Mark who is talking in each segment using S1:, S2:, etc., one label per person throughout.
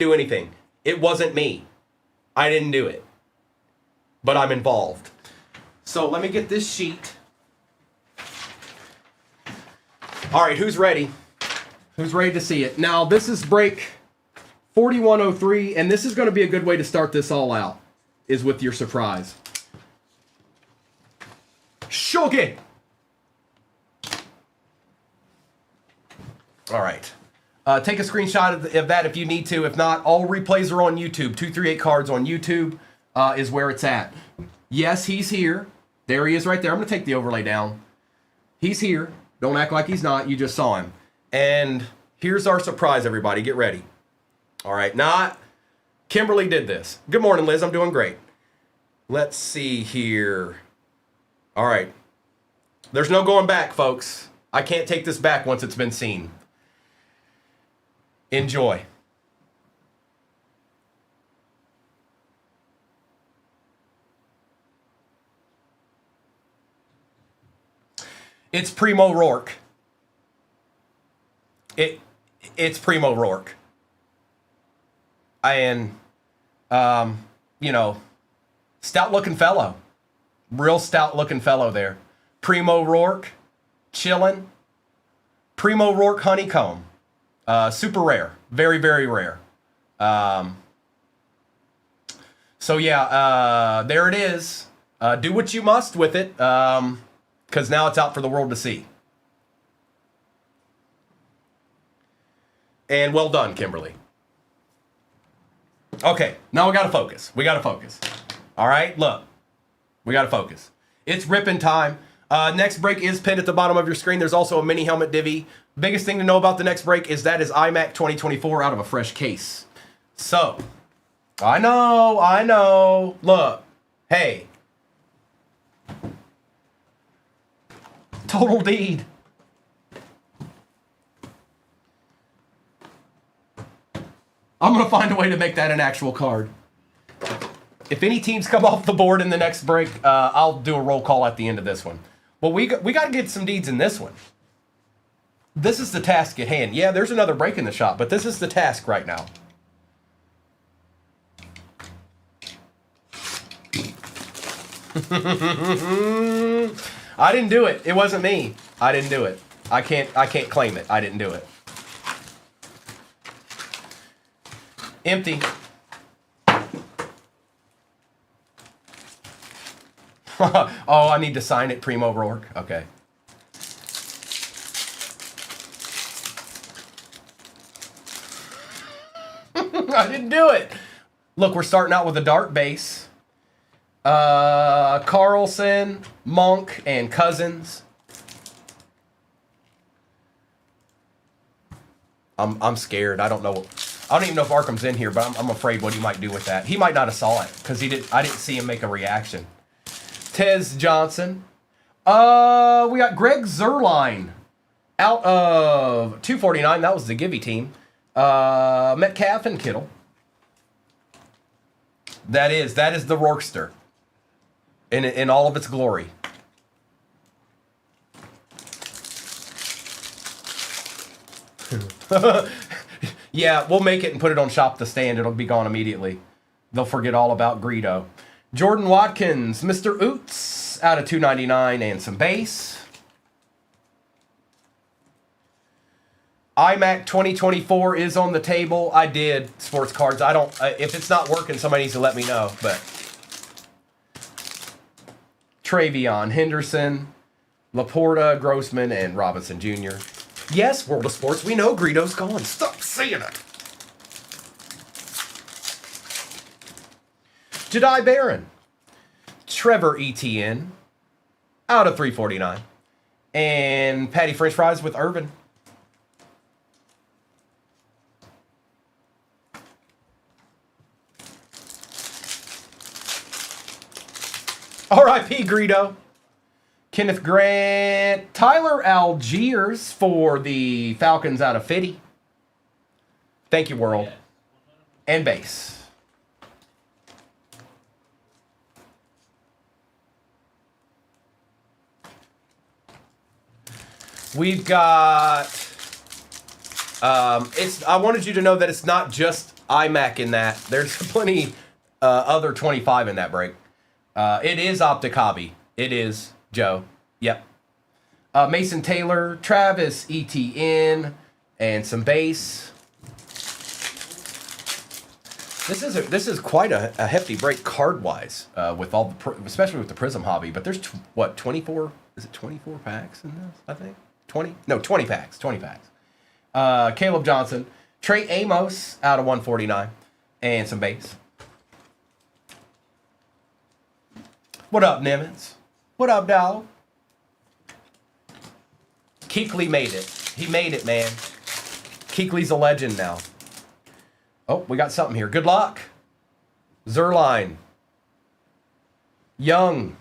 S1: do anything. It wasn't me. I didn't do it. But I'm involved. So let me get this sheet. All right, who's ready? Who's ready to see it? Now, this is break 4103, and this is going to be a good way to start this all out, is with your surprise. Shogi! All right. Take a screenshot of that if you need to. If not, all replays are on YouTube. 238 Cards on YouTube is where it's at. Yes, he's here. There he is right there. I'm going to take the overlay down. He's here. Don't act like he's not. You just saw him. And here's our surprise, everybody. Get ready. All right. Kimberly did this. Good morning, Liz. I'm doing great. Let's see here. All right. There's no going back, folks. I can't take this back once it's been seen. Enjoy. It's Primo Rourke. It's Primo Rourke. And, stout-looking fellow. Real stout-looking fellow there. Primo Rourke, chillin'. Primo Rourke honeycomb. Super rare. Very, very rare. So, yeah, there it is. Do what you must with it, because now it's out for the world to see. And well done, Kimberly. Okay, now we got to focus. All right, look. We got to focus. It's ripping time. Next break is pinned at the bottom of your screen. There's also a mini helmet divvy. Biggest thing to know about the next break is that is iMac 2024 out of a fresh case. So, I know. Look, hey. Total deed. I'm going to find a way to make that an actual card. If any teams come off the board in the next break, I'll do a roll call at the end of this one. Well, we got to get some deeds in this one. This is the task at hand. Yeah, there's another break in the shop, but this is the task right now. I didn't do it. It wasn't me. I didn't do it. I can't claim it. I didn't do it. Empty. Oh, I need to sign it, Primo Rourke. Okay. I didn't do it. Look, we're starting out with a dark base. Carlson, Monk, and Cousins. I'm scared. I don't know. I don't even know if Arkham's in here, but I'm afraid what he might do with that. He might not have saw it because I didn't see him make a reaction. Tez Johnson. We got Greg Zerline out of 249. That was the Givey team. Metcalf and Kittle. That is the Rourkester in all of its glory. Yeah, we'll make it and put it on Shop the Stand. It'll be gone immediately. They'll forget all about Greedo. Jordan Watkins, Mr. Oots, out of 299 and some base. iMac 2024 is on the table. I did sports cards. I don't. If it's not working, somebody needs to let me know. But Travion Henderson, Laporta, Grossman, and Robinson Jr. Yes, World of Sports. We know Greedo's gone. Stop saying it. Jedi Barron, Trevor Etienne, out of 349, and Patty French Fries with Irvin. R.I.P. Greedo. Kenneth Grant. Tyler Algiers for the Falcons out of 50. Thank you, world. And base. We've got... I wanted you to know that it's not just iMac in that. There's plenty other 25 in that break. It is Optic Hobby. It is, Joe. Yep. Mason Taylor, Travis Etienne, and some base. This is quite a hefty break card-wise, with all the especially with the Prism Hobby. But there's what, 24? Is it 24 packs in this? I think 20. No, 20 packs. 20 packs. Caleb Johnson, Trey Amos out of 149, and some base. What up, Nimitz? What up, dog? Keekly made it. He made it, man. Keekly's a legend now. Oh, we got something here. Good luck. Zerline. Young.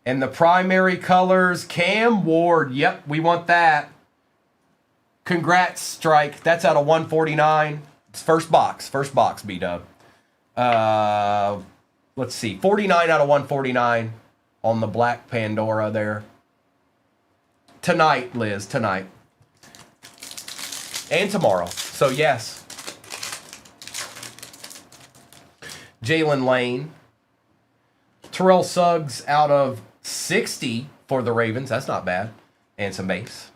S1: And the primary colors, Cam Ward. Yep, we want that. Congrats, Strike. That's out of 149. It's first box, B-Dub. Let's see. 49 out of 149 on the Black Pandora there. Tonight, Liz, tonight. And tomorrow. So, yes. Jalen Lane. Terrell Suggs out of 60 for the Ravens. That's not bad. And some base.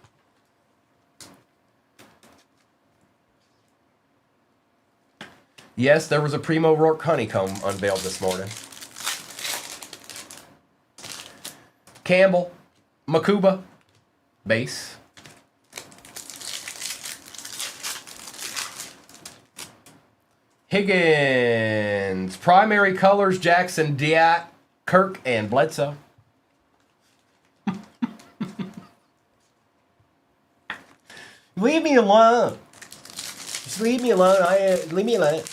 S1: Yes, there was a Primo Rourke honeycomb unveiled this morning. Campbell. Makuba. Base. Higgins. Primary colors, Jackson, Diat, Kirk, and Bledsoe. Leave me alone. Just leave me alone. Leave me alone.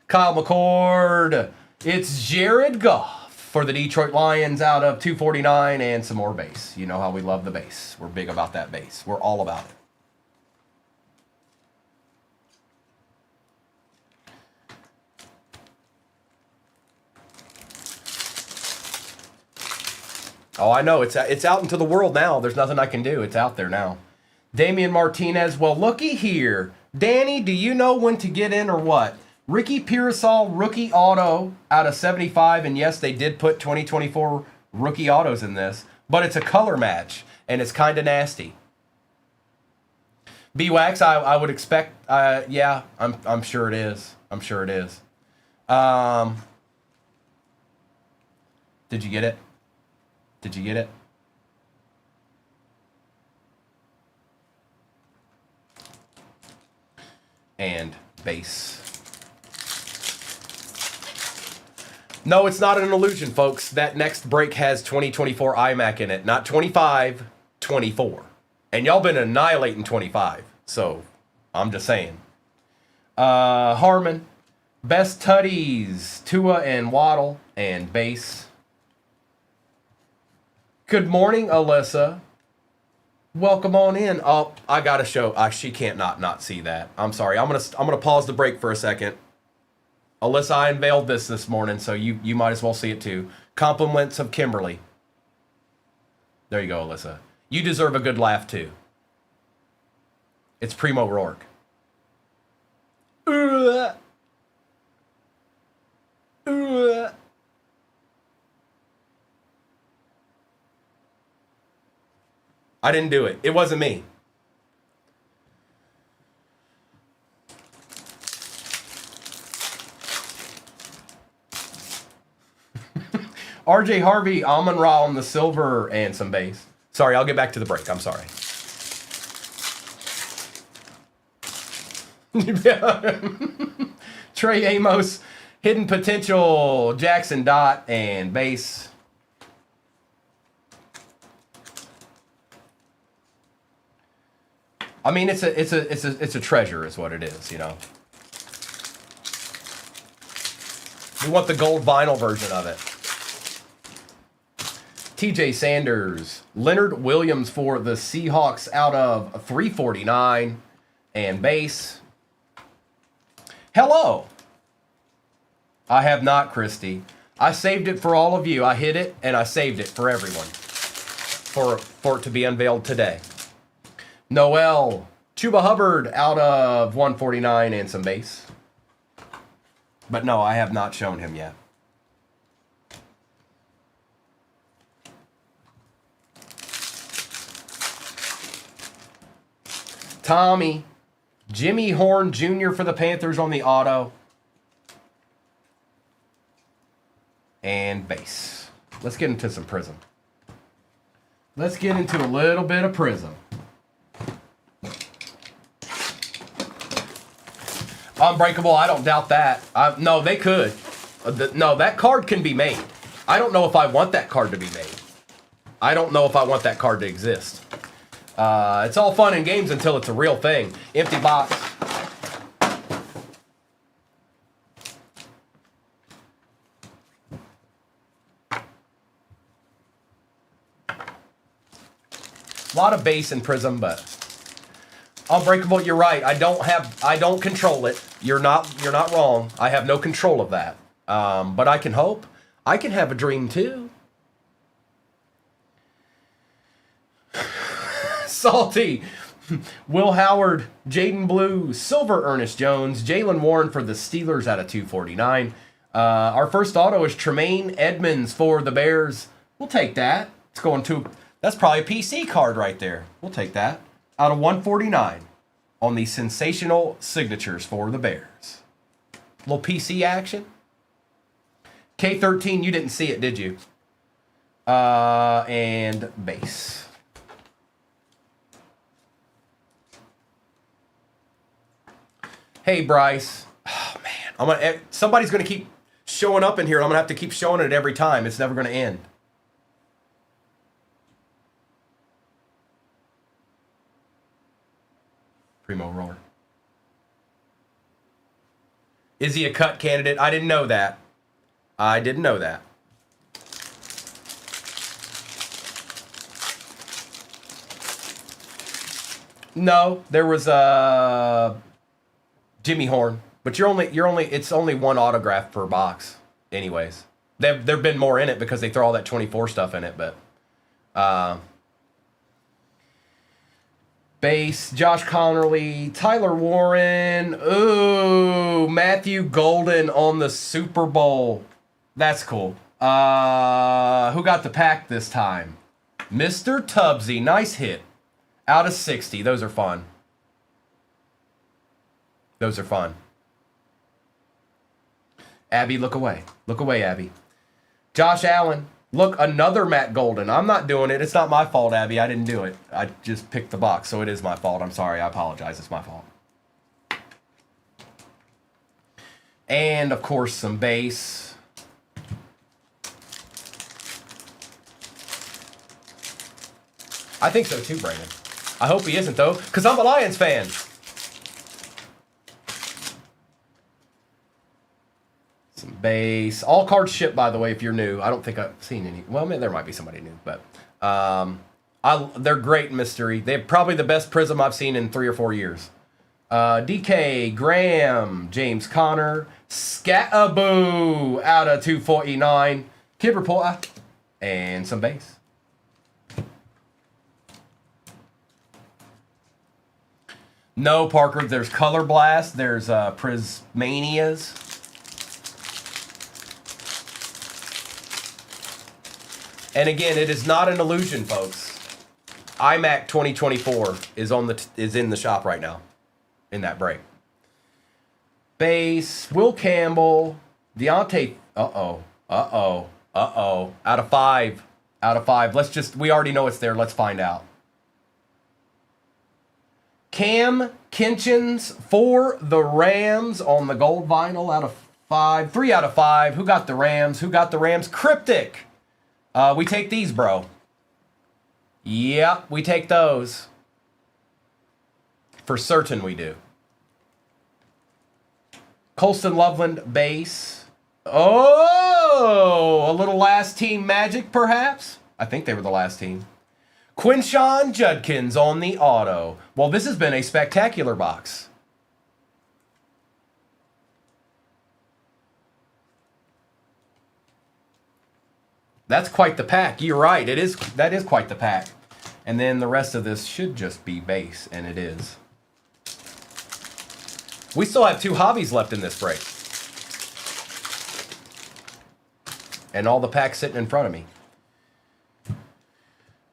S1: Kyle McCord. It's Jared Goff for the Detroit Lions out of 249 and some more base. You know how we love the base. We're big about that base. We're all about it. Oh, I know. It's out into the world now. There's nothing I can do. It's out there now. Damian Martinez. Well, looky here. Danny, do you know when to get in or what? Ricky Pearsall, rookie auto out of 75. And yes, they did put 2024 rookie autos in this. But it's a color match. And it's kind of nasty. B-Wax, I would expect. Yeah, I'm sure it is. I'm sure it is. Did you get it? Did you get it? And base. No, it's not an illusion, folks. That next break has 2024 iMac in it. Not 25, 24. And y'all been annihilating 25. So, I'm just saying. Harmon. Best Tutties. Tua and Waddle. And base. Good morning, Alyssa. Welcome on in. Oh, I gotta show. She can't not see that. I'm sorry. I'm gonna pause the break for a second. Alyssa, I unveiled this morning, so you might as well see it too. Compliments of Kimberly. There you go, Alyssa. You deserve a good laugh too. It's Primo Rourke. I didn't do it. It wasn't me. RJ Harvey, Amon Ra on the silver and some base. Sorry, I'll get back to the break. I'm sorry. Trey Amos, hidden potential, Jackson Dot and base. I mean, it's a treasure, is what it is, you know. We want the gold vinyl version of it. TJ Sanders, Leonard Williams for the Seahawks out of 349 and base. Hello. I have not, Christy. I saved it for all of you. I hid it and I saved it for everyone for it to be unveiled today. Noel, Chuba Hubbard out of 149 and some base. But no, I have not shown him yet. Tommy. Jimmy Horn Jr. for the Panthers on the auto. And base. Let's get into some Prism. Let's get into a little bit of Prism. Unbreakable, I don't doubt that. No, they could. No, that card can be made. I don't know if I want that card to be made. I don't know if I want that card to exist. It's all fun and games until it's a real thing. Empty box. A lot of base and Prism, but Unbreakable, you're right. I don't control it. You're not wrong. I have no control of that. But I can hope. I can have a dream too. Salty. Will Howard, Jaden Blue, Silver Ernest Jones, Jalen Warren for the Steelers out of 249. Our first auto is Tremaine Edmonds for the Bears. We'll take that. It's going to... That's probably a PC card right there. We'll take that. Out of 149 on the sensational signatures for the Bears. Little PC action. K13, you didn't see it, did you? And base. Hey, Bryce. Oh, man. Somebody's going to keep showing up in here. I'm going to have to keep showing it every time. It's never going to end. Primo roller. Is he a cut candidate? I didn't know that. I didn't know that. No, there was Jimmy Horn, but it's only one autograph per box, anyways. There've been more in it because they throw all that 24 stuff in it, but base, Josh Connerly, Tyler Warren, ooh, Matthew Golden on the Super Bowl. That's cool. Who got the pack this time? Mr. Tubbsy, nice hit. Out of 60, those are fun. Those are fun. Abby, look away. Look away, Abby. Josh Allen. Look, another Matt Golden. I'm not doing it. It's not my fault, Abby. I didn't do it. I just picked the box, so it is my fault. I'm sorry. I apologize. It's my fault. And, of course, some base. I think so, too, Brandon. I hope he isn't, though, because I'm a Lions fan. Base. All cards shipped, by the way, if you're new. I don't think I've seen any. Well, there might be somebody new, but they're great in mystery. They're probably the best Prism I've seen in 3 or 4 years. DK, Graham, James Conner, Scataboo out of 249. Kid Reporter, and some base. No, Parker, there's Color Blast. There's Prismanias. And again, it is not an illusion, folks. iMac 2024 is in the shop right now, in that break. Base, Will Campbell, Deontay. Out of 5. Out of 5. We already know it's there. Let's find out. Cam Kinchins for the Rams on the gold vinyl out of 5. 3 out of 5. Who got the Rams? Who got the Rams? Cryptic. We take these, bro. Yep, we take those. For certain we do. Colston Loveland base. Oh, a little last team magic, perhaps? I think they were the last team. Quinshawn Judkins on the auto. Well, this has been a spectacular box. That's quite the pack. You're right. That is quite the pack. And then the rest of this should just be base, and it is. We still have 2 hobbies left in this break. And all the packs sitting in front of me.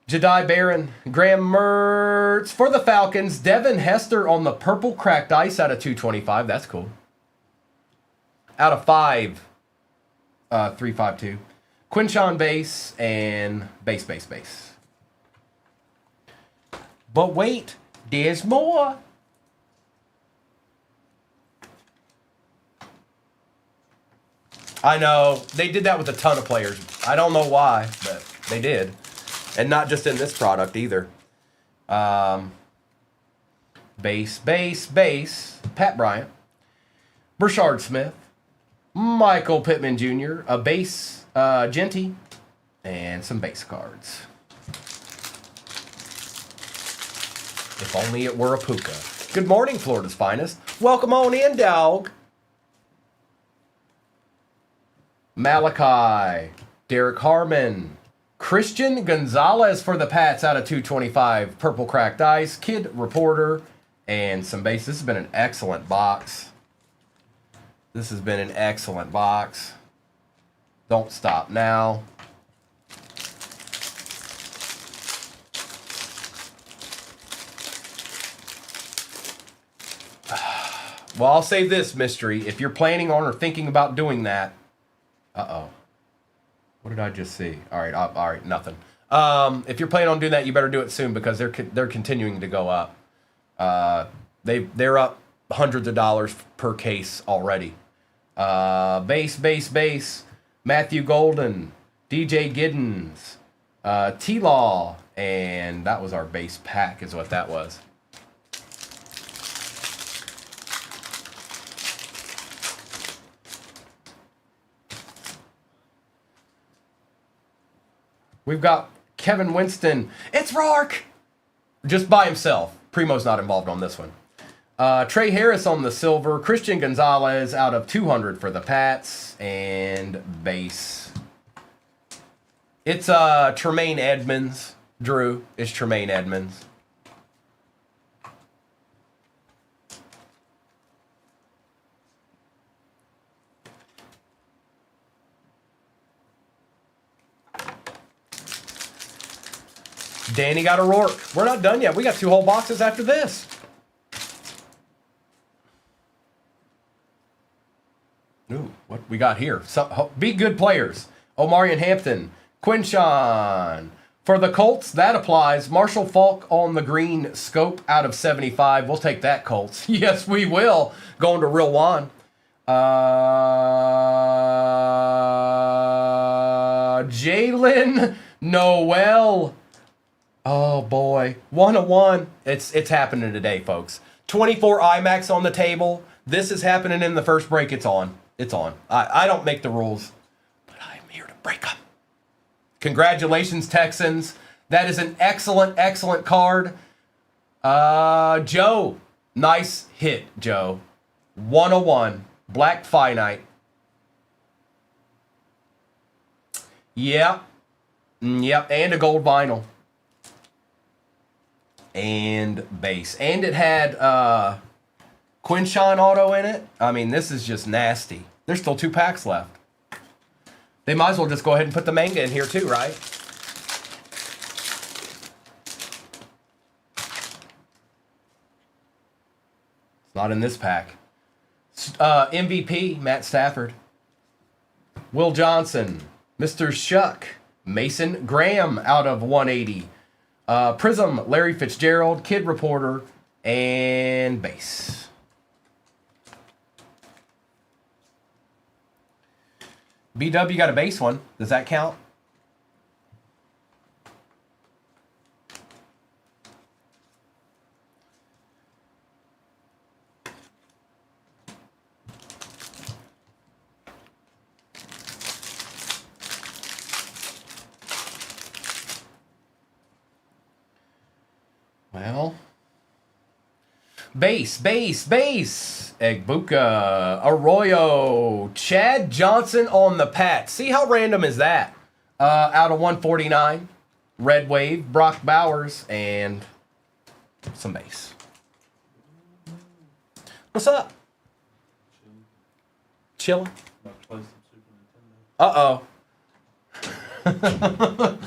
S1: Jedi Barron, Graham Mertz for the Falcons. Devin Hester on the purple cracked ice out of 225. That's cool. Out of 5. 352. Quinshawn base and base. But wait, there's more. I know. They did that with a ton of players. I don't know why, but they did. And not just in this product either. Base. Pat Bryant. Brashard Smith. Michael Pittman Jr. A base Genty. And some base cards. If only it were a Puka. Good morning, Florida's finest. Welcome on in, dog. Malachi. Derek Harmon. Christian Gonzalez for the Pats out of 225. Purple cracked ice. Kid Reporter. And some base. This has been an excellent box. Don't stop now. Well, I'll say this, Mystery. If you're planning on or thinking about doing that... Uh-oh. What did I just see? All right, nothing. If you're planning on doing that, you better do it soon because they're continuing to go up. They're up hundreds of dollars per case already. Base. Matthew Golden, DJ Giddens, T-Law, and that was our base pack is what that was. We've got Kevin Winston. It's Rourke! Just by himself. Primo's not involved on this one. Trey Harris on the silver. Christian Gonzalez out of 200 for the Pats. And base. It's Tremaine Edmonds. Drew, it's Tremaine Edmonds. Danny got a Rourke. We're not done yet. We got 2 whole boxes after this. Ooh, what we got here? Be good players. Omarion Hampton. Quinshawn. For the Colts, that applies. Marshall Faulk on the green scope out of 75. We'll take that, Colts. Yes, we will. Going to Real Juan. Jalen Noel. Oh, boy. 101. It's happening today, folks. 24 IMAX on the table. This is happening in the first break. It's on. It's on. I don't make the rules, but I'm here to break them. Congratulations, Texans. That is an excellent, excellent card. Joe. Nice hit, Joe. 101. Black Finite. Yep. Yep. And a gold vinyl. And base. And it had Quinshawn auto in it. I mean, this is just nasty. There's still 2 packs left. They might as well just go ahead and put the manga in here too, right? It's not in this pack. MVP, Matt Stafford. Will Johnson. Mr. Shuck. Mason Graham out of 180. Prism, Larry Fitzgerald, Kid Reporter, and base. BW got a base one. Does that count? Well, base. Egbuka, Arroyo, Chad Johnson on the Pats. See how random is that? Out of 149, Red Wave, Brock Bowers, and some base. What's up? chilling?
S2: About to play some Super Nintendo.
S1: Uh-oh.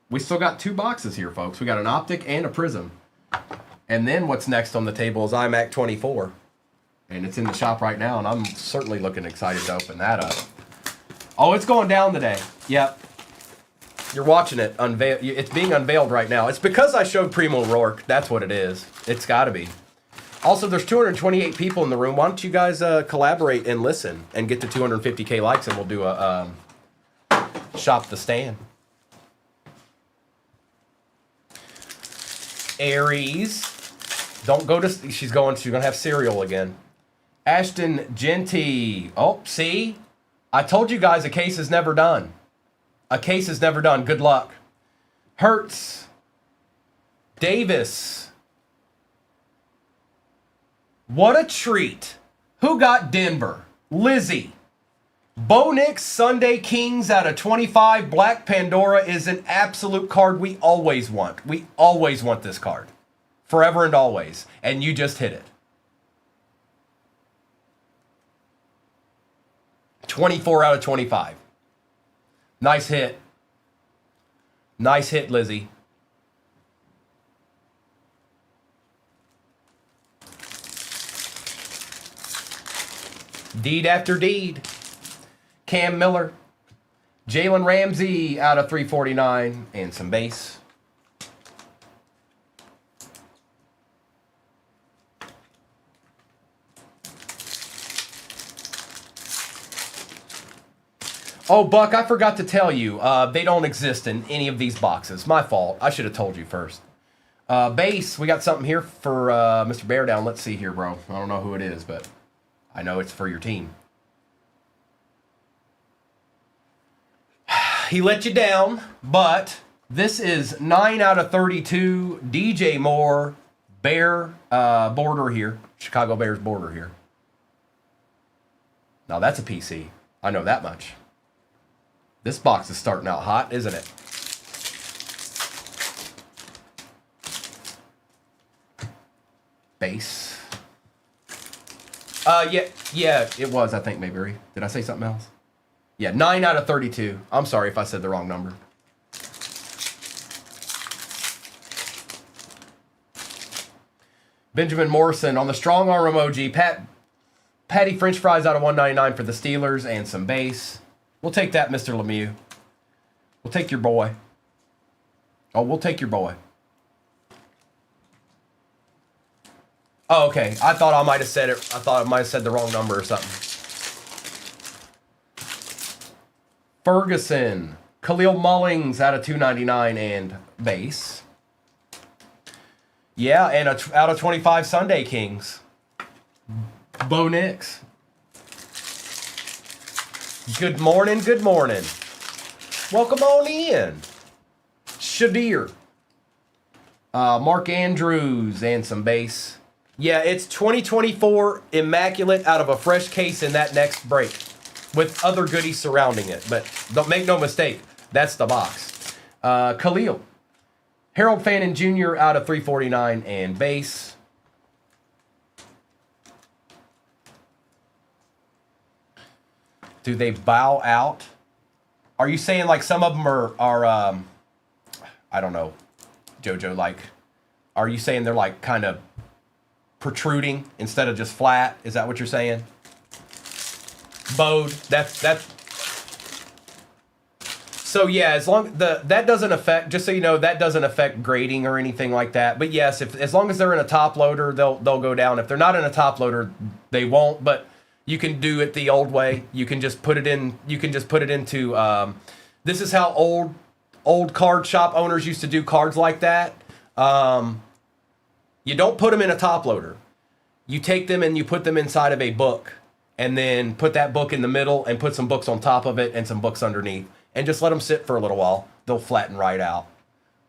S1: We still got 2 boxes here, folks. We got an Optic and a Prism. And then what's next on the table is iMac 24. And it's in the shop right now, and I'm certainly looking excited to open that up. Oh, it's going down today. Yep. You're watching it unveil. It's being unveiled right now. It's because I showed Primo Rourke. That's what it is. It's got to be. Also, there's 228 people in the room. Why don't you guys collaborate and listen and get to 250K likes, and we'll do a shop the stand. Aries. Don't go to... She's going to have cereal again. Ashton Genty. Oh, see? I told you guys a case is never done. A case is never done. Good luck. Hertz. Davis. What a treat. Who got Denver? Lizzie. Bo Nix Sunday Kings out of 25. Black Pandora is an absolute card we always want. We always want this card. Forever and always. And you just hit it. 24 out of 25. Nice hit. Nice hit, Lizzie. Deed after deed. Cam Miller. Jalen Ramsey out of 349 and some base. Oh, Buck, I forgot to tell you, they don't exist in any of these boxes. My fault. I should have told you first. Base, we got something here for Mr. Bear Down. Let's see here, bro. I don't know who it is, but I know it's for your team. He let you down, but this is 9 out of 32. DJ Moore, Bear border here. Chicago Bears border here. Now, that's a PC. I know that much. This box is starting out hot, isn't it? Base. Yeah, it was, I think, maybe. Did I say something else? Yeah, 9 out of 32. I'm sorry if I said the wrong number. Benjamin Morrison on the strong arm emoji. Patty French fries out of 199 for the Steelers and some base. We'll take that, Mr. Lemieux. We'll take your boy. Oh, we'll take your boy. Oh, okay. I thought I might have said it. I thought I might have said the wrong number or something. Ferguson. Khalil Mullings out of 299 and base. Yeah, and out of 25 Sunday Kings. Bo Nix. Good morning, good morning. Welcome on in. Shadir. Mark Andrews and some base. Yeah, it's 2024 Immaculate out of a fresh case in that next break with other goodies surrounding it. But don't make no mistake, that's the box. Khalil. Harold Fannin Jr. out of 349 and base. Do they bow out? Are you saying like some of them are I don't know, JoJo, like, are you saying they're like kind of protruding instead of just flat? Is that what you're saying? Bowed, that's. So yeah, as long that doesn't affect, just so you know, that doesn't affect grading or anything like that. But yes, as long as they're in a top loader, they'll go down. If they're not in a top loader, they won't. But you can do it the old way. You can just put it in. You can just put it into. This is how old card shop owners used to do cards like that. You don't put them in a top loader. You take them and you put them inside of a book, and then put that book in the middle and put some books on top of it and some books underneath, and just let them sit for a little while. They'll flatten right out.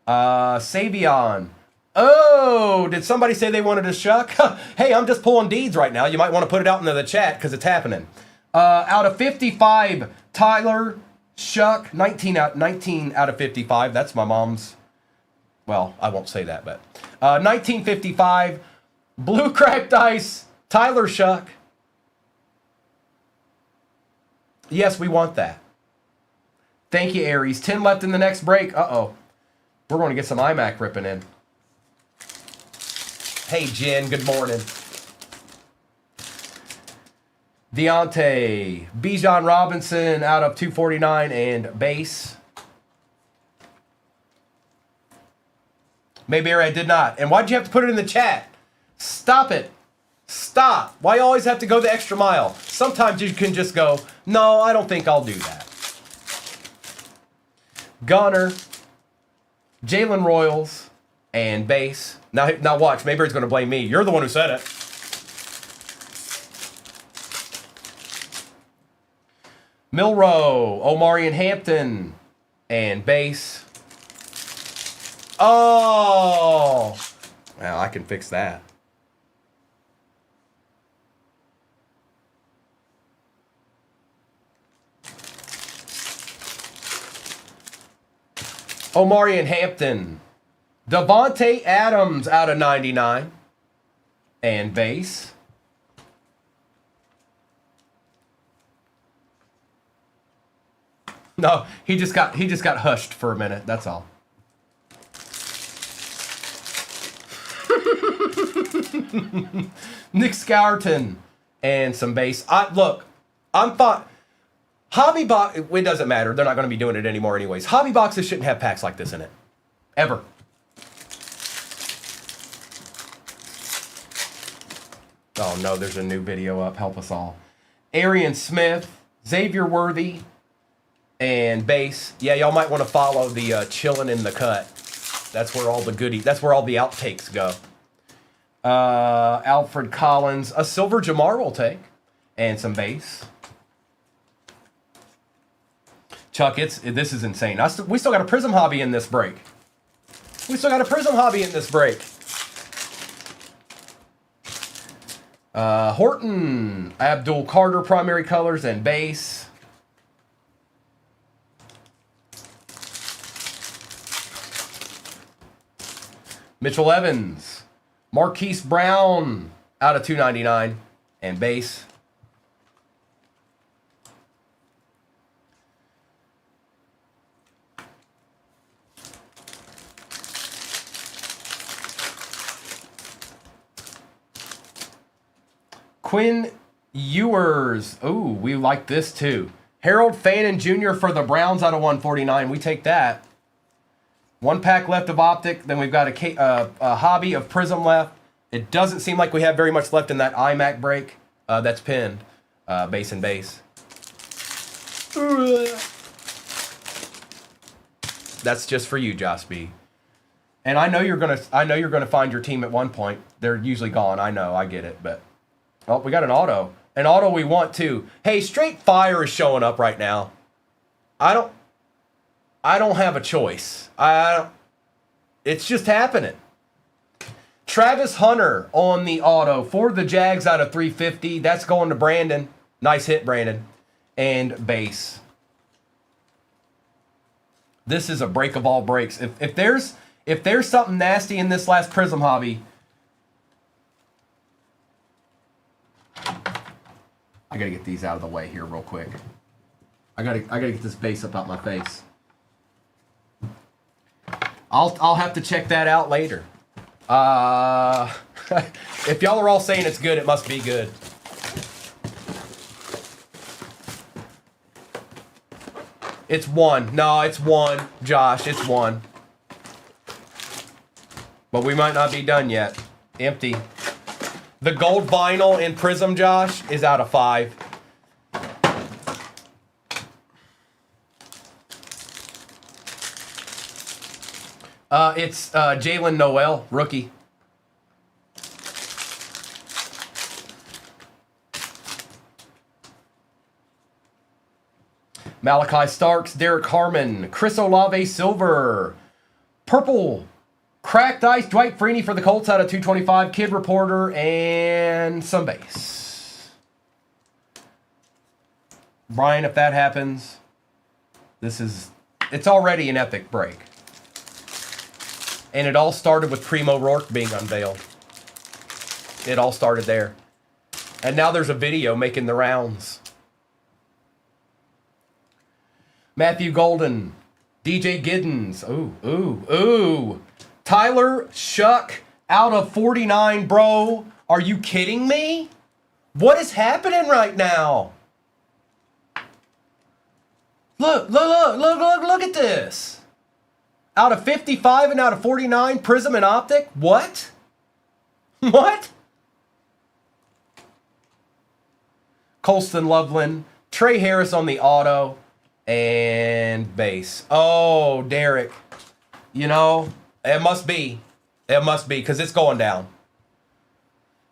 S1: Savion. Oh, did somebody say they wanted to shuck? Hey, I'm just pulling deeds right now. You might want to put it out into the chat because it's happening. Out of 55, Tyler Shuck, 19 out of 55. That's my mom's. Well, I won't say that, but 1955. Blue Cracked Ice, Tyler Shuck. Yes, we want that. Thank you, Aries. 10 left in the next break. Uh-oh. We're going to get some iMac ripping in. Hey, Jen. Good morning. Deontay. Bijan Robinson out of 249 and base. Mayberry, I did not. And why'd you have to put it in the chat? Stop it. Stop. Why you always have to go the extra mile? Sometimes you can just go, no, I don't think I'll do that. Gunner, Jalen Royals, and base. Now watch. Mayberry's going to blame me. You're the one who said it. Milrow, Omarion Hampton, and base. Oh! Well, I can fix that. Omarion Hampton. Devontae Adams out of 99. And base. No, he just got hushed for a minute, that's all. Nick Scourton and some base. I'm fine. Hobby box, it doesn't matter. They're not going to be doing it anymore anyways. Hobby boxes shouldn't have packs like this in it. Ever. Oh no, there's a new video up. Help us all. Arian Smith, Xavier Worthy, and base. Yeah, y'all might want to follow the chillin' in the cut. That's where all the goodies, that's where all the outtakes go. Alfred Collins, a silver Jamar will take, and some base. Chuck, this is insane. We still got a Prism hobby in this break. Horton, Abdul Carter, primary colors and base. Mitchell Evans, Marquise Brown out of 299 and base. Quinn Ewers. Ooh, we like this too. Harold Fannin Jr. for the Browns out of 149. We take that. One pack left of Optic. Then we've got a hobby of Prism left. It doesn't seem like we have very much left in that iMac break. That's pinned. Base and base. That's just for you, Josh B. And I know you're gonna find your team at one point. They're usually gone. I know. I get it. But oh, we got an auto. An auto we want too. Hey, Straight Fire is showing up right now. I don't have a choice. It's just happening. Travis Hunter on the auto for the Jags out of 350. That's going to Brandon. Nice hit, Brandon. And base. This is a break of all breaks. If there's something nasty in this last Prism hobby, I gotta get these out of the way here real quick. I gotta get this base up out my face. I'll have to check that out later. If y'all are all saying it's good, it must be good. It's one. No, it's one, Josh. It's one. But we might not be done yet. Empty. The gold vinyl in Prism, Josh, is out of 5. It's Jalen Noel, rookie. Malachi Starks, Derek Harmon, Chris Olave Silver, purple, cracked ice, Dwight Freeney for the Colts out of 225, Kid Reporter, and some base. Brian, if that happens, it's already an epic break. And it all started with Primo Rourke being unveiled. It all started there. And now there's a video making the rounds. Matthew Golden, DJ Giddens. Ooh. Tyler Shuck out of 49, bro. Are you kidding me? What is happening right now? Look at this. Out of 55 and out of 49, Prism and Optic? What? What? Colston Loveland, Trey Harris on the auto, and base. Oh, Derek. You know, it must be. It must be, because it's going down.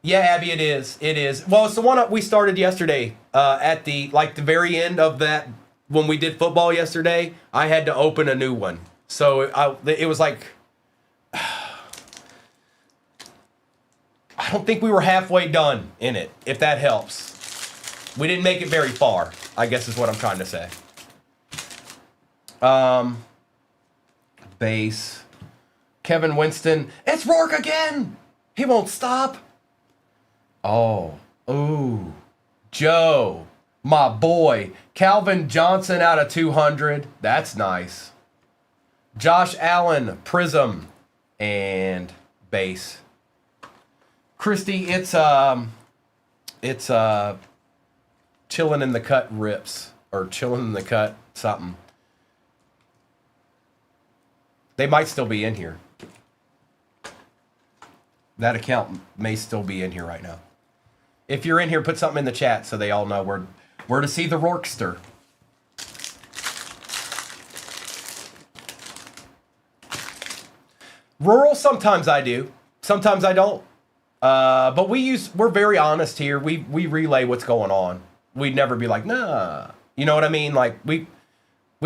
S1: Yeah, Abby, it is. It is. Well, it's the one we started yesterday at the very end of that. When we did football yesterday, I had to open a new one. So it was like, I don't think we were halfway done in it, if that helps. We didn't make it very far, I guess is what I'm trying to say. Base. Kevin Winston. It's Rourke again! He won't stop. Oh. Ooh. Joe. My boy. Calvin Johnson out of 200. That's nice. Josh Allen, Prism, and base. Christy, it's chilling in the cut rips, or chilling in the cut something. They might still be in here. That account may still be in here right now. If you're in here, put something in the chat so they all know where to see the Rourkester. Rural, sometimes I do. Sometimes I don't. But we're very honest here. We relay what's going on. We'd never be like, nah. You know what I mean? Like, we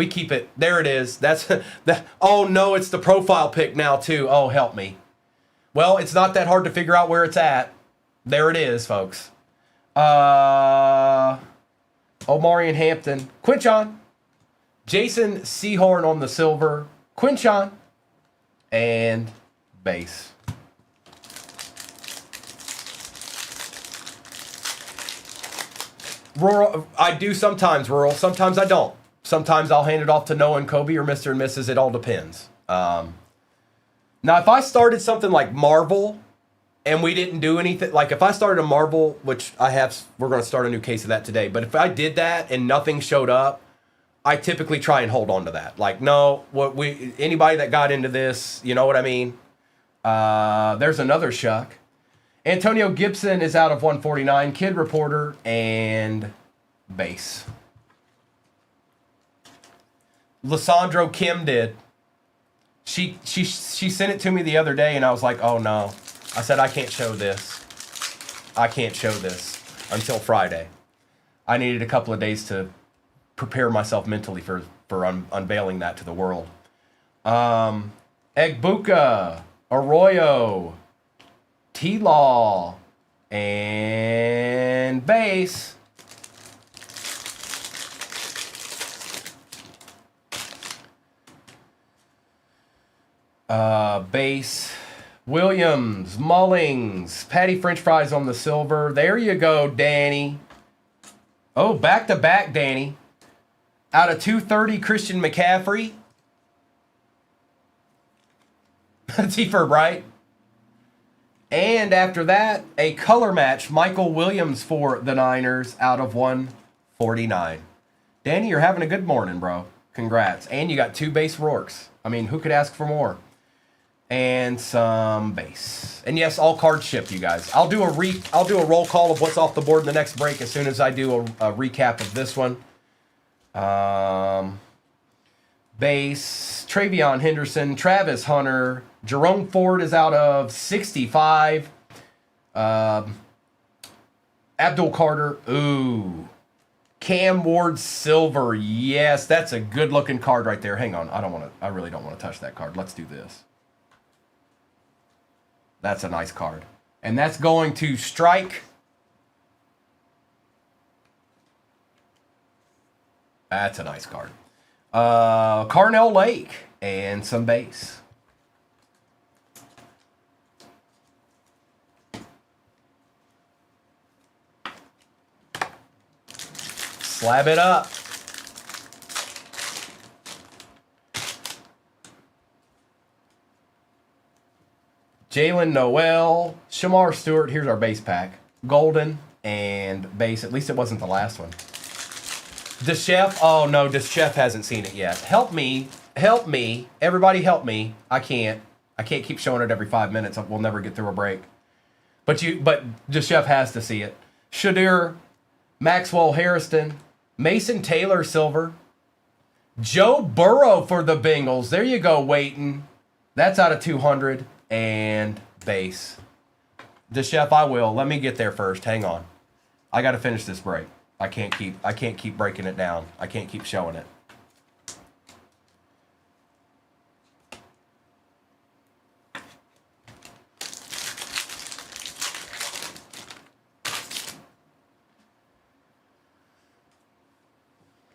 S1: keep it. There it is. That's that. Oh, no, it's the profile pic now, too. Oh, help me. Well, it's not that hard to figure out where it's at. There it is, folks. Omarion Hampton. Quinchon. Jason Seahorn on the silver. Quinchon. And base. Rural, I do sometimes, Rural. Sometimes I don't. Sometimes I'll hand it off to Noah and Kobe or Mr. and Mrs. It all depends. Now, if I started something like Marvel and we didn't do anything, like if I started a Marvel, which we're going to start a new case of that today. But if I did that and nothing showed up, I typically try and hold on to that. Like, no, anybody that got into this, you know what I mean? There's another Shuck. Antonio Gibson is out of 149. Kid Reporter and base. Lysandro Kim did. She sent it to me the other day, and I was like, oh no. I said, I can't show this. I can't show this until Friday. I needed a couple of days to prepare myself mentally for unveiling that to the world. Egbuka, Arroyo, T-Law, and base. Base. Williams, Mullings, Patty French Fries on the silver. There you go, Danny. Oh, back-to-back, Danny. Out of 230, Christian McCaffrey. T-Ferb, right? And after that, a color match, Michael Williams for the Niners out of 149. Danny, you're having a good morning, bro. Congrats. And you got 2 base Rourkes. I mean, who could ask for more? And some base. And yes, all cards shipped, you guys. I'll do a roll call of what's off the board in the next break as soon as I do a recap of this one. Base, Travion Henderson, Travis Hunter, Jerome Ford is out of 65. Abdul Carter, ooh. Cam Ward Silver, yes, that's a good looking card right there. Hang on, I really don't want to touch that card. Let's do this. That's a nice card. And that's going to Strike. That's a nice card. Carnell Lake and some base. Slab it up. Jalen Noel, Shamar Stewart. Here's our base pack. Golden and base. At least it wasn't the last one. DeChef. Oh, no. DeChef hasn't seen it yet. Help me. Help me. Everybody help me. I can't keep showing it every 5 minutes. We'll never get through a break. But DeChef has to see it. Shadir, Maxwell Harrison, Mason Taylor Silver, Joe Burrow for the Bengals. There you go, waiting. That's out of 200 and base. DeChef, I will. Let me get there first. Hang on. I got to finish this break. I can't keep breaking it down. I can't keep showing it.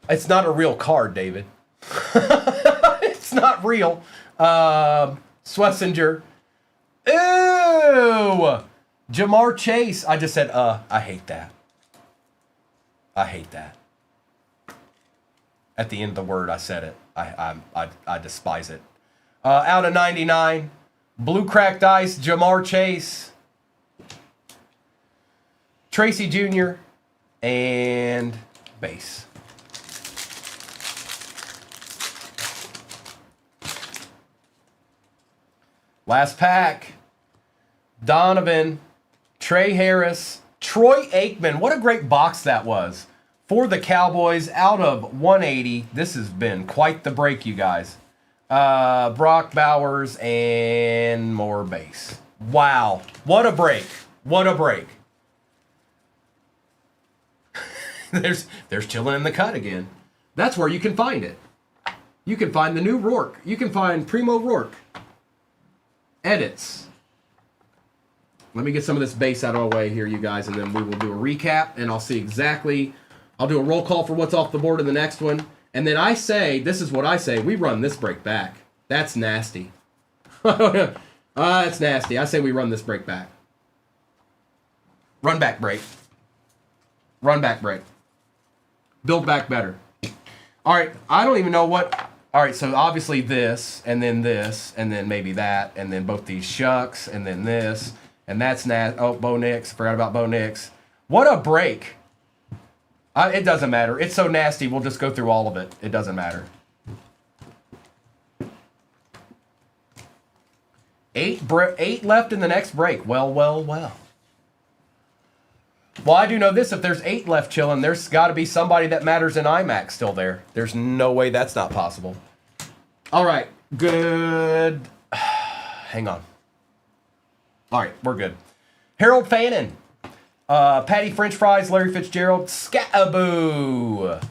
S1: It's not a real card, David. It's not real. Schlesinger. Ew! Jamar Chase. I just said, I hate that. I hate that. At the end of the word, I said it. I despise it. Out of 99. Blue cracked ice, Jamar Chase. Tracy Jr. And base. Last pack. Donovan, Trey Harris, Troy Aikman. What a great box that was for the Cowboys out of 180. This has been quite the break, you guys. Brock Bowers and more base. Wow. What a break. What a break. There's chilling in the cut again. That's where you can find it. You can find the new Rourke. You can find Primo Rourke. Edits. Let me get some of this base out of the way here, you guys, and then we will do a recap, and I'll see exactly. I'll do a roll call for what's off the board in the next one. And then I say, this is what I say, we run this break back. That's nasty. That's nasty. I say we run this break back. Run back break. Run back break. Build back better. All right, I don't even know what. All right, so obviously this, and then maybe that, and then both these shucks, and then this, and that's oh, Bo Nix. Forgot about Bo Nix. What a break. It doesn't matter. It's so nasty, we'll just go through all of it. It doesn't matter. 8 left in the next break. Well. Well, I do know this. If there's 8 left chilling, there's got to be somebody that matters in IMAX still there. There's no way that's not possible. All right. Good. Hang on. All right. We're good. Harold Fannin. Patty French Fries. Larry Fitzgerald. Scattaboo.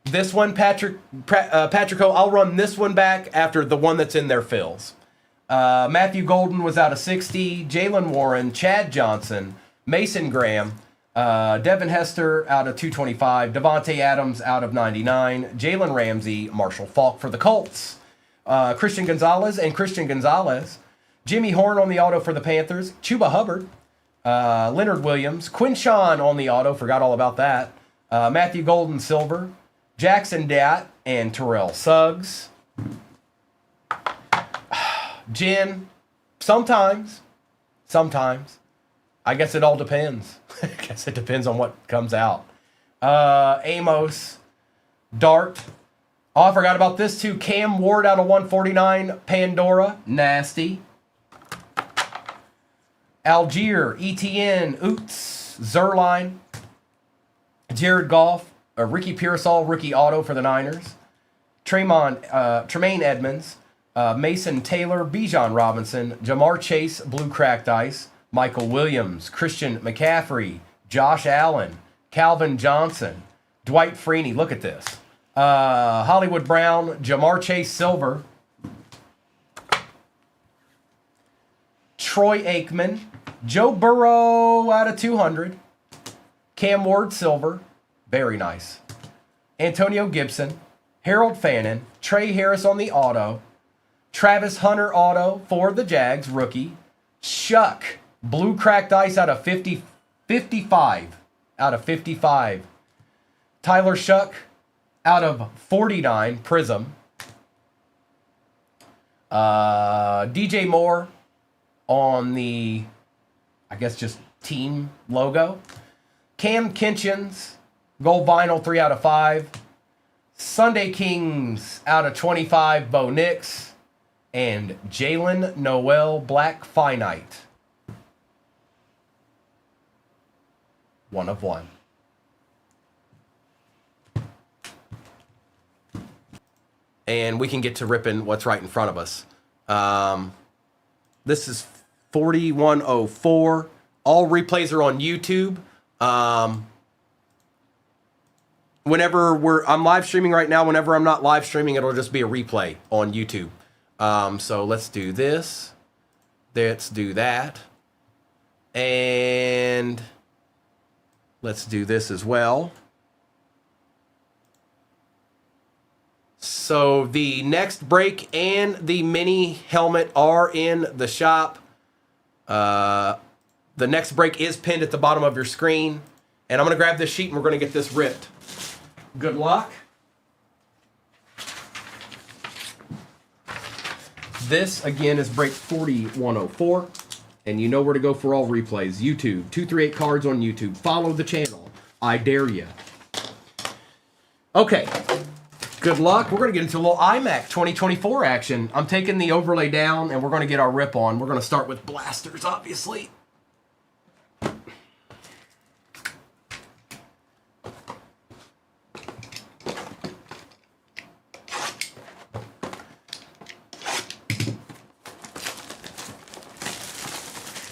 S1: This one, Patrick O. I'll run this one back after the one that's in their fills. Matthew Golden was out of 60. Jalen Warren. Chad Johnson. Mason Graham, Devin Hester out of 225, Devontae Adams out of 99, Jalen Ramsey, Marshall Faulk for the Colts, Christian Gonzalez, Jimmy Horn on the auto for the Panthers, Chuba Hubbard, Leonard Williams, Quinshawn on the auto, forgot all about that, Matthew Golden Silver, Jackson Dat, and Terrell Suggs. Jen, sometimes. I guess it all depends. I guess it depends on what comes out. Amos, Dart. Oh, I forgot about this too. Cam Ward out of 149. Pandora, nasty. Algier, ETN, Oots, Zerline. Jared Goff, Ricky Pearsall, rookie auto for the Niners. Tremaine Edmonds, Mason Taylor, Bijan Robinson, Jamar Chase, blue cracked ice. Michael Williams, Christian McCaffrey, Josh Allen, Calvin Johnson, Dwight Freeney. Look at this. Hollywood Brown, Jamar Chase Silver, Troy Aikman, Joe Burrow out of 200, Cam Ward Silver, very nice. Antonio Gibson, Harold Fannin, Trey Harris on the auto, Travis Hunter auto for the Jags, rookie, Shuck. Blue cracked ice out of 55. Out of 55. Tyler Shuck out of 49, Prism. DJ Moore on the, I guess, just team logo. Cam Kinchins, gold vinyl, 3 out of 5. Sunday Kings out of 25, Bo Nix. And Jalen Noel Black Finite. 1 of 1. And we can get to ripping what's right in front of us. This is 4104. All replays are on YouTube. Whenever I'm live streaming right now, whenever I'm not live streaming, it'll just be a replay on YouTube. So let's do this. Let's do that. And let's do this as well. So the next break and the mini helmet are in the shop. The next break is pinned at the bottom of your screen. And I'm going to grab this sheet and we're going to get this ripped. Good luck. This, again, is break 4104. And you know where to go for all replays. YouTube, 238 Cards on YouTube. Follow the channel. I dare you. Okay. Good luck. We're going to get into a little iMac 2024 action. I'm taking the overlay down and we're going to get our rip on. We're going to start with blasters, obviously.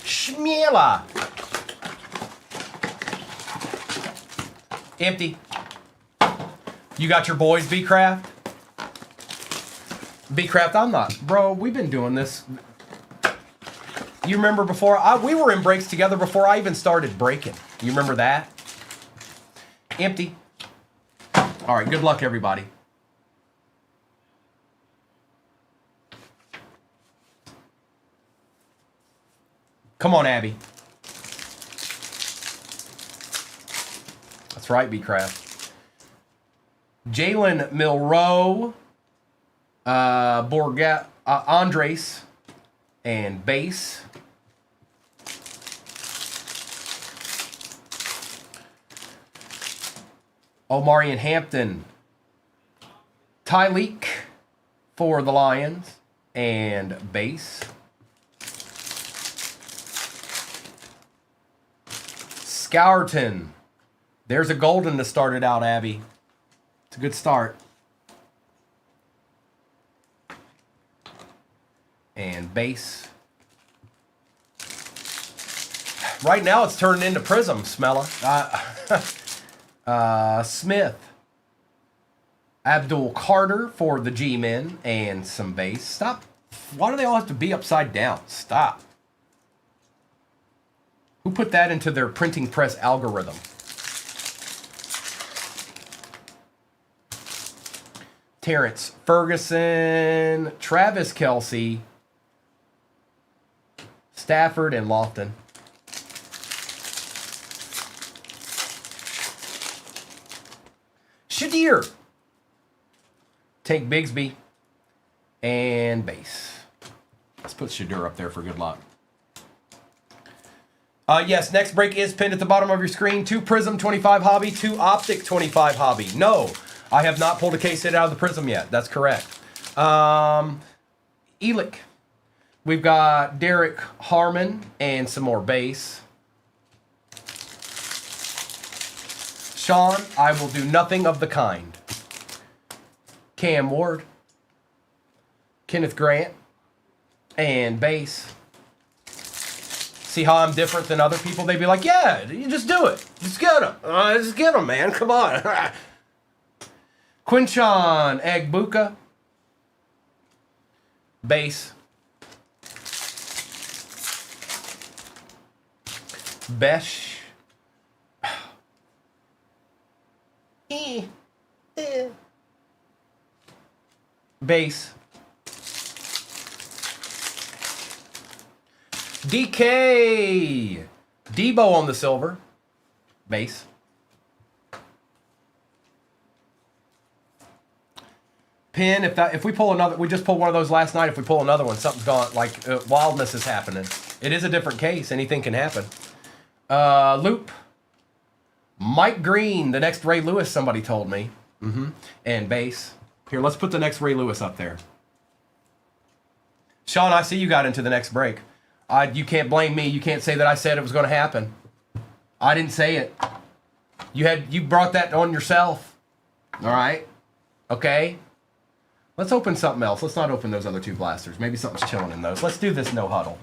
S1: Schmiela. Empty. You got your boys, B-Craft? B-Craft, I'm not. Bro, we've been doing this. You remember before? We were in breaks together before I even started breaking. You remember that? Empty. All right, good luck, everybody. Come on, Abby. That's right, B-Craft. Jalen Milroe, Andres, and base. Omarion Hampton, Tyleek for the Lions, and base. Scourton. There's a golden to start it out, Abby. It's a good start. And base. Right now it's turning into Prism, Smella. Smith. Abdul Carter for the G-Men and some base. Stop. Why do they all have to be upside down? Stop. Who put that into their printing press algorithm? Terrence Ferguson, Travis Kelce, Stafford, and Lofton. Shadir. Take Bigsby. And base. Let's put Shadir up there for good luck. Yes, next break is pinned at the bottom of your screen. 2 Prism 25 Hobby, 2 Optic 25 Hobby. No, I have not pulled a case hit out of the Prism yet. That's correct. Elick. We've got Derek Harmon and some more base. Sean, I will do nothing of the kind. Cam Ward. Kenneth Grant. And base. See how I'm different than other people? They'd be like, yeah, you just do it. Just get them. Just get them, man. Come on. Quinchon Egbuka. Base. Besh. Base. DK. Debo on the silver. Base. Pin, if we pull another, we just pulled one of those last night. If we pull another one, something's gone, like wildness is happening. It is a different case. Anything can happen. Loop. Mike Green, the next Ray Lewis, somebody told me. And base. Here, let's put the next Ray Lewis up there. Sean, I see you got into the next break. You can't blame me. You can't say that I said it was going to happen. I didn't say it. You brought that on yourself. All right? Okay? Let's open something else. Let's not open those other two blasters. Maybe something's chilling in those. Let's do this no huddle.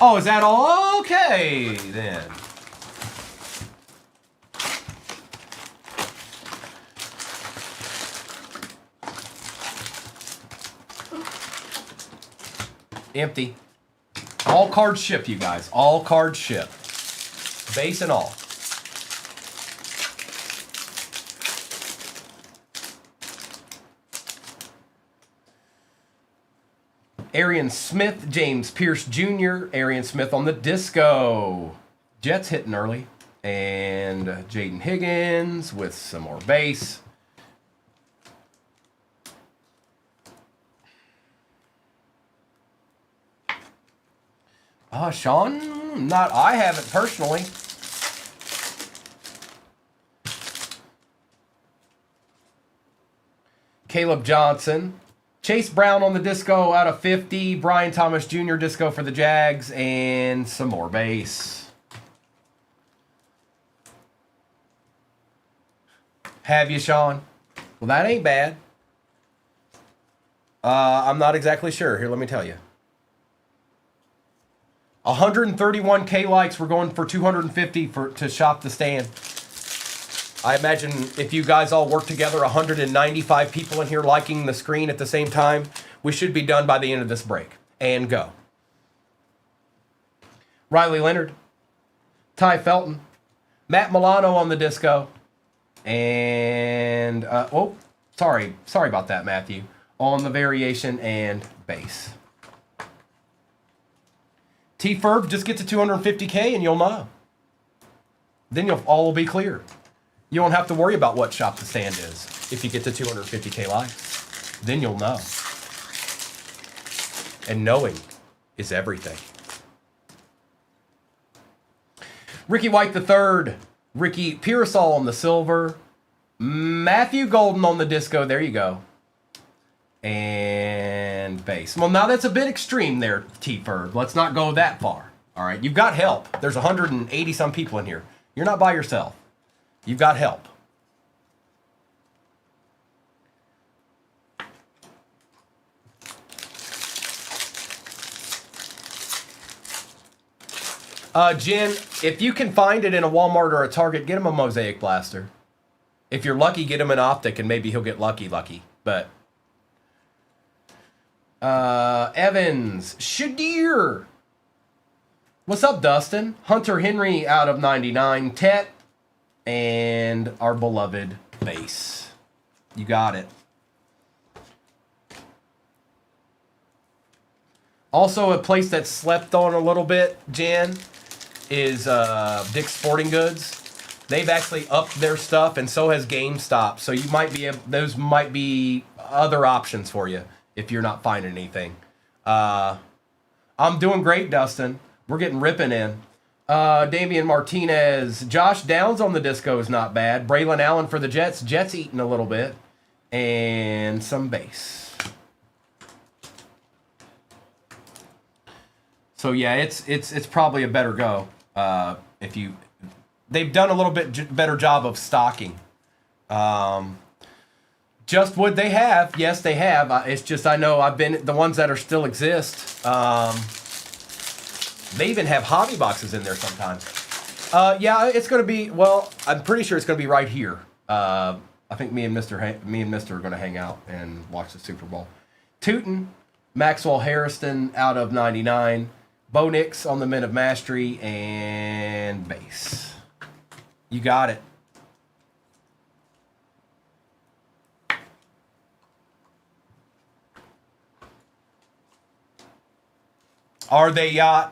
S1: Oh, is that all? Okay, then. Empty. All cards ship, you guys. All cards ship. Base and all. Arian Smith, James Pierce Jr., Arian Smith on the disco. Jets hitting early. And Jaden Higgins with some more base. Sean, I haven't personally. Caleb Johnson. Chase Brown on the disco out of 50. Brian Thomas Jr. disco for the Jags. And some more base. Have you, Sean? Well, that ain't bad. I'm not exactly sure. Here, let me tell you. 131K likes. We're going for 250 to shop the stand. I imagine if you guys all work together, 195 people in here liking the screen at the same time, we should be done by the end of this break. And go. Riley Leonard. Ty Felton. Matt Milano on the disco. And, sorry about that, Matthew. On the variation and base. T-Ferb, just get to 250K and you'll know. Then all will be clear. You won't have to worry about what shop the stand is if you get to 250K likes. Then you'll know. And knowing is everything. Ricky White III, Ricky Pearsall on the silver, Matthew Golden on the disco. There you go. And base. Well, now that's a bit extreme there, T-Ferb. Let's not go that far. All right, you've got help. There's 180 some people in here. You're not by yourself. You've got help. Jen, if you can find it in a Walmart or a Target, get him a Mosaic Blaster. If you're lucky, get him an Optic, and maybe he'll get lucky. But Evans, Shadir. What's up, Dustin? Hunter Henry out of 99. Tet. And our beloved base. You got it. Also, a place that slept on a little bit, Jen, is Dick's Sporting Goods. They've actually upped their stuff, and so has GameStop. So you might be those might be other options for you if you're not finding anything. I'm doing great, Dustin. We're getting ripping in. Damian Martinez. Josh Downs on the disco is not bad. Braylon Allen for the Jets. Jets eating a little bit. And some base. So yeah, it's probably a better go. They've done a little bit better job of stocking. Just would they have? Yes, they have. It's just I know I've been the ones that are still exist. They even have hobby boxes in there sometimes. Yeah, it's going to be, well, I'm pretty sure it's going to be right here. I think me and Mister are going to hang out and watch the Super Bowl. Tootin, Maxwell Harrison out of 99. Bo Nix on the Men of Mastery and base. You got it. Are they? Yeah.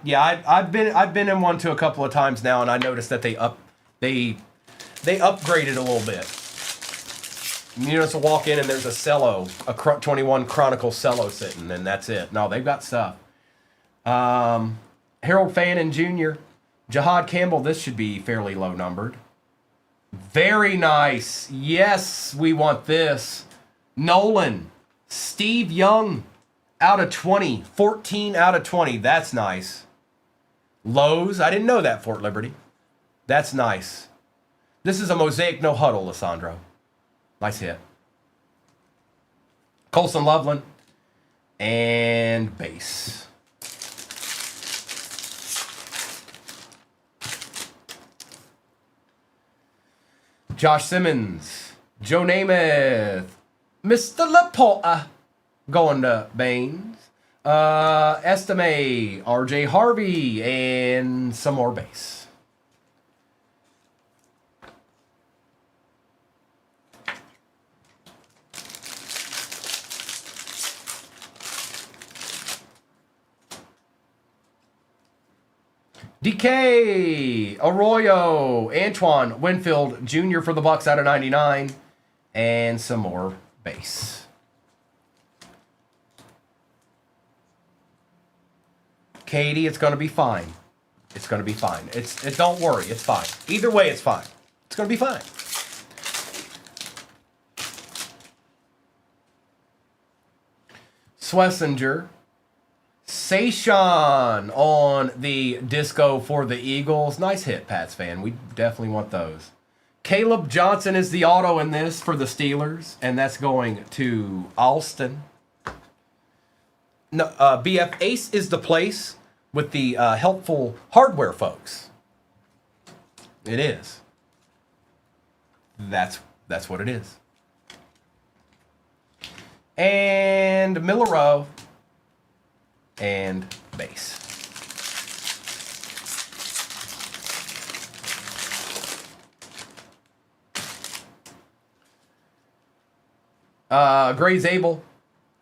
S1: I've been in one a couple of times now, and I noticed that they upgraded a little bit. You just walk in and there's a cello, a 21 Chronicle cello sitting, and that's it. No, they've got stuff. Harold Fannin Jr., Jahad Campbell, this should be fairly low numbered. Very nice. Yes, we want this. Nolan, Steve Young, out of 20. 14 out of 20. That's nice. Lowe's, I didn't know that, Fort Liberty. That's nice. This is a mosaic no huddle, Lissandro. Nice hit. Colson Loveland and base. Josh Simmons, Joe Namath, Mr. Laporta going to Baines, Estime, RJ Harvey, and some more base. DK, Arroyo, Antoine Winfield Jr. for the Bucks out of 99, and some more base. Katie, it's going to be fine. It's going to be fine. Don't worry, it's fine. Either way, it's fine. It's going to be fine. Swessinger. Sayshawn on the disco for the Eagles. Nice hit, Pats fan. We definitely want those. Caleb Johnson is the auto in this for the Steelers, and that's going to Alston. No, BF Ace is the place with the helpful hardware folks. It is. That's what it is. And Millero. And base. Gray's Abel.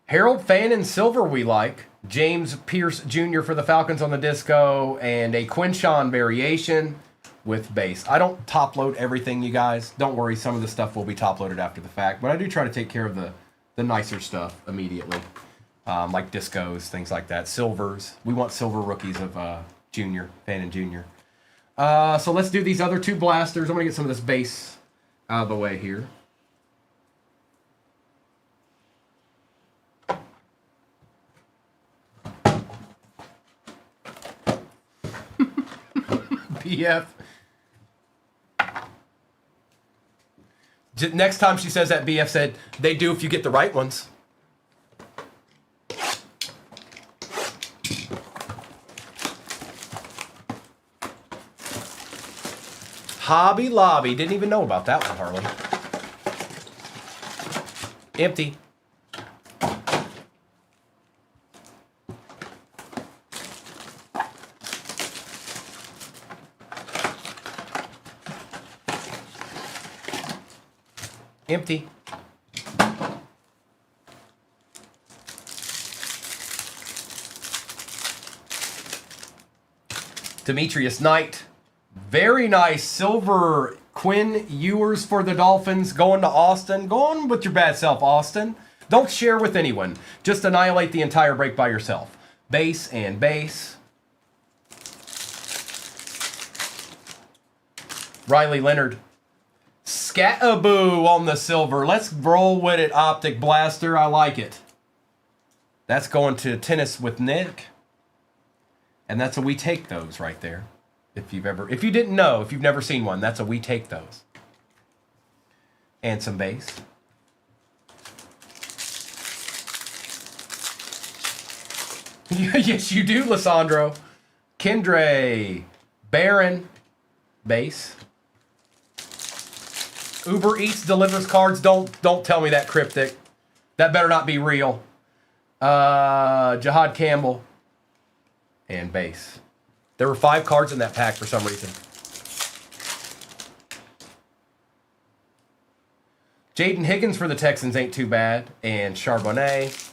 S1: Harold Fannin Silver we like. James Pierce Jr. for the Falcons on the disco. And a Quinshawn variation with base. I don't top load everything, you guys. Don't worry, some of the stuff will be top loaded after the fact. But I do try to take care of the nicer stuff immediately. Like discos, things like that. Silvers. We want silver rookies of Junior, Fannin Jr. So let's do these other two blasters. I'm going to get some of this base out of the way here. BF. Next time she says that, BF said, they do if you get the right ones. Hobby Lobby. Didn't even know about that one, Harlan. Empty. Empty. Demetrius Knight. Very nice silver Quinn Ewers for the Dolphins. Going to Austin. Going with your bad self, Austin. Don't share with anyone. Just annihilate the entire break by yourself. Base and base. Riley Leonard. Scataboo on the silver. Let's roll with it, Optic Blaster. I like it. That's going to Tennis with Nick. And that's a we take those right there. If you didn't know, if you've never seen one, that's a we take those. And some base. Yes, you do, Lissandro. Kendre, Barron, base. Uber Eats delivers cards. Don't tell me that cryptic. That better not be real. Jahad Campbell and base. There were 5 cards in that pack for some reason. Jaden Higgins for the Texans ain't too bad. And Charbonnet.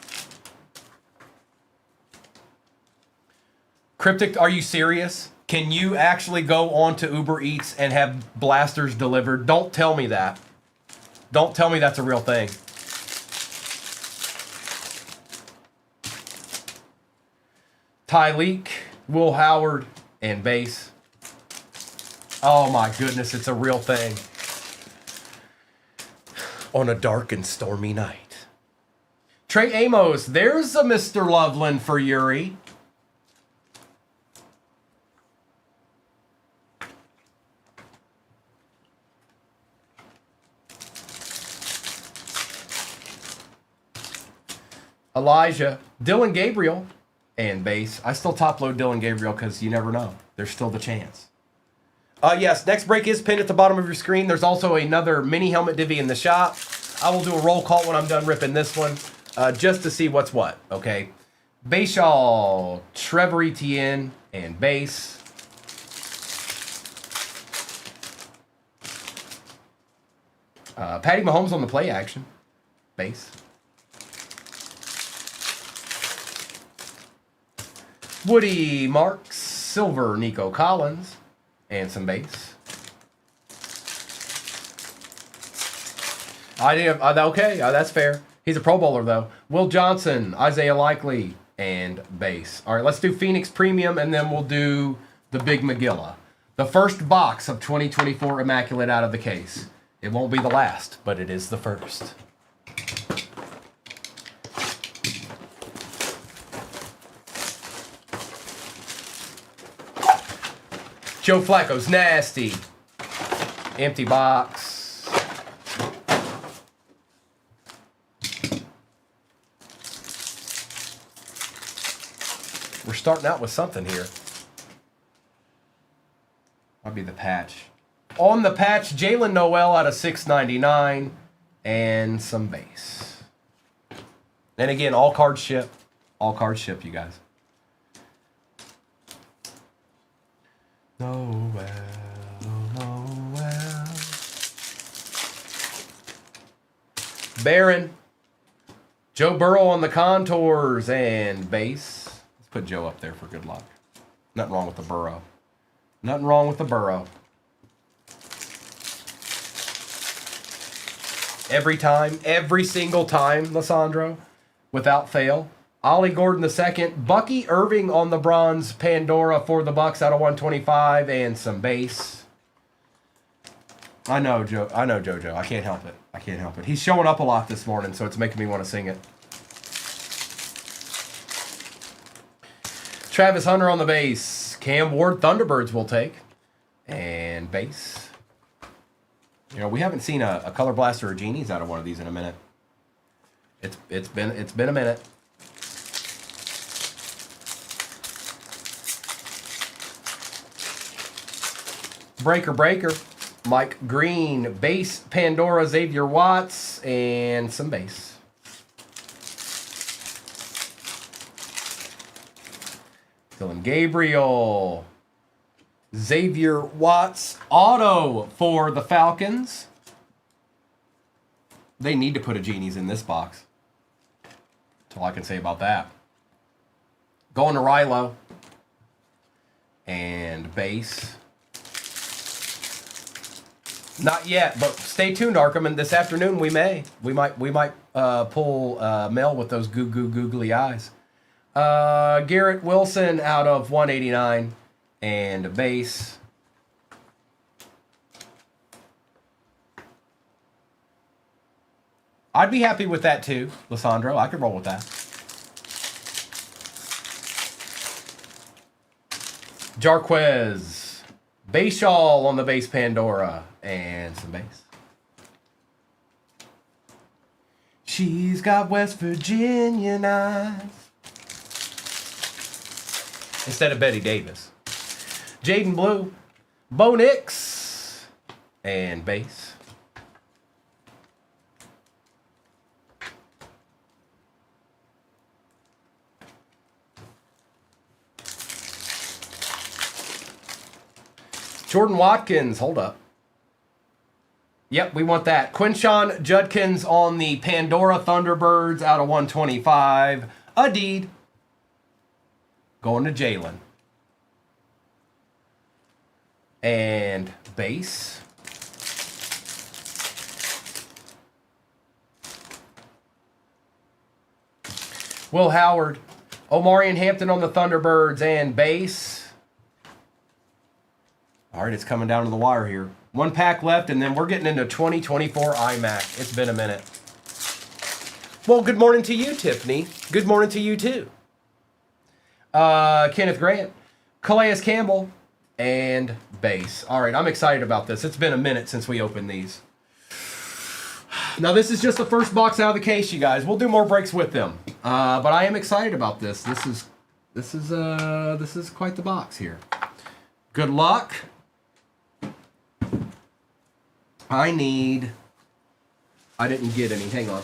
S1: Cryptic, are you serious? Can you actually go on to Uber Eats and have blasters delivered? Don't tell me that. Don't tell me that's a real thing. Tyleek, Will Howard, and base. Oh my goodness, it's a real thing. On a dark and stormy night. Trey Amos, there's a Mr. Loveland for Yuri. Elijah, Dylan Gabriel, and base. I still top load Dylan Gabriel because you never know. There's still the chance. Yes, next break is pinned at the bottom of your screen. There's also another mini helmet divvy in the shop. I will do a roll call when I'm done ripping this one, just to see what's what, okay? Bashaw, Trevor Etienne, and base. Patty Mahomes on the play action. Base. Woody Marks, Silver, Nico Collins, and some base. Okay, that's fair. He's a Pro Bowler, though. Will Johnson, Isaiah Likely, and base. All right, let's do Phoenix Premium, and then we'll do the Big Magilla. The first box of 2024 Immaculate out of the case. It won't be the last, but it is the first. Joe Flacco's nasty. Empty box. We're starting out with something here. Might be the patch. On the patch, Jalen Noel out of 699 and some base. And again, all cards ship. All cards ship, you guys. Noel. Barron. Joe Burrow on the contours and base. Let's put Joe up there for good luck. Nothing wrong with the Burrow. Nothing wrong with the Burrow. Every time, every single time, Lissandro, without fail. Ollie Gordon II, Bucky Irving on the bronze Pandora for the Bucks out of 125 and some base. I know, Joe. I know, JoJo. I can't help it. I can't help it. He's showing up a lot this morning, so it's making me want to sing it. Travis Hunter on the base. Cam Ward Thunderbirds will take. And base. You know, we haven't seen a Color Blaster or Genies out of one of these in a minute. It's been a minute. Breaker. Mike Green, base Pandora, Xavier Watts, and some base. Dylan Gabriel, Xavier Watts, auto for the Falcons. They need to put a Genies in this box. That's all I can say about that. Going to Rilo. And base. Not yet, but stay tuned, Arkham. And this afternoon we might pull Mel with those googly eyes. Garrett Wilson out of 189 and a base. I'd be happy with that too, Lissandro. I could roll with that. Jarquez. Bashaw on the base Pandora and some base. She's got West Virginia eyes. Instead of Betty Davis. Jaden Blue, Bo Nix, and base. Jordan Watkins, hold up. Yep, we want that. Quinshon Judkins on the Pandora Thunderbirds out of 125. A deed. Going to Jalen. And base. Will Howard. Omarion Hampton on the Thunderbirds and base. All right, it's coming down to the wire here. One pack left, and then we're getting into 2024 iMac. It's been a minute. Well, good morning to you, Tiffany. Good morning to you, too. Kenneth Grant, Calais Campbell, and base. All right, I'm excited about this. It's been a minute since we opened these. Now, this is just the first box out of the case, you guys. We'll do more breaks with them. But I am excited about this. This is quite the box here. Good luck. I didn't get any. Hang on.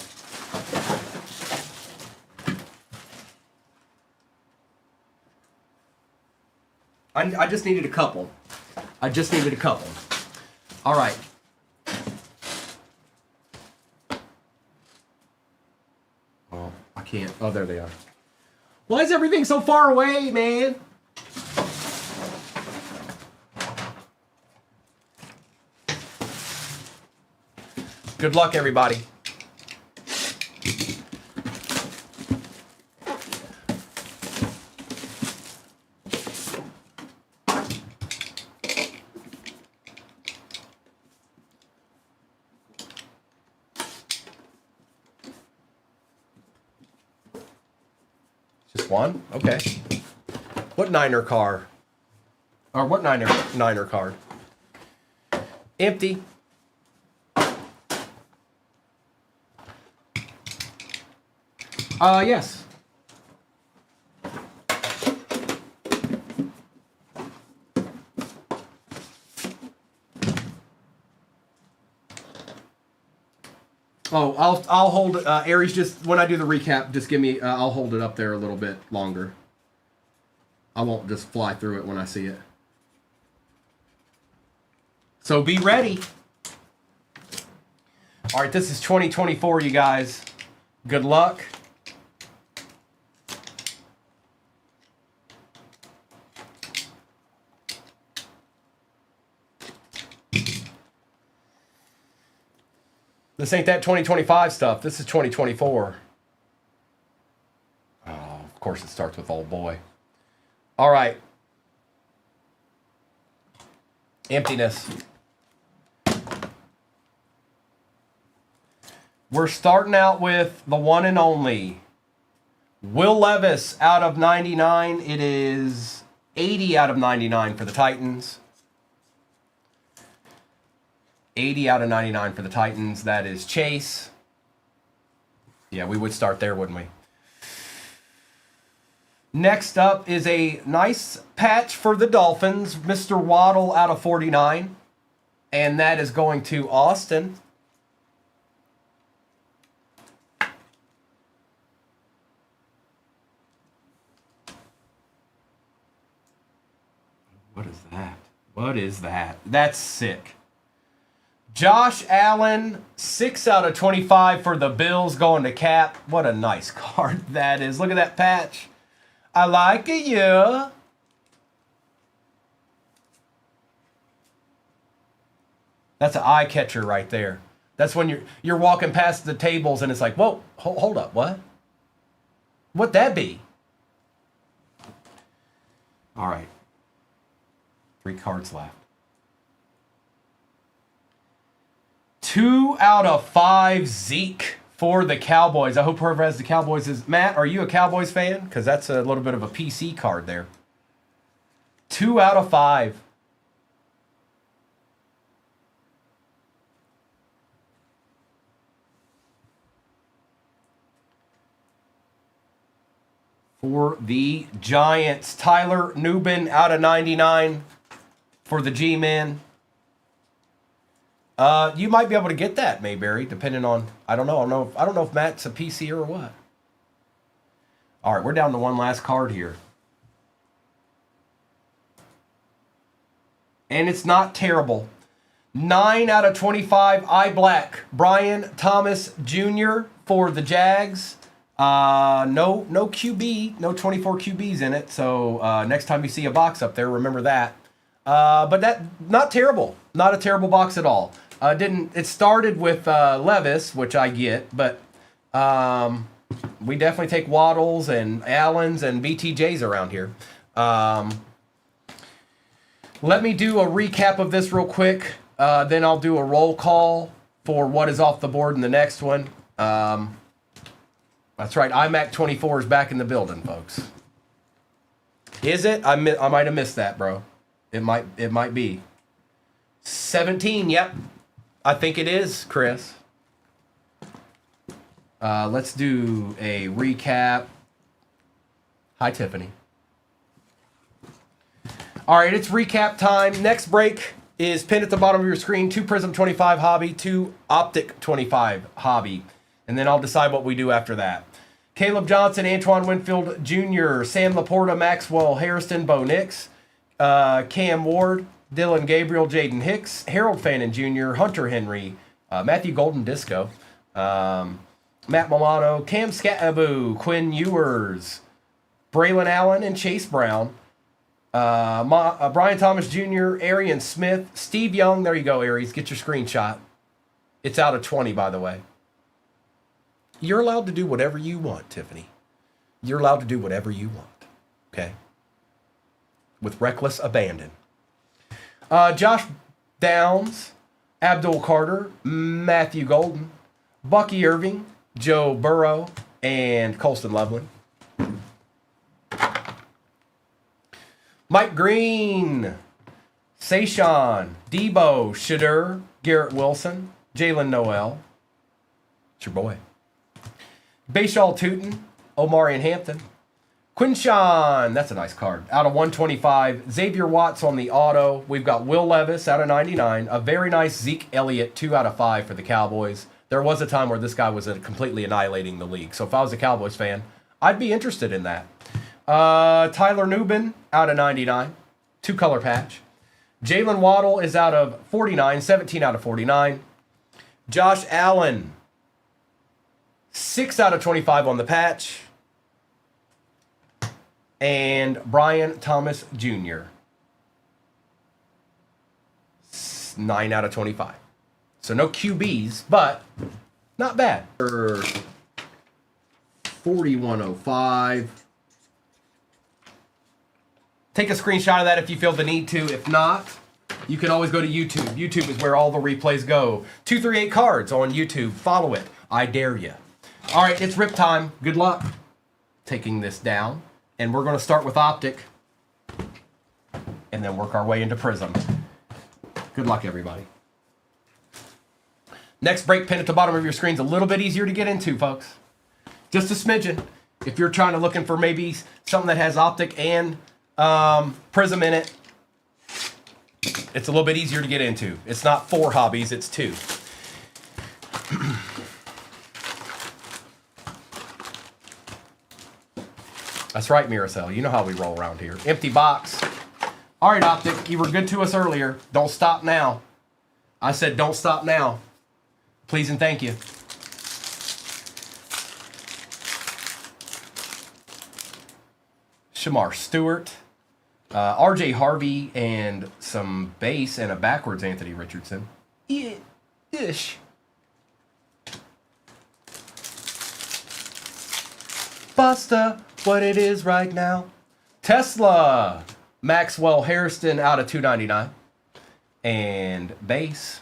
S1: I just needed a couple. All right. Oh, I can't. Oh, there they are. Why is everything so far away, man? Good luck, everybody. Just one? Okay. What Niner car? Or what Niner card? Empty. Yes. Oh, I'll hold it. Aries, just when I do the recap, just give me. I'll hold it up there a little bit longer. I won't just fly through it when I see it. So be ready. All right, this is 2024, you guys. Good luck. This ain't that 2025 stuff. This is 2024. Oh, of course it starts with old boy. All right. Emptiness. We're starting out with the one and only Will Levis out of 99. It is 80 out of 99 for the Titans. 80 out of 99 for the Titans. That is Chase. Yeah, we would start there, wouldn't we? Next up is a nice patch for the Dolphins. Mr. Waddle out of 49. And that is going to Austin. What is that? What is that? That's sick. Josh Allen, 6 out of 25 for the Bills going to Cap. What a nice card that is. Look at that patch. I like it, yeah. That's an eye catcher right there. That's when you're walking past the tables and it's like, whoa, hold up, what? What'd that be? All right. 3 cards left. 2 out of 5 Zeke for the Cowboys. I hope whoever has the Cowboys is... Matt, are you a Cowboys fan? Because that's a little bit of a PC card there. 2 out of 5. For the Giants, Tyler Nubin out of 99 for the G-Men. You might be able to get that, Mayberry, depending on... I don't know if Matt's a PC or what. All right, we're down to one last card here. And it's not terrible. 9 out of 25, eye black. Brian Thomas Jr. for the Jags. No QB, no 24 QBs in it. So next time you see a box up there, remember that. But that not terrible. Not a terrible box at all. It started with Levis, which I get, but We definitely take Waddles and Allens and BTJs around here. Let me do a recap of this real quick. Then I'll do a roll call for what is off the board in the next one. That's right. iMac 24 is back in the building, folks. Is it? I might have missed that, bro. It might be. 17, yep. I think it is, Chris. Let's do a recap. Hi, Tiffany. All right, it's recap time. Next break is pinned at the bottom of your screen. 2 Prism 25 hobby, 2 Optic 25 hobby. And then I'll decide what we do after that. Caleb Johnson, Antoine Winfield Jr., Sam Laporta, Maxwell Harrison, Bo Nix, Cam Ward, Dylan Gabriel, Jaden Hicks, Harold Fannin Jr., Hunter Henry, Matthew Golden Disco, Matt Milano, Cam Scattaboo, Quinn Ewers, Braylon Allen, and Chase Brown, Brian Thomas Jr., Arian Smith, Steve Young. There you go, Aries. Get your screenshot. It's out of 20, by the way. You're allowed to do whatever you want, Tiffany. You're allowed to do whatever you want. Okay? With reckless abandon. Josh Downs, Abdul Carter, Matthew Golden, Bucky Irving, Joe Burrow, and Colston Loveland. Mike Green, Sayshawn, Debo, Shadur, Garrett Wilson, Jalen Noel. It's your boy. Bayshall Tootin, Omarion Hampton. Quinshawn, that's a nice card. Out of 125. Xavier Watts on the auto. We've got Will Levis out of 99. A very nice Zeke Elliott, 2 out of 5 for the Cowboys. There was a time where this guy was completely annihilating the league. So if I was a Cowboys fan, I'd be interested in that. Tyler Nubin out of 99. 2 color patch. Jalen Waddle is out of 49. 17 out of 49. Josh Allen, 6 out of 25 on the patch. And Brian Thomas Jr., 9 out of 25. So no QBs, but not bad. 4105. Take a screenshot of that if you feel the need to. If not, you can always go to YouTube. YouTube is where all the replays go. 238 cards on YouTube. Follow it. I dare you. All right, it's rip time. Good luck taking this down. And we're going to start with Optic and then work our way into Prism. Good luck, everybody. Next break pin at the bottom of your screen is a little bit easier to get into, folks. Just a smidgen. If you're looking for maybe something that has Optic and Prism in it, it's a little bit easier to get into. It's not 4 hobbies, it's 2. That's right, Miracel. You know how we roll around here. Empty box. All right, Optic, you were good to us earlier. Don't stop now. I said don't stop now. Please and thank you. Shamar Stewart, RJ Harvey, and some base and a backwards Anthony Richardson. Yeah, ish. Busta, what it is right now. Tesla, Maxwell Harrison out of 299. And base.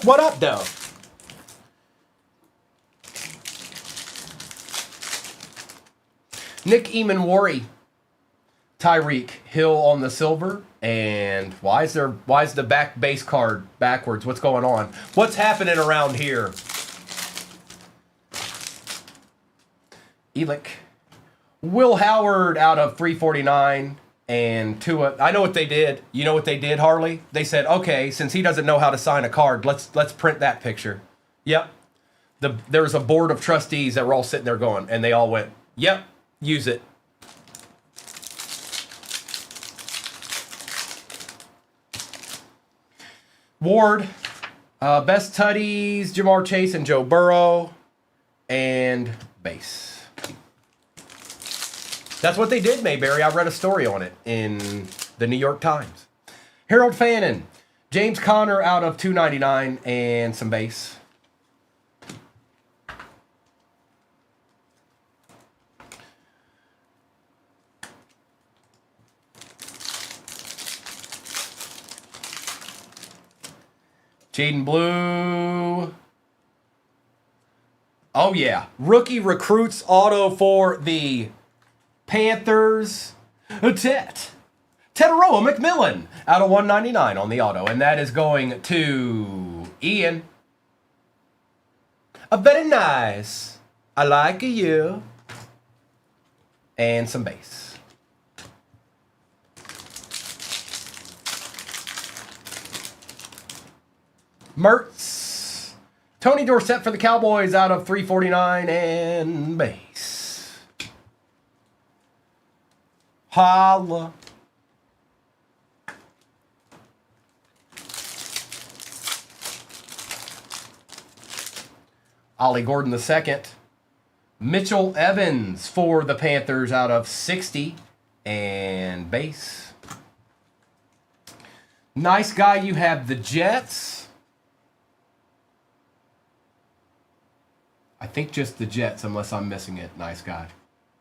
S1: What up, though? Nick Eamon-Worry, Tyreek Hill on the silver, and why is the back base card backwards? What's going on? What's happening around here? Elick, Will Howard out of 349, and Tua. I know what they did. You know what they did, Harley? They said, okay, since he doesn't know how to sign a card, let's print that picture. Yep. There was a board of trustees that were all sitting there going, and they all went, yep, use it. Ward, Best Tutties, Jamar Chase, and Joe Burrow, and base. That's what they did, Mayberry. I read a story on it in the New York Times. Harold Fannin, James Conner out of 299 and some base. Jaden Blue. Oh, yeah. Rookie recruits auto for the Panthers. Tetaroa McMillan out of 199 on the auto. And that is going to Ian. Very nice. I like you. And some base. Mertz. Tony Dorsett for the Cowboys out of 349 and base. Holla. Ollie Gordon II. Mitchell Evans for the Panthers out of 60 and base. Nice guy, you have the Jets. I think just the Jets, unless I'm missing it. Nice guy.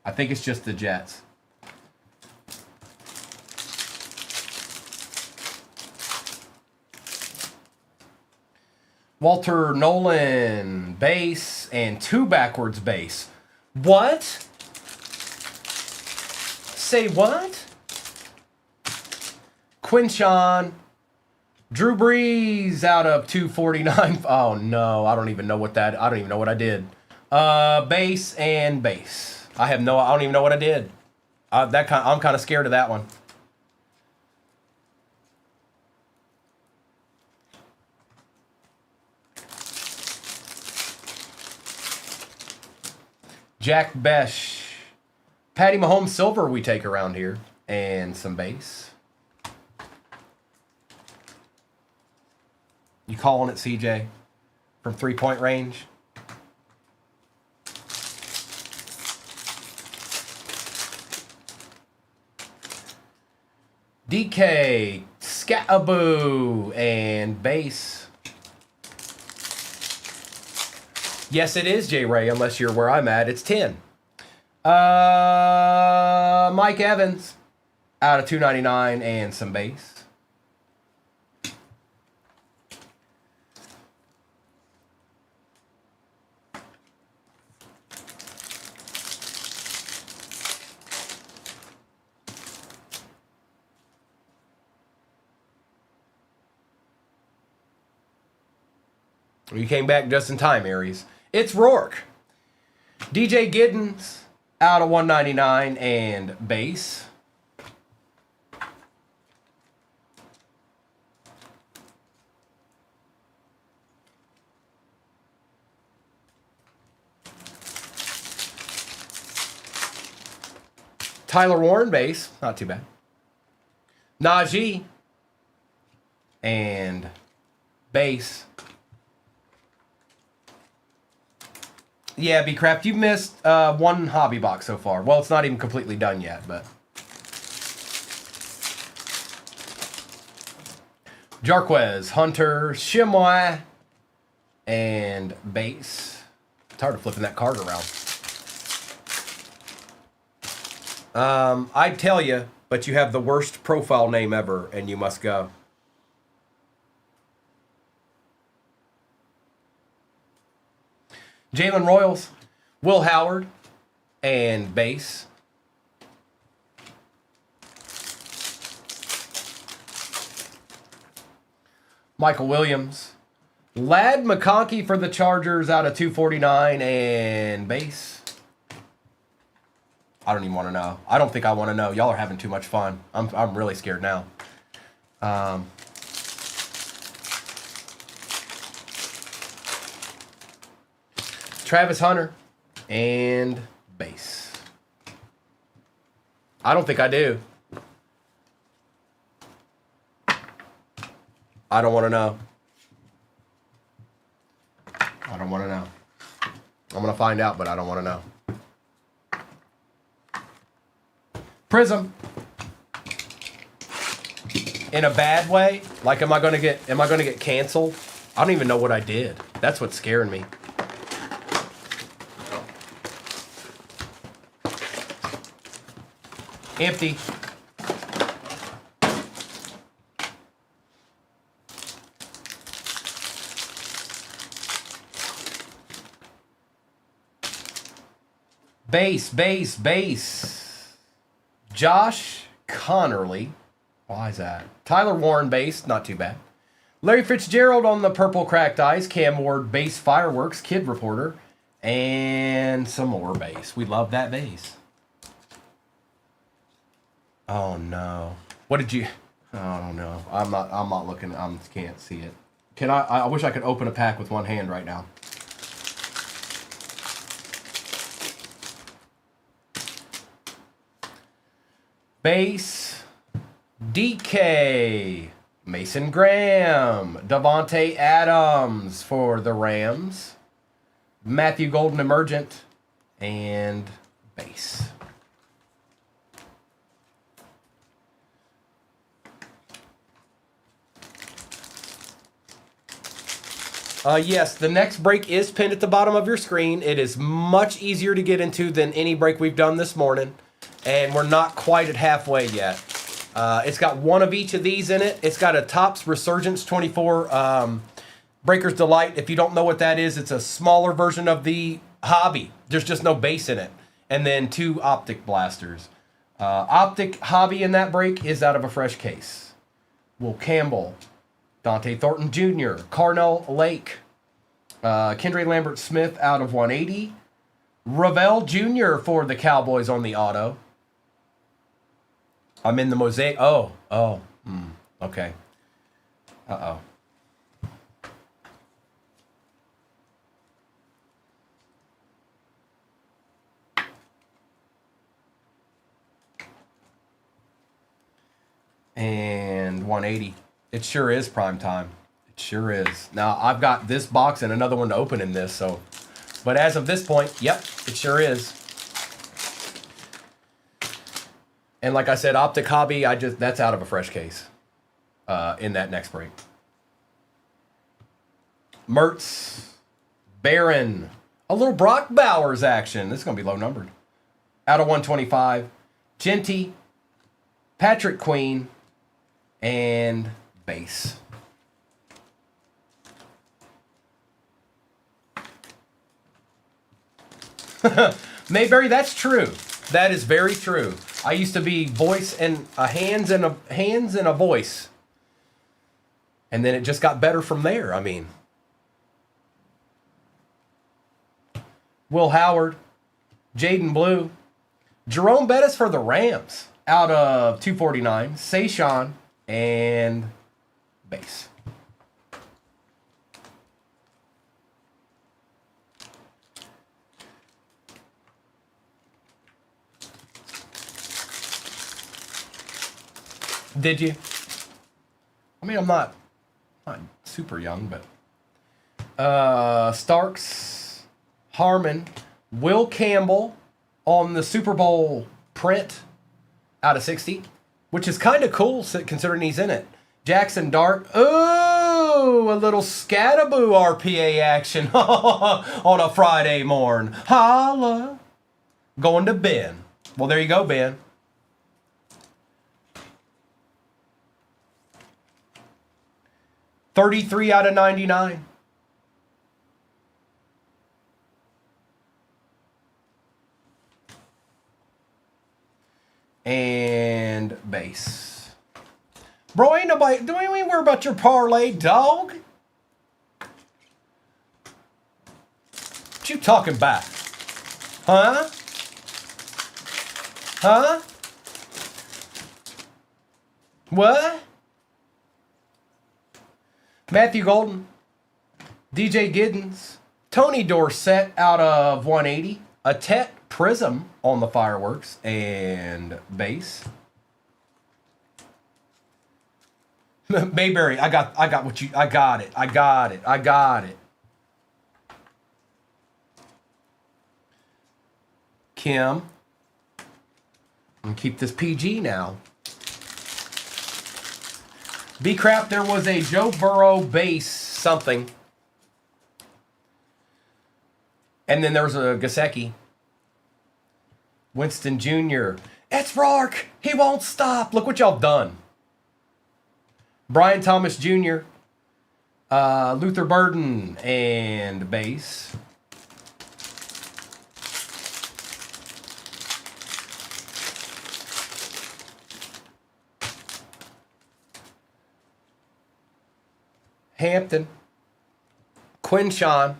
S1: I think it's just the Jets. Walter Nolan, base, and 2 backwards base. What? Say what? Quinshawn. Drew Brees out of 249. Oh no, I don't even know what that. I don't even know what I did. Base and base. I don't even know what I did. I'm kind of scared of that one. Jack Besh. Patty Mahomes silver we take around here. And some base. You calling it, CJ? From 3-point range? DK, Scataboo, and base. Yes, it is, J-Ray, unless you're where I'm at. It's 10. Mike Evans, out of 299 and some base. You came back just in time, Aries. It's Rourke. DJ Giddens out of 199 and base. Tyler Warren base. Not too bad. Najee and base. Yeah, B-Craft, you've missed one hobby box so far. Well, it's not even completely done yet, but... Jarquez, Hunter, Shimoy, and base. It's hard to flipping that card around. I'd tell you, but you have the worst profile name ever, and you must go. Jalen Royals, Will Howard, and base. Michael Williams. Ladd McConkey for the Chargers out of 249 and base. I don't even want to know. I don't think I want to know. Y'all are having too much fun. I'm really scared now. Travis Hunter and base. I don't think I do. I don't want to know. I don't want to know. I'm going to find out, but I don't want to know. Prism. In a bad way? Like, am I gonna get canceled? I don't even know what I did. That's what's scaring me. Empty. Base. Josh Connerly. Why is that? Tyler Warren base, not too bad. Larry Fitzgerald on the purple cracked ice. Cam Ward base fireworks, kid reporter. And some more base. We love that base. Oh no. What did you... I don't know. I'm not looking. I can't see it. Can I wish I could open a pack with one hand right now. Base, DK, Mason Graham, Devontae Adams for the Rams, Matthew Golden Emergent, and base. Yes, the next break is pinned at the bottom of your screen. It is much easier to get into than any break we've done this morning. And we're not quite at halfway yet. It's got one of each of these in it. It's got a Topps Resurgence 24 Breaker's Delight. If you don't know what that is, it's a smaller version of the Hobby. There's just no base in it. And then 2 Optic Blasters. Optic Hobby in that break is out of a fresh case. Will Campbell, Dante Thornton Jr., Carnell Lake, Kendra Lambert Smith out of 180, Ravel Jr. for the Cowboys on the auto. I'm in the mosaic. Okay. Uh-oh. And 180. It sure is prime time. It sure is. Now, I've got this box and another one to open in this, so... But as of this point, yep, it sure is. And like I said, Optic Hobby, that's out of a fresh case in that next break. Mertz, Barron, a little Brock Bowers action. This is going to be low numbered. Out of 125. Genty, Patrick Queen, and base. Mayberry, that's true. That is very true. I used to be voice and hands and a voice. And then it just got better from there. I mean, Will Howard, Jaden Blue, Jerome Bettis for the Rams out of 249, Sayshawn, and base. Did you? I mean, I'm not super young, but Starks, Harmon, Will Campbell on the Super Bowl print out of 60, which is kind of cool considering he's in it. Jackson Dart, oh, a little Scattaboo RPA action on a Friday morn. Holla. Going to Ben. Well, there you go, Ben. $33 out of 99. And base. Bro, ain't nobody... Do we worry about your parlay, dog? What you talking about? Huh? Huh? What? Matthew Golden, DJ Giddens, Tony Dorsett out of 180, a Tet Prism on the fireworks, and base. Mayberry, I got what you, I got it. Kim, I'm gonna keep this PG now. B-Crap, there was a Joe Burrow base something. And then there was a Gasecki. Winston Jr. It's Rourke. He won't stop. Look what y'all done. Brian Thomas Jr. Luther Burden and base. Hampton. Quinshawn.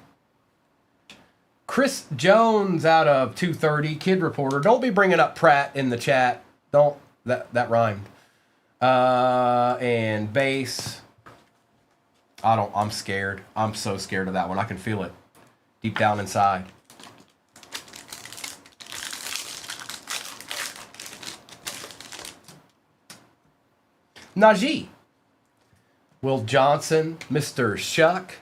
S1: Chris Jones out of 230. Kid Reporter. Don't be bringing up Pratt in the chat. Don't. That rhymed. And base. I'm scared. I'm so scared of that one. I can feel it deep down inside. Najee. Will Johnson. Mr. Shuck.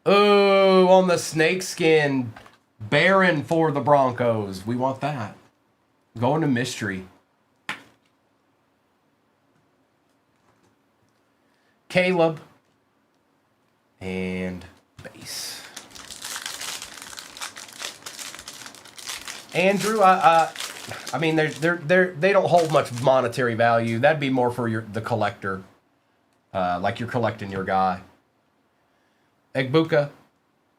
S1: Oh, on the snakeskin. Barron for the Broncos. We want that. Going to mystery. Caleb. And base. Andrew, I mean, they don't hold much monetary value. That'd be more for the collector. Like you're collecting your guy. Egbuka,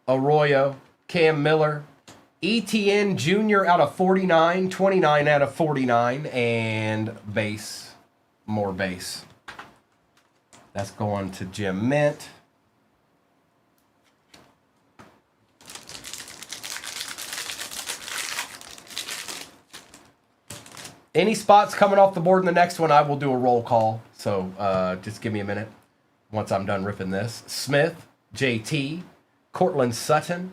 S1: Arroyo, Cam Miller, ETN Jr. out of 49, 29 out of 49, and base, more base. That's going to Jim Mint. Any spots coming off the board in the next one, I will do a roll call. So just give me a minute once I'm done ripping this. Smith. JT, Cortland Sutton.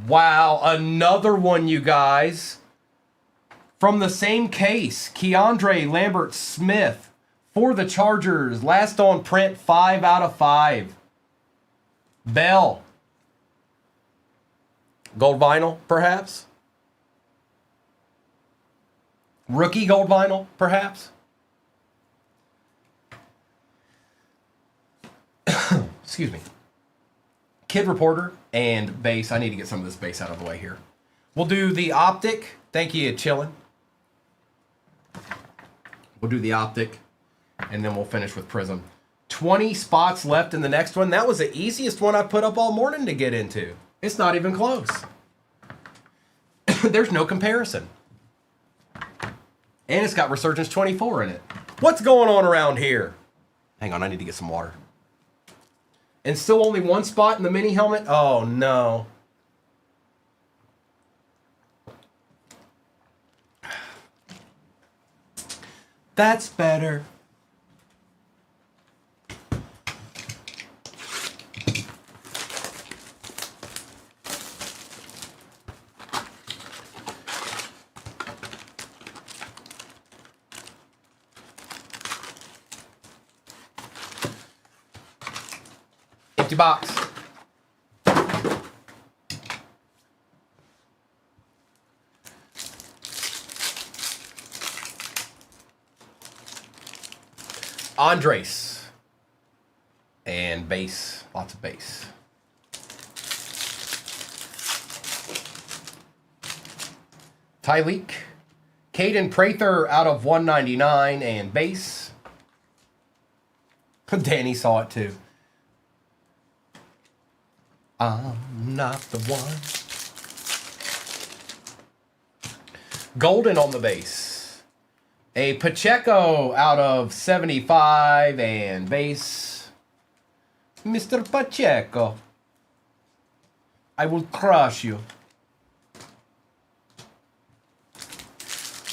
S1: Wow, another one, you guys. From the same case, Keandre Lambert Smith for the Chargers. Last on print, 5 out of 5. Bell. Gold vinyl, perhaps? Rookie gold vinyl, perhaps? Excuse me. Kid Reporter and base. I need to get some of this base out of the way here. We'll do the optic. Thank you, Chillin'. We'll do the optic, and then we'll finish with Prism. 20 spots left in the next one. That was the easiest one I put up all morning to get into. It's not even close. There's no comparison. And it's got Resurgence 24 in it. What's going on around here? Hang on, I need to get some water. And still only one spot in the mini helmet? Oh, no. That's better. Empty box. Andres. And base. Lots of base. Tyleek. Caden Prather out of 199 and base. Danny saw it too. I'm not the one. Golden on the base. A Pacheco out of 75 and base. Mr. Pacheco. I will crush you.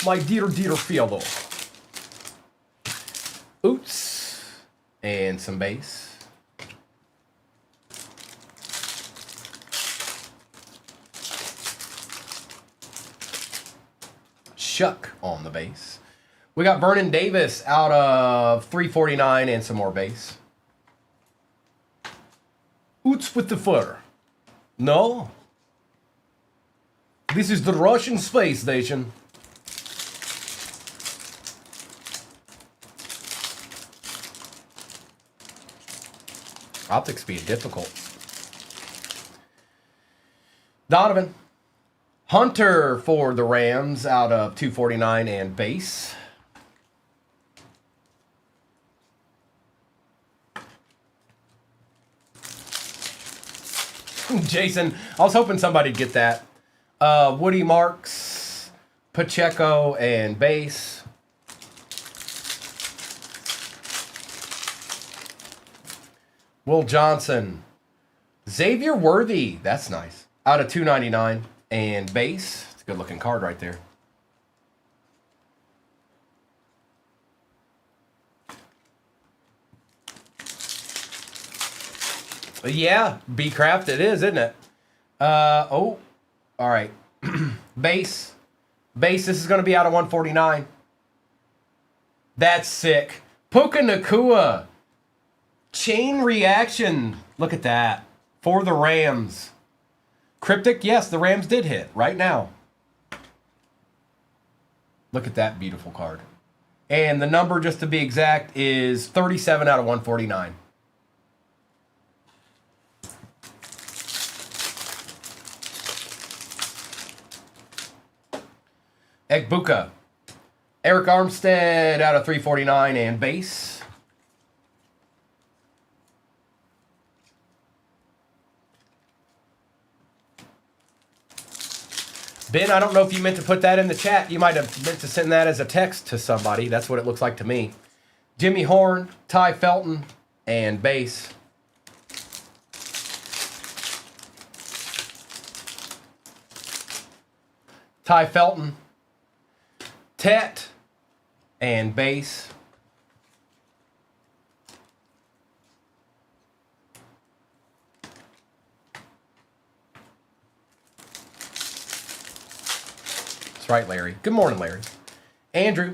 S1: My dear, dear fellow. Oops. And some base. Shuck on the base. We got Vernon Davis out of 349 and some more base. Oots with the fur. No. This is the Russian space station. Optics being difficult. Donovan. Hunter for the Rams out of 249 and base. Jason, I was hoping somebody'd get that. Woody Marks, Pacheco, and base. Will Johnson, Xavier Worthy, that's nice. Out of 299 and base. It's a good looking card right there. Yeah, B-Craft it is, isn't it? Oh, all right. Base. Base, this is going to be out of 149. That's sick. Puka Nakua. Chain reaction. Look at that. For the Rams. Cryptic, yes, the Rams did hit right now. Look at that beautiful card. And the number, just to be exact, is 37 out of 149. Ekbuka. Eric Armstead out of 349 and base. Ben, I don't know if you meant to put that in the chat. You might have meant to send that as a text to somebody. That's what it looks like to me. Jimmy Horn, Ty Felton, and base. Ty Felton. Tet and base. That's right, Larry. Good morning, Larry. Andrew.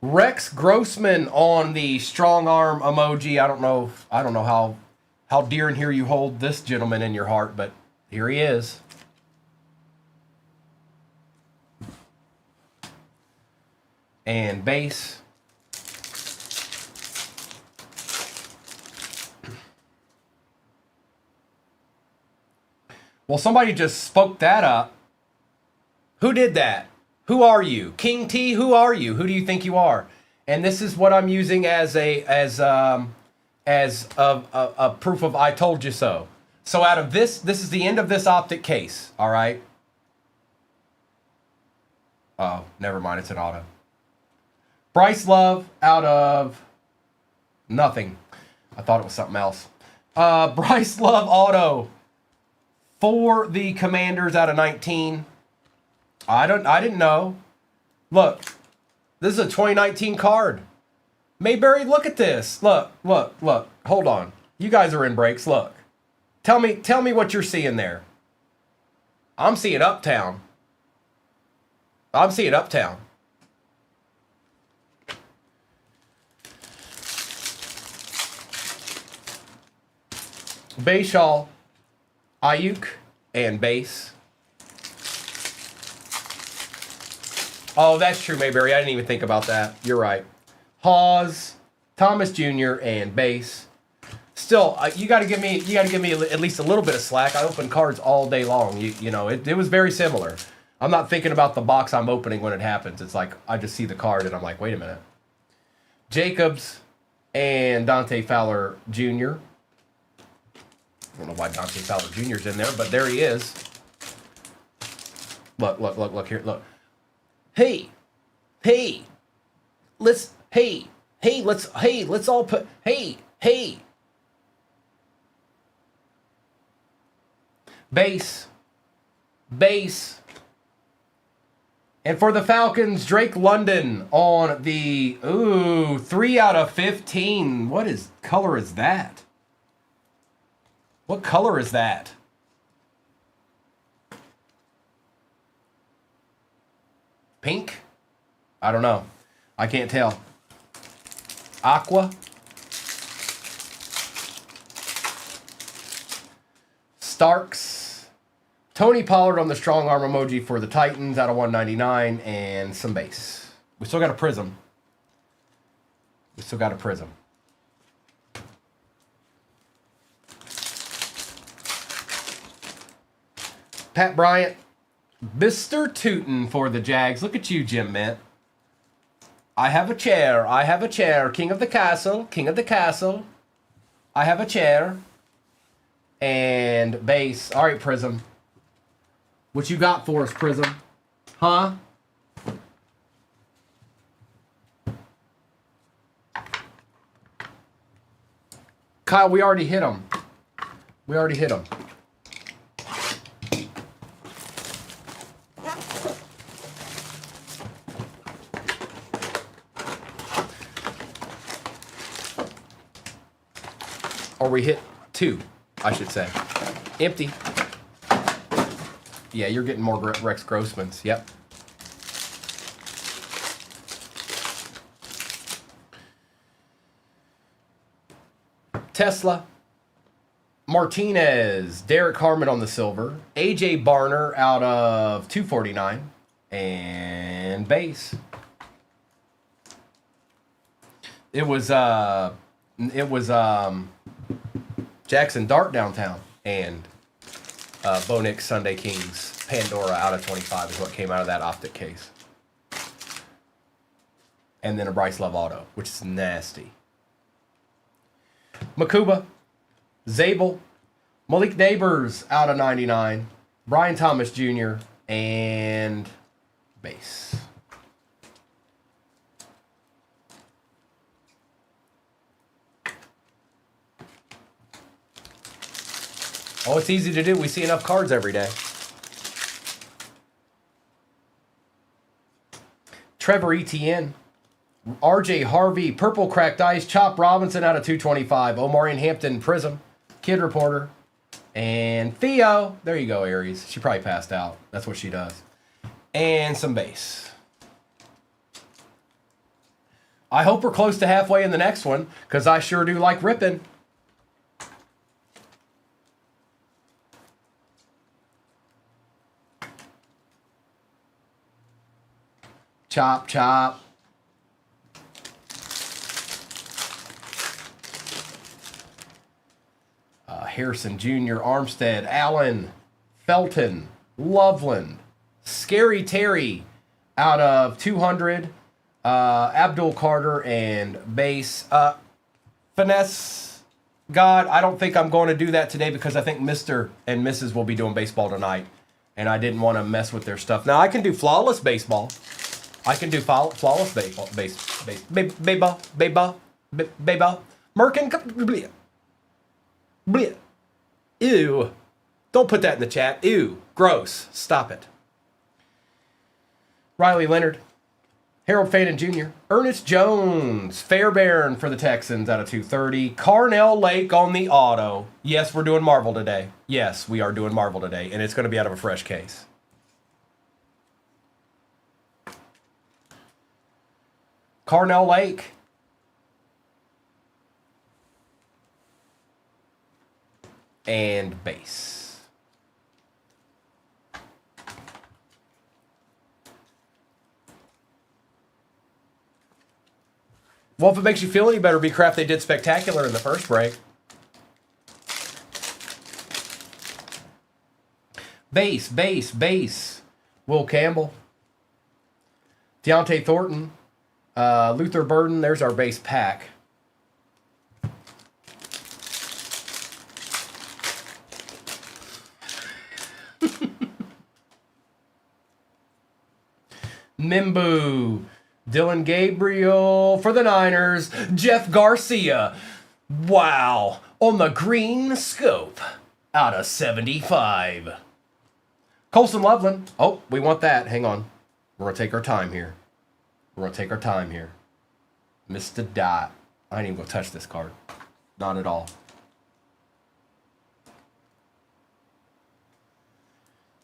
S1: Rex Grossman on the strong arm emoji. I don't know how dear and here you hold this gentleman in your heart, but here he is. And base. Well, somebody just spoke that up. Who did that? Who are you? King T, who are you? Who do you think you are? And this is what I'm using as a proof of I told you so. So out of this is the end of this optic case, all right? Oh, never mind, it's an auto. Bryce Love out of nothing. I thought it was something else. Bryce Love auto for the Commanders out of 19. I didn't know. Look, this is a 2019 card. Mayberry, look at this. Look. Hold on. You guys are in breaks. Look. Tell me what you're seeing there. I'm seeing Uptown. Bayshaw, Ayuk, and base. Oh, that's true, Mayberry. I didn't even think about that. You're right. Hawes, Thomas Jr., and base. Still, you got to give me at least a little bit of slack. I open cards all day long. You know, it was very similar. I'm not thinking about the box I'm opening when it happens. It's like I just see the card and I'm like, wait a minute. Jacobs and Dante Fowler Jr. I don't know why Dante Fowler Jr. is in there, but there he is. Look here, look. Hey, let's all put, base. And for the Falcons, Drake London on the, 3 out of 15. What color is that? What color is that? Pink? I don't know. I can't tell. Aqua? Starks. Tony Pollard on the strong arm emoji for the Titans out of 199 and some base. We still got a prism. Pat Bryant. Mr. Tootin for the Jags. Look at you, Jim Mint. I have a chair. I have a chair. King of the castle. King of the castle. I have a chair. And base. All right, Prism. What you got for us, Prism? Huh? Kyle, we already hit him. We already hit him. Or we hit 2, I should say. Empty. Yeah, you're getting more Rex Grossmans. Yep. Tesla. Martinez. Derek Harmon on the silver. AJ Barner out of 249. And base. It was Jackson Dart downtown and Bo Nix Sunday Kings Pandora out of 25 is what came out of that optic case. And then a Bryce Love auto, which is nasty. Makuba, Zabel, Malik Neighbors out of 99, Brian Thomas Jr., and base. Oh, it's easy to do. We see enough cards every day. Trevor Etienne. RJ Harvey. Purple Cracked Ice. Chop Robinson out of 225. Omarion Hampton Prism. Kid Reporter. And Theo. There you go, Aries. She probably passed out. That's what she does. And some base. I hope we're close to halfway in the next one, because I sure do like ripping. Chop, chop. Harrison Jr., Armstead, Allen, Felton, Loveland, Scary Terry out of 200, Abdul Carter, and base. Finesse God, I don't think I'm going to do that today because I think Mr. and Mrs. will be doing baseball tonight, and I didn't want to mess with their stuff. Now, I can do flawless baseball. I can do flawless baseball. Baseball. Merkin. Bleh. Bleh. Ew. Don't put that in the chat. Ew. Gross. Stop it. Riley Leonard. Harold Fannin Jr. Ernest Jones. Fairbairn for the Texans out of 230. Carnell Lake on the auto. Yes, we're doing Marvel today. Yes, we are doing Marvel today. And it's going to be out of a fresh case. Carnell Lake. And base. Well, if it makes you feel any better, B-Craft, they did spectacular in the first break. Base. Will Campbell. Deontay Thornton. Luther Burden. There's our base pack. Mimbu. Dylan Gabriel for the Niners. Jeff Garcia. Wow. On the green scope. Out of 75. Colson Loveland. Oh, we want that. Hang on. We're going to take our time here. Mr. Dot. I ain't even going to touch this card. Not at all.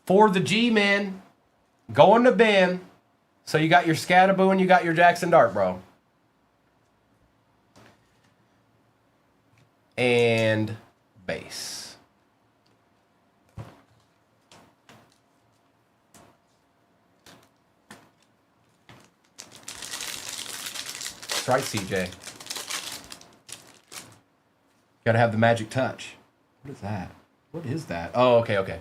S1: For the G-Men. Going to Ben. So you got your Scatterboo and you got your Jackson Dart, bro. And base. That's right, CJ. Gotta have the magic touch. What is that? Oh, okay.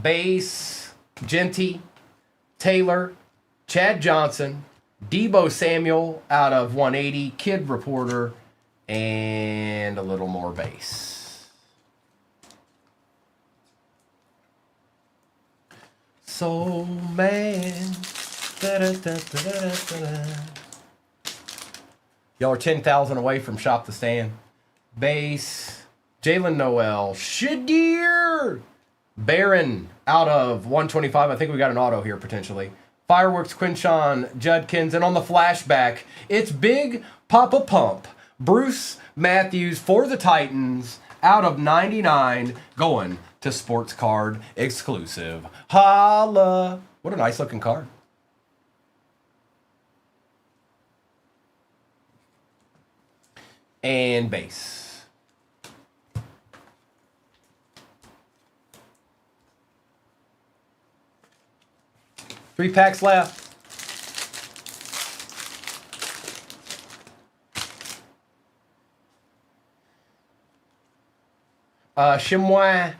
S1: Base, Genty, Taylor, Chad Johnson, Debo Samuel out of 180, Kid Reporter, and a little more base. So man. Y'all are 10,000 away from Shop the Stand. Base, Jalen Noel, Shadir, Barron out of 125. I think we got an auto here potentially. Fireworks, Quinshawn Judkins, and on the flashback, it's Big Papa Pump, Bruce Matthews for the Titans out of 99, going to Sports Card Exclusive. Holla! What a nice looking card. And base. Three packs left. Shimwa,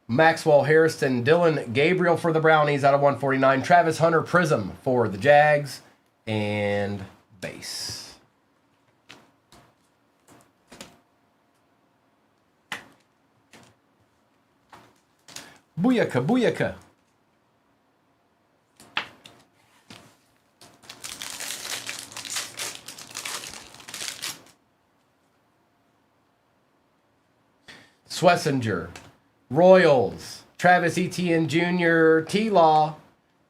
S1: Maxwell Harrison, Dylan Gabriel for the Brownies out of 149. Travis Hunter Prism for the Jags. And base. Booyaka, booyaka. Swessinger, Royals, Travis Etienne Jr., T-Law,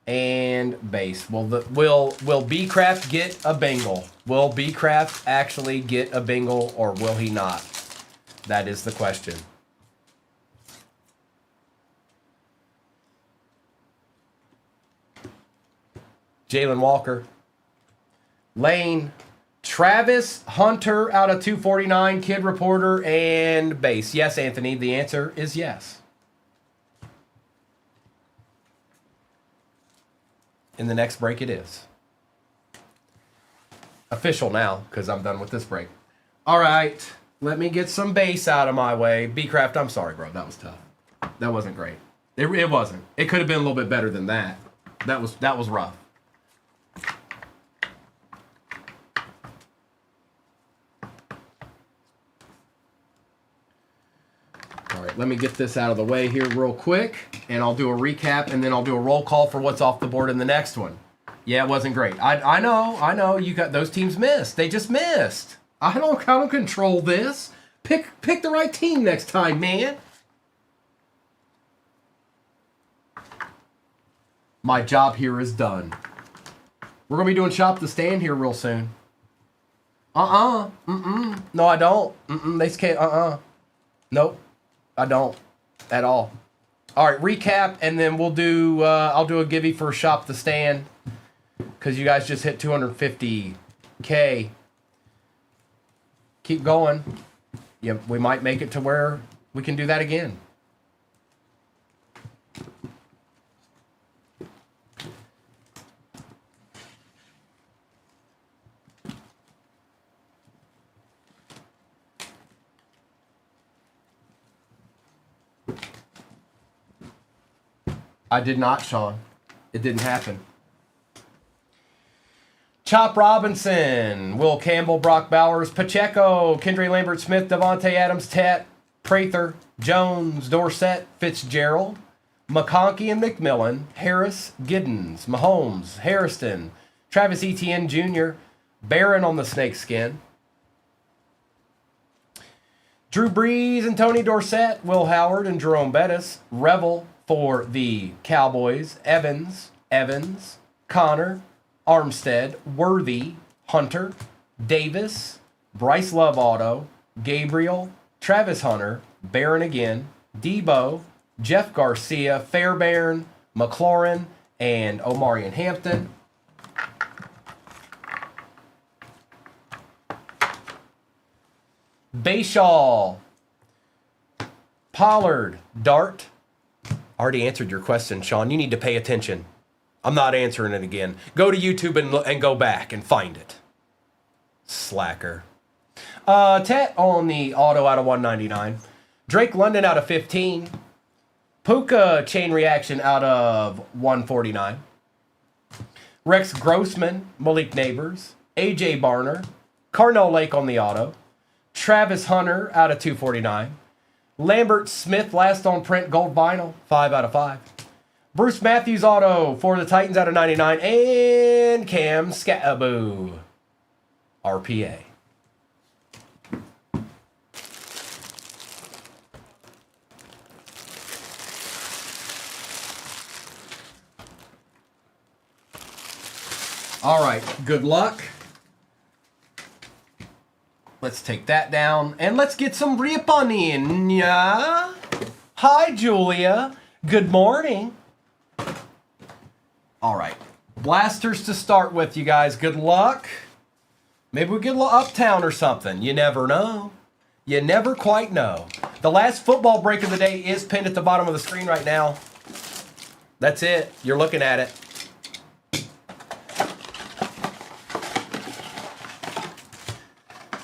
S1: and base. Will B-Craft get a Bengal? Will B-Craft actually get a Bengal, or will he not? That is the question. Jalen Walker, Lane, Travis Hunter out of 249, Kid Reporter, and base. Yes, Anthony, the answer is yes. In the next break, it is. Official now, because I'm done with this break. All right, let me get some base out of my way. B-Craft, I'm sorry, bro. That was tough. That wasn't great. It wasn't. It could have been a little bit better than that. That was rough. All right, let me get this out of the way here real quick, and I'll do a recap, and then I'll do a roll call for what's off the board in the next one. Yeah, it wasn't great. I know. You got those teams missed. They just missed. I don't control this. Pick the right team next time, man. My job here is done. We're gonna be doing Shop the Stand here real soon. No, I don't. They can't. Nope. I don't at all. All right, recap, and then we'll do. I'll do a givey for Shop the Stand because you guys just hit 250K. Keep going. Yeah, we might make it to where we can do that again. I did not, Sean. It didn't happen. Chop Robinson, Will Campbell, Brock Bowers, Pacheco, Kendra Lambert Smith, Devontae Adams, Tet, Prather, Jones, Dorsett, Fitzgerald, McConkey and McMillan, Harris, Giddens, Mahomes, Harrison, Travis Etienne Jr., Barron on the snakeskin, Drew Brees and Tony Dorsett, Will Howard and Jerome Bettis, Revel for the Cowboys, Evans, Connor, Armstead, Worthy, Hunter, Davis, Bryce Love Auto, Gabriel, Travis Hunter, Barron again, Debo, Jeff Garcia, Fairbairn, McLaurin, and Omarion Hampton. Bayshaw, Pollard, Dart. Already answered your question, Sean. You need to pay attention. I'm not answering it again. Go to YouTube and go back and find it. Slacker. Tet on the auto out of 199. Drake London out of 15. Puka chain reaction out of 149. Rex Grossman, Malik Neighbors, AJ Barner, Carnell Lake on the auto. Travis Hunter out of 249. Lambert Smith, last on print, gold vinyl, 5 out of 5. Bruce Matthews auto for the Titans out of 99. And Cam Scattaboo, RPA. All right, good luck. Let's take that down and let's get some ripping. Yeah. Hi, Julia. Good morning. All right, blasters to start with, you guys. Good luck. Maybe we get a little Uptown or something. You never know. You never quite know. The last football break of the day is pinned at the bottom of the screen right now. That's it. You're looking at it.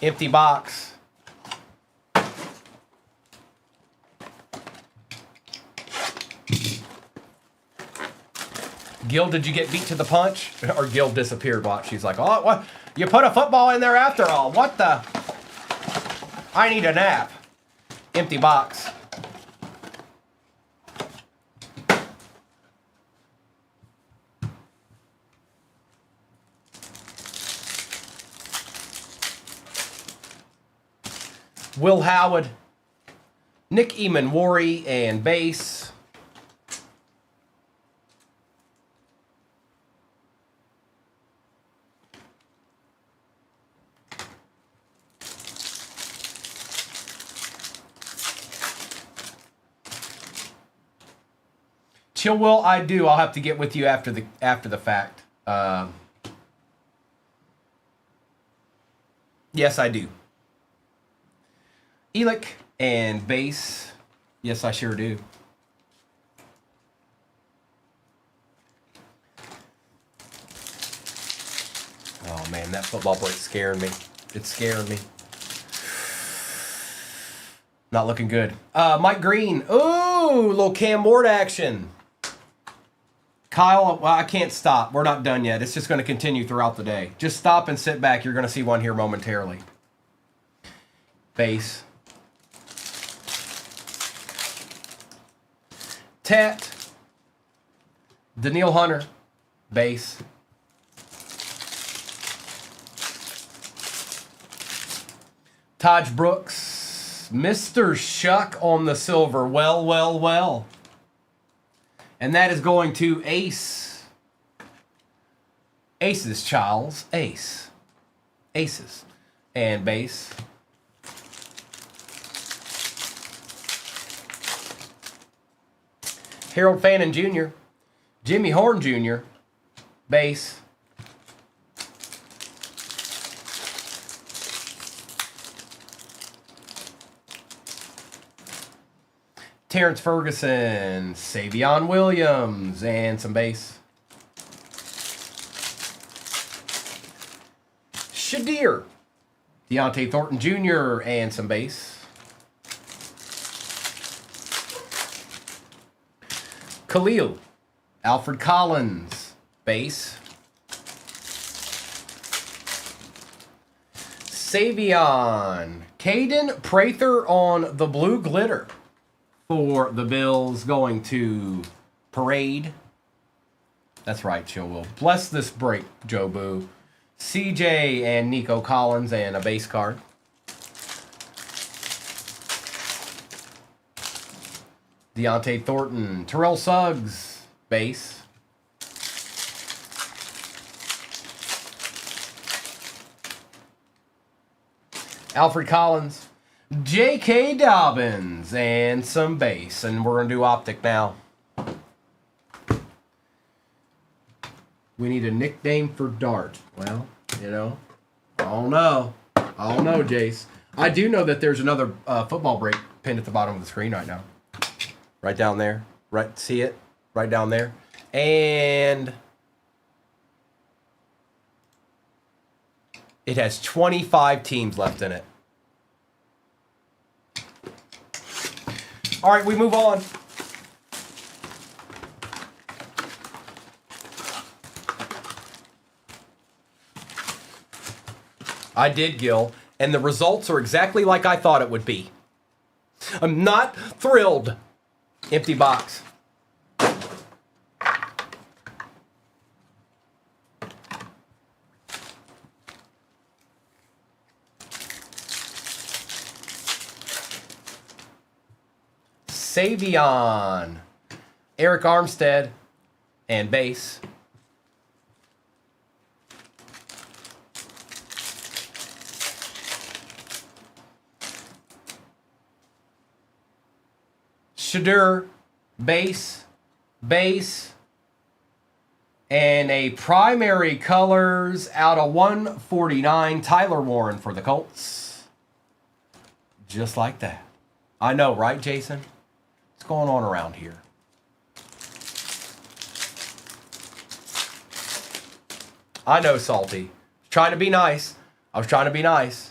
S1: Empty box. Gil, did you get beat to the punch? Or Gil disappeared. Watch. She's like, oh, what? You put a football in there after all. What the? I need a nap. Empty box. Will Howard, Nick Eamon-Worry, and base. Chill, Will, I do. I'll have to get with you after the fact. Yes, I do. Elick and base. Yes, I sure do. Oh, man, that football break's scaring me. It's scaring me. Not looking good. Mike Green. Ooh, little Cam Ward action. Kyle, well, I can't stop. We're not done yet. It's just going to continue throughout the day. Just stop and sit back. You're going to see one here momentarily. Base. Tat. Daniil Hunter. Base. Taj Brooks. Mr. Shuck on the silver. Well, well, well. And that is going to Ace. Aces, Charles. Ace. Aces. And base. Harold Fannin Jr., Jimmy Horn Jr., base. Terrence Ferguson, Savion Williams, and some base. Shadir, Deontay Thornton Jr., and some base. Khalil, Alfred Collins, base. Savion, Caden Prather on the blue glitter for the Bills, going to Parade. That's right, Chill Will. Bless this break, Joe Boo. CJ and Nico Collins, and a base card. Deontay Thornton, Terrell Suggs, base. Alfred Collins, J.K. Dobbins, and some base. And we're going to do optic now. We need a nickname for Dart. Well, you know, I don't know. I don't know, Jace. I do know that there's another football break pinned at the bottom of the screen right now. Right down there. Right, see it? Right down there. And it has 25 teams left in it. All right, we move on. I did, Gil, and the results are exactly like I thought it would be. I'm not thrilled. Empty box. Savion, Eric Armstead, and base. Shadur, base, and a primary colors out of 149, Tyler Warren for the Colts. Just like that. I know, right, Jason? What's going on around here? I know, Salty. Trying to be nice. I was trying to be nice.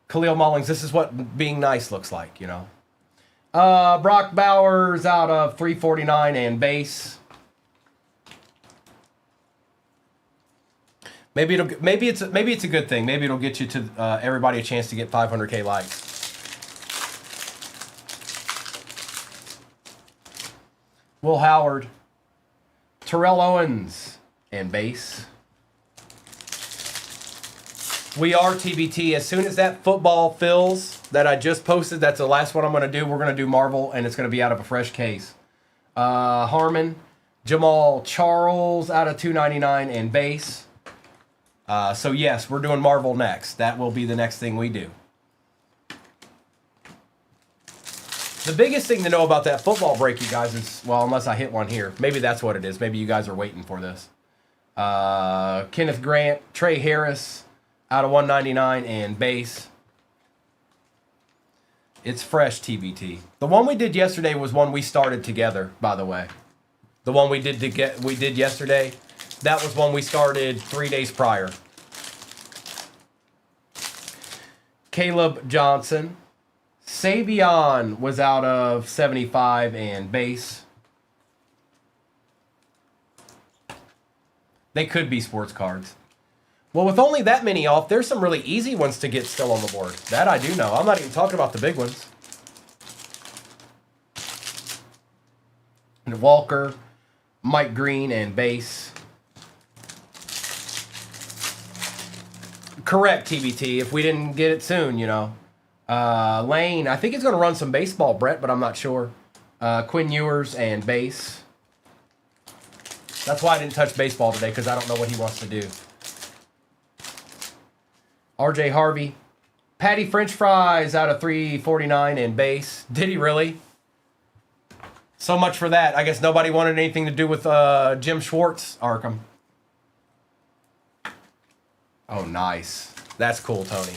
S1: Khalil Mullings, this is what being nice looks like, you know. Brock Bowers out of 349 and base. Maybe it's a good thing. Maybe it'll get you to everybody a chance to get 500K likes. Will Howard, Terrell Owens, and base. We are TBT. As soon as that football fills that I just posted, that's the last one I'm going to do. We're going to do Marvel, and it's going to be out of a fresh case. Harmon, Jamal Charles out of 299 and base. So yes, we're doing Marvel next. That will be the next thing we do. The biggest thing to know about that football break, you guys, is, well, unless I hit one here. Maybe that's what it is. Maybe you guys are waiting for this. Kenneth Grant, Trey Harris out of 199 and base. It's fresh, TBT. The one we did yesterday was one we started together, by the way. The one we did yesterday, that was one we started 3 days prior. Caleb Johnson. Savion was out of 75 and base. They could be sports cards. Well, with only that many off, there's some really easy ones to get still on the board. That I do know. I'm not even talking about the big ones. And Walker, Mike Green, and base. Correct, TBT. If we didn't get it soon, you know. Lane, I think he's going to run some baseball, Brett, but I'm not sure. Quinn Ewers and base. That's why I didn't touch baseball today, because I don't know what he wants to do. RJ Harvey. Patty French Fries out of 349 and base. Did he really? So much for that. I guess nobody wanted anything to do with Jim Schwartz, Arkham. Oh, nice. That's cool, Tony.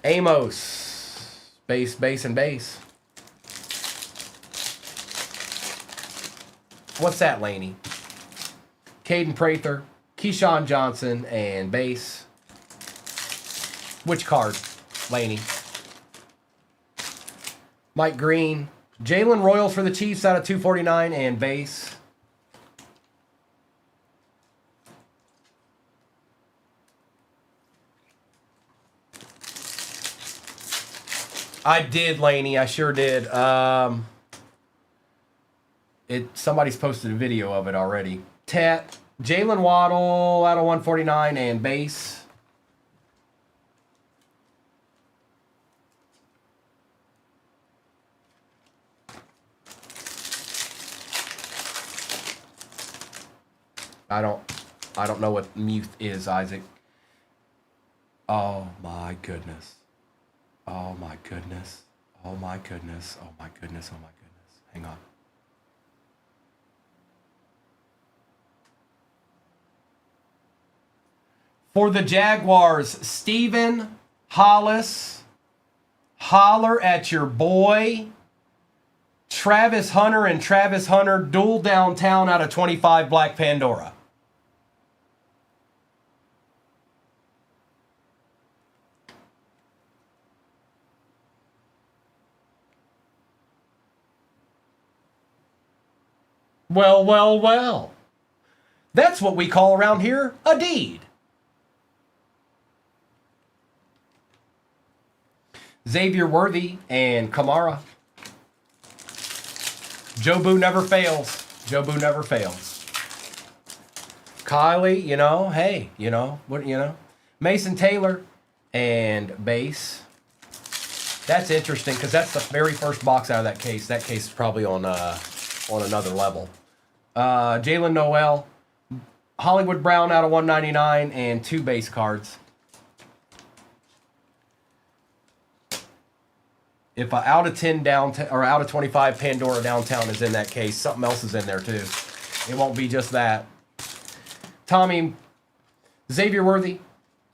S1: Amos. Base, and base. What's that, Laney? Caden Prather. Keyshawn Johnson and base. Which card, Laney? Mike Green. Jalen Royals for the Chiefs out of 249 and base. I did, Laney. I sure did. Somebody's posted a video of it already. Jalen Waddle out of 149 and base. I don't know what Muth is, Isaac. Oh my goodness. Oh my goodness. Oh my goodness. Oh my goodness. Oh my goodness. Hang on. For the Jaguars, Steven Hollis. Holler at your boy. Travis Hunter and Travis Hunter dual downtown out of 25 Black Pandora. Well. That's what we call around here a deed. Xavier Worthy and Kamara. Jobu never fails. Jobu never fails. Kylie, you know, hey, you know, what, you know. Mason Taylor and base. That's interesting because that's the very first box out of that case. That case is probably on another level. Jalen Noel, Hollywood Brown out of 199, and 2 base cards. If a out of 10 downtown or out of 25 Pandora downtown is in that case, something else is in there too. It won't be just that. Tommy, Xavier Worthy,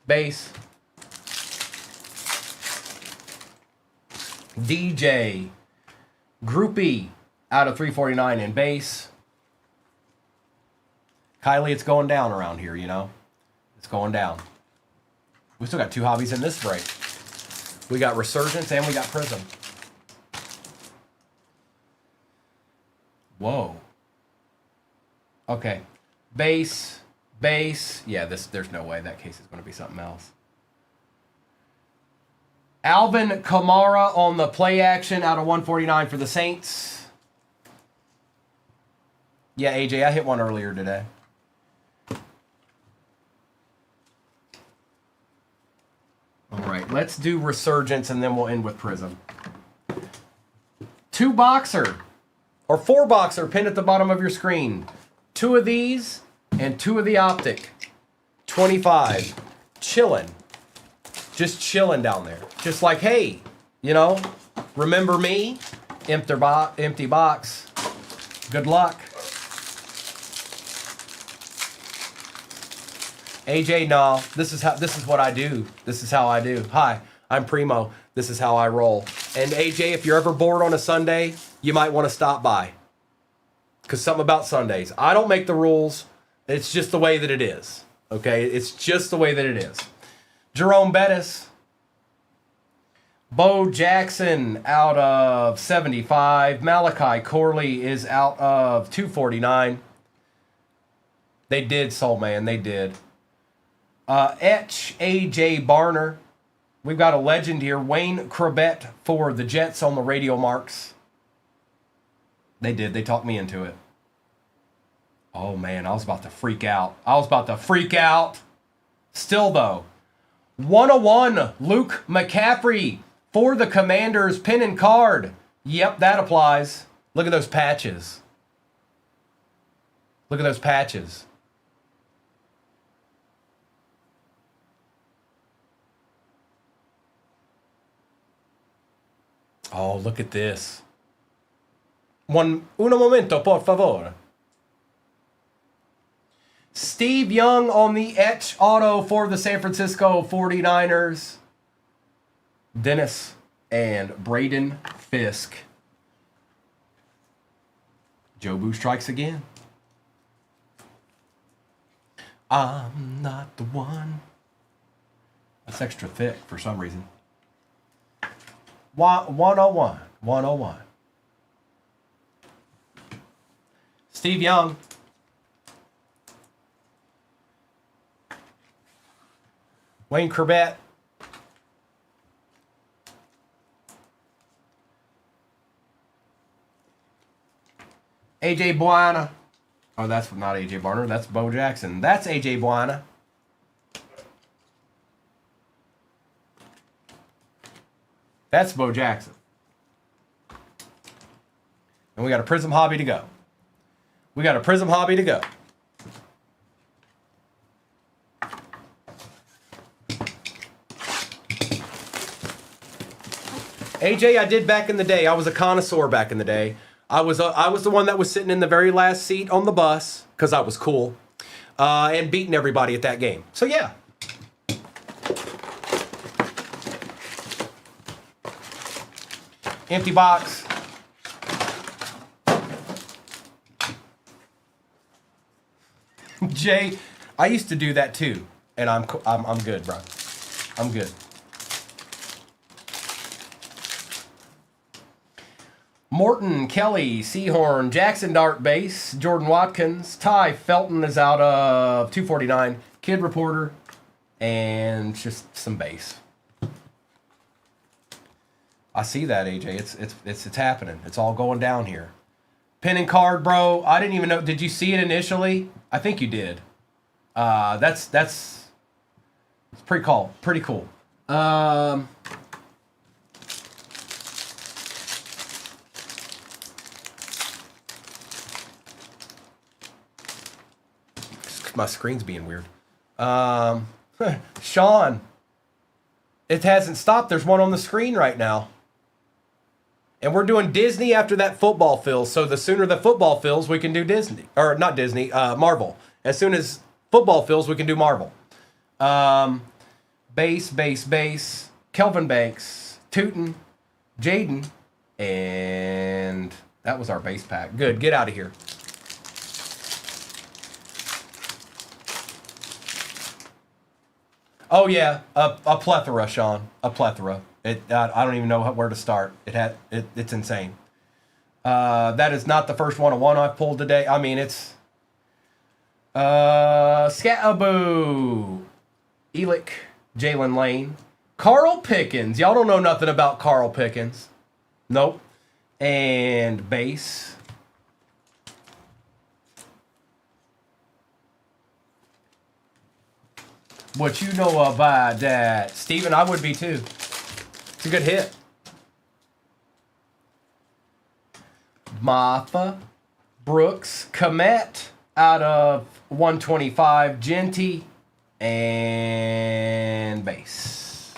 S1: base. DJ, Groupie out of 349 in base. Kylie, it's going down around here, you know. It's going down. We still got 2 hobbies in this break. We got Resurgence and we got Prism. Whoa. Okay. Base. Yeah, there's no way that case is going to be something else. Alvin Kamara on the play action out of 149 for the Saints. Yeah, AJ, I hit one earlier today. All right, let's do Resurgence and then we'll end with Prism. 2 boxer or 4 boxer pinned at the bottom of your screen. 2 of these and 2 of the optic. 25. Chilling. Just chilling down there. Just like, hey, you know, remember me? Empty box. Good luck. AJ, no, this is what I do. This is how I do. Hi, I'm Primo. This is how I roll. And AJ, if you're ever bored on a Sunday, you might want to stop by. Because something about Sundays. I don't make the rules. It's just the way that it is. Okay? It's just the way that it is. Jerome Bettis. Bo Jackson out of 75. Malachi Corley is out of 249. They did, Soul Man. They did. Etch A.J. Barner. We've got a legend here. Wayne Crabette for the Jets on the radial marks. They did. They talked me into it. Oh, man. I was about to freak out. Still, though. 101. Luke McCaffrey for the Commanders. Pin and card. Yep, that applies. Look at those patches. Oh, look at this. Un momento, por favor. Steve Young on the etch auto for the San Francisco 49ers. Dennis and Braden Fisk. Jobu strikes again. I'm not the one. That's extra thick for some reason. 101. Steve Young. Wayne Corbett. AJ Buana. Oh, that's not AJ Barner. That's Bo Jackson. That's AJ Buana. That's Bo Jackson. And we got a Prism hobby to go. AJ, I did back in the day. I was a connoisseur back in the day. I was the one that was sitting in the very last seat on the bus because I was cool and beating everybody at that game. So yeah. Empty box. Jay, I used to do that too, and I'm good, bro. I'm good. Morton, Kelly, Seahorn, Jackson Dart base, Jordan Watkins, Ty Felton is out of 249, Kid Reporter, and just some base. I see that, AJ. It's happening. It's all going down here. Pin and card, bro. I didn't even know. Did you see it initially? I think you did. That's pretty cool. Pretty cool. My screen's being weird. Sean, it hasn't stopped. There's one on the screen right now. And we're doing Disney after that football fills. So the sooner the football fills, we can do Disney. Or not Disney, Marvel. As soon as football fills, we can do Marvel. Base. Kelvin Banks, Tootin, Jaden, and that was our base pack. Good, get out of here. Oh yeah, a plethora, Sean. A plethora. I don't even know where to start. It's insane. That is not the first one-on-one I've pulled today. I mean, it's Scataboo, Elick, Jalen Lane, Carl Pickens. Y'all don't know nothing about Carl Pickens. Nope. And base. What you know about that? Steven, I would be too. It's a good hit. Maffa, Brooks, Komet out of 125, Genty, and base.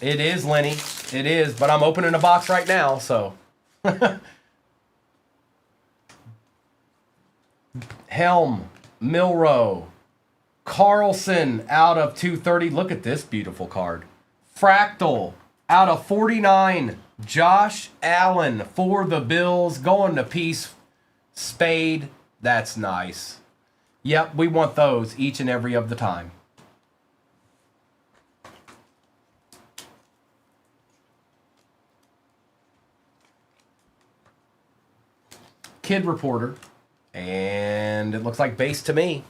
S1: It is, Lenny. It is, but I'm opening a box right now, so. Helm, Milrow, Carlson out of 230. Look at this beautiful card. Fractal out of 49. Josh Allen for the Bills. Going to piece. Spade. That's nice. Yep, we want those each and every of the time. Kid Reporter. And it looks like base to me.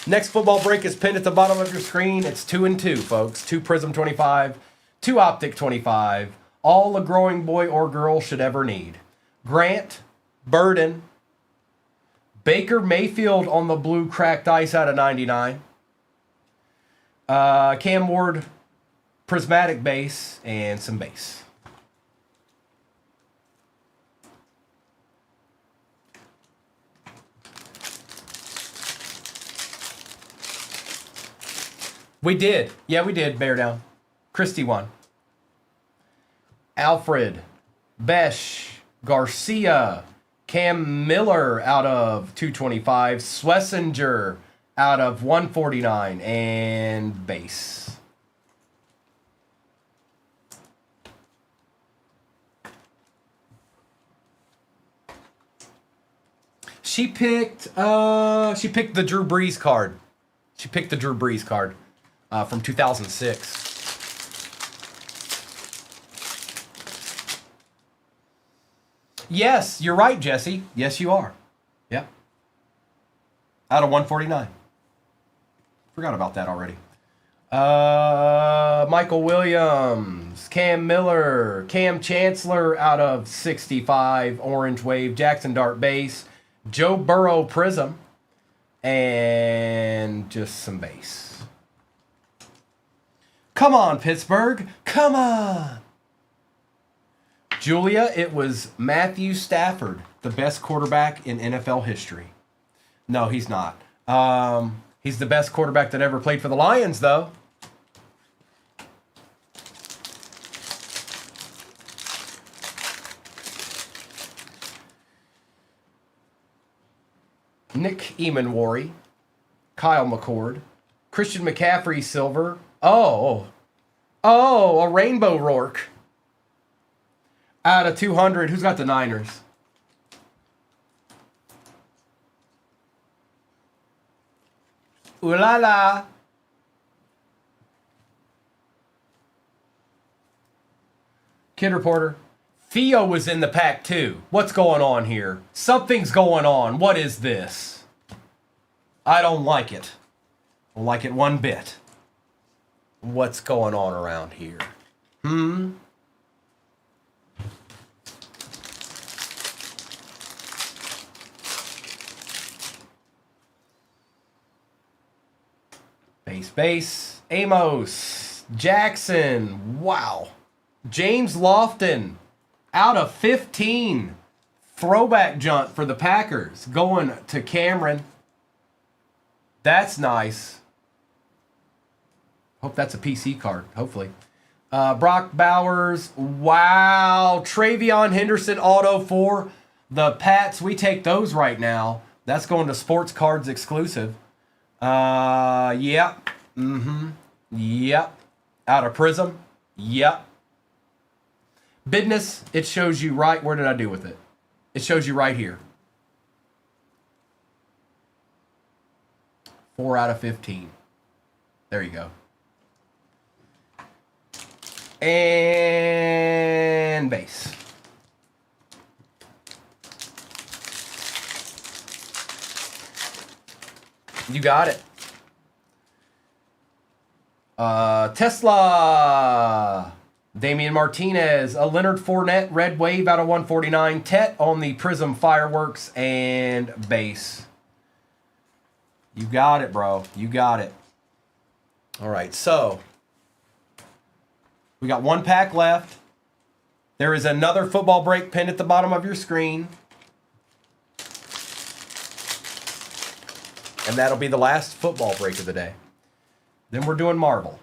S1: Next football break is pinned at the bottom of your screen. It's 2 and 2, folks. 2 Prism 25, 2 Optic 25. All a growing boy or girl should ever need. Grant, Burden, Baker Mayfield on the blue cracked ice out of 99. Cam Ward, prismatic base, and some base. We did. Yeah, we did. Bear down. Christie won. Alfred, Besh, Garcia, Cam Miller out of 225, Swessinger out of 149, and base. She picked the Drew Brees card. She picked the Drew Brees card. From 2006. Yes, you're right, Jesse. Yes, you are. Yep. Out of 149. Forgot about that already. Michael Williams, Cam Miller, Cam Chancellor out of 65, Orange Wave, Jackson Dart base, Joe Burrow Prism, and just some base. Come on, Pittsburgh. Come on. Julia, it was Matthew Stafford, the best quarterback in NFL history. No, he's not. He's the best quarterback that ever played for the Lions, though. Nick Emanwari, Kyle McCord, Christian McCaffrey silver. Oh, a rainbow Rourke. Out of 200. Who's got the Niners? Ooh la la. Kid Reporter. Theo was in the pack too. What's going on here? Something's going on. What is this? I don't like it. I don't like it one bit. What's going on around here? Base. Amos. Jackson. Wow. James Lofton. Out of 15. Throwback jaunt for the Packers. Going to Cameron. That's nice. Hope that's a PC card. Hopefully. Brock Bowers. Wow. Travion Henderson auto for the Pats. We take those right now. That's going to Sports Cards exclusive. Yep. Yep. Out of Prism. Yep. Business, it shows you right. Where did I do with it? It shows you right here. 4 out of 15. There you go. And base. You got it. Tesla. Damian Martinez. A Leonard Fournette. Red Wave out of 149. Tet on the Prism Fireworks and base. You got it, bro. You got it. All right, so we got one pack left. There is another football break pinned at the bottom of your screen. And that'll be the last football break of the day. Then we're doing Marvel.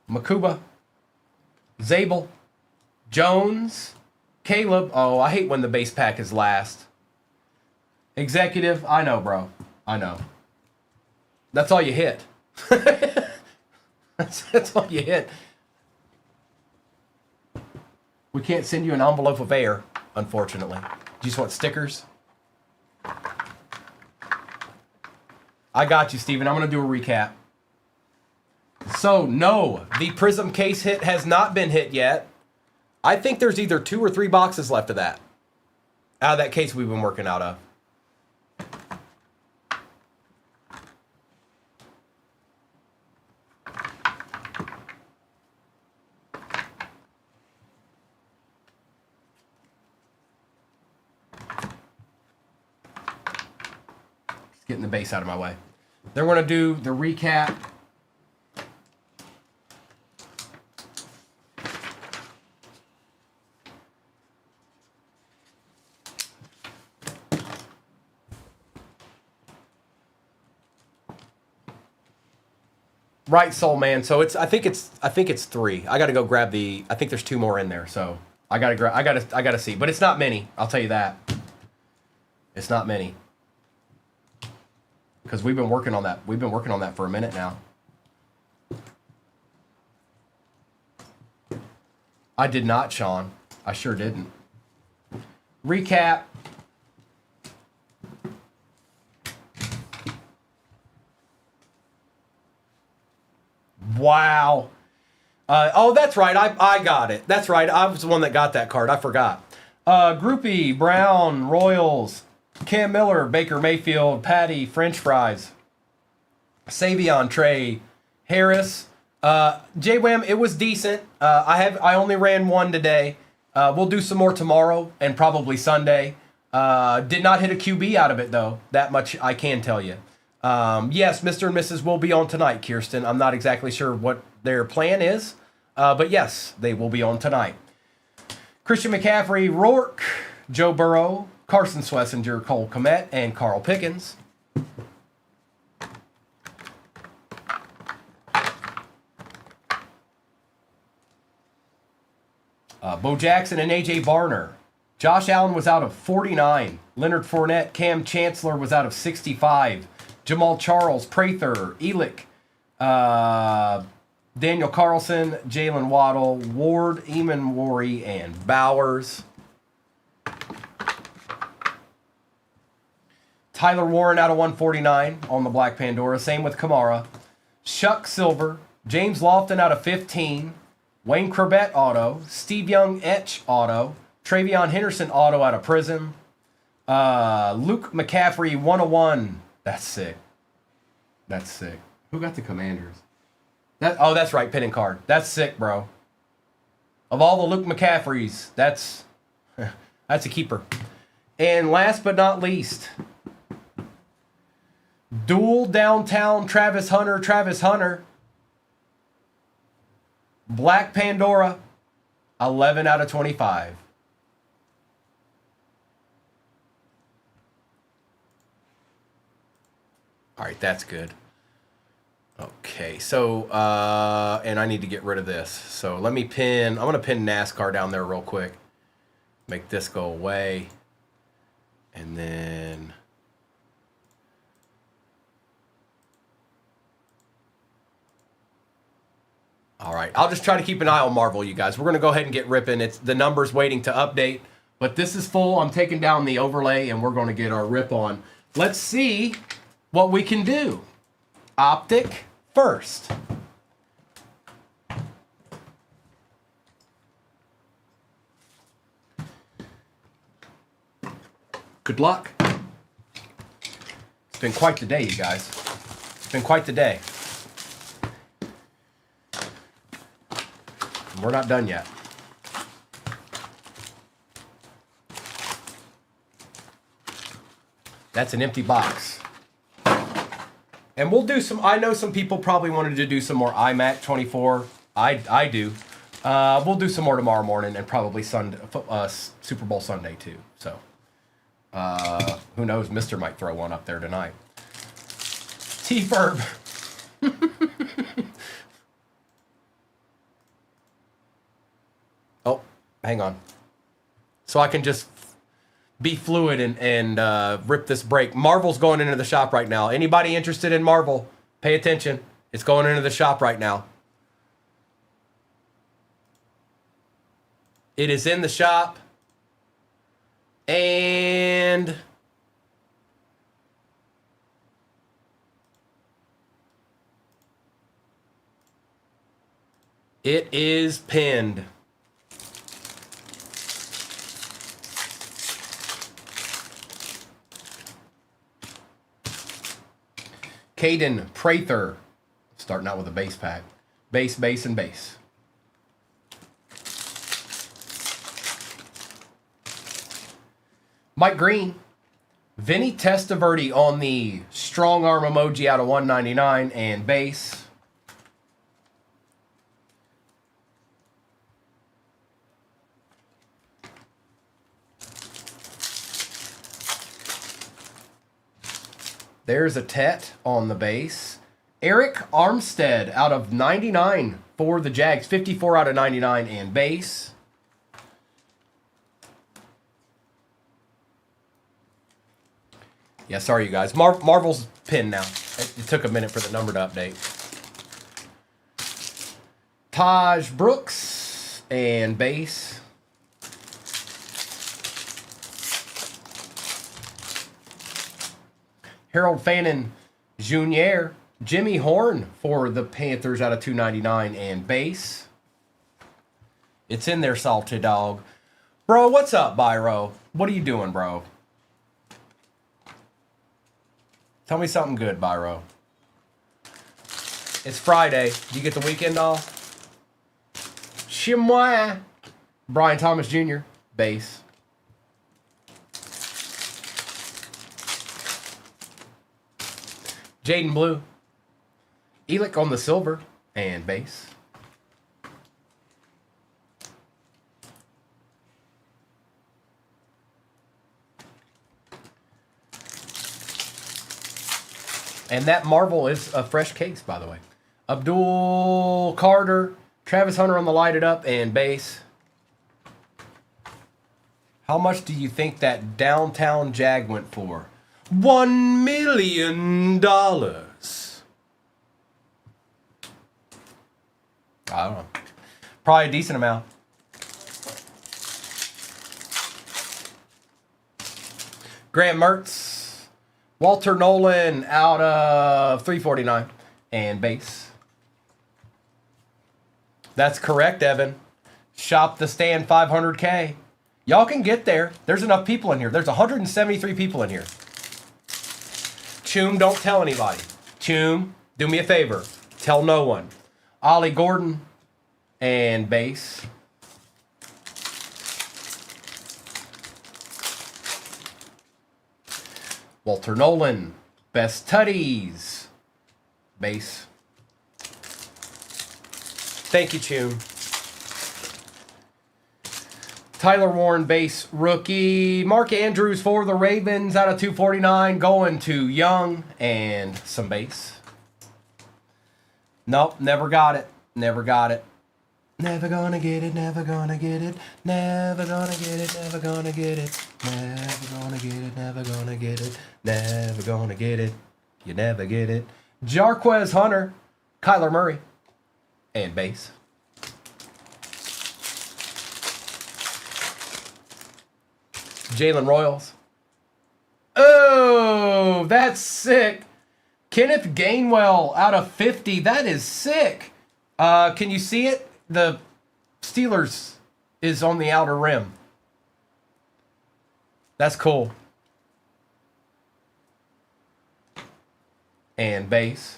S1: Makuba. Zabel. Jones. Caleb. Oh, I hate when the base pack is last. Executive. I know, bro. I know. That's all you hit. That's all you hit. We can't send you an envelope of air, unfortunately. You just want stickers? I got you, Steven. I'm going to do a recap. So, no, the Prism case hit has not been hit yet. I think there's either 2 or 3 boxes left of that. Out of that case we've been working out of. Getting the base out of my way. Then we're going to do the recap. Right, Soul Man. So I think it's 3. I got to go grab the. I think there's 2 more in there. So I got to see. But it's not many. I'll tell you that. It's not many. Because we've been working on that. We've been working on that for a minute now. I did not, Sean. I sure didn't. Recap. Wow. Oh, that's right. I got it. That's right. I was the one that got that card. I forgot. Groupie, Brown, Royals, Cam Miller, Baker Mayfield, Patty, French Fries, Savion, Trey, Harris, J-Wham. It was decent. I only ran 1 today. We'll do some more tomorrow and probably Sunday. Did not hit a QB out of it though. That much I can tell you. Yes, Mr. and Mrs. will be on tonight, Kirsten. I'm not exactly sure what their plan is, but yes, they will be on tonight. Christian McCaffrey, Rourke, Joe Burrow, Carson Schlesinger, Cole Kmet, and Carl Pickens. Bo Jackson and A.J. Barner. Josh Allen was out of 49. Leonard Fournette, Cam Chancellor was out of 65. Jamal Charles, Prather, Elick, Daniel Carlson, Jalen Waddle, Ward, Eamon Worry, and Bowers. Tyler Warren out of 149 on the Black Pandora. Same with Kamara. Shuck Silver. James Lofton out of 15. Wayne Corbett auto. Steve Young etch auto. Travion Henderson auto out of Prism. Luke McCaffrey 101. That's sick. That's sick. Who got the Commanders? Oh, that's right. Pin and card. That's sick, bro. Of all the Luke McCaffreys, that's a keeper. And last but not least, dual downtown Travis Hunter. Black Pandora, 11 out of 25. All right, that's good. Okay, so, and I need to get rid of this. So let me I'm going to pin NASCAR down there real quick. Make this go away. And then... All right, I'll just try to keep an eye on Marvel, you guys. We're going to go ahead and get ripping. It's the numbers waiting to update. But this is full. I'm taking down the overlay, and we're going to get our rip on. Let's see what we can do. Optic first. Good luck. It's been quite the day, you guys. It's been quite the day. And we're not done yet. That's an empty box. And we'll do some, I know some people probably wanted to do some more iMac 24. I do. We'll do some more tomorrow morning and probably Sunday, Super Bowl Sunday too. So, who knows? Mister might throw one up there tonight. T-Ferb. Oh, hang on. So I can just be fluid and rip this break. Marvel's going into the shop right now. Anybody interested in Marvel, pay attention. It's going into the shop right now. It is in the shop. And it is pinned. Caden Prather, starting out with a base pack. Base, base, and base. Mike Green. Vinny Testaverde on the strong arm emoji out of 199 and base. There's a Tet on the base. Eric Armstead out of 99 for the Jags. 54 out of 99 and base. Yeah, sorry you guys. Marvel's pinned now. It took a minute for the number to update. Taj Brooks and base. Harold Fannin Jr., Jimmy Horn for the Panthers out of 299 and base. It's in there, salty dog. Bro, what's up, Byro? What are you doing, bro? Tell me something good, Byro. It's Friday. Do you get the weekend off? Chimois. Brian Thomas Jr., base. Jaden Blue. Elick on the silver and base. And that Marvel is a fresh case, by the way. Abdul Carter, Travis Hunter on the lighted up and base. How much do you think that downtown Jag went for? $1 million. I don't know. Probably a decent amount. Graham Mertz. Walter Nolan out of 349 and base. That's correct, Evan. Shop the stand 500K. Y'all can get there. There's enough people in here. There's 173 people in here. Choom, don't tell anybody. Choom, do me a favor. Tell no one. Ollie Gordon and base. Walter Nolan, best tutties, base. Thank you, Choom. Tyler Warren, base rookie. Mark Andrews for the Ravens out of 249, going to Young and some base. Nope, never got it. Never got it. Never gonna get it, never gonna get it, never gonna get it, never gonna get it, never gonna get it, never gonna get it, never gonna get it, you never get it. Jarquez Hunter, Kyler Murray, and base. Jalen Royals. Oh, that's sick. Kenneth Gainwell out of 50. That is sick. Can you see it? The Steelers is on the outer rim. That's cool. And base.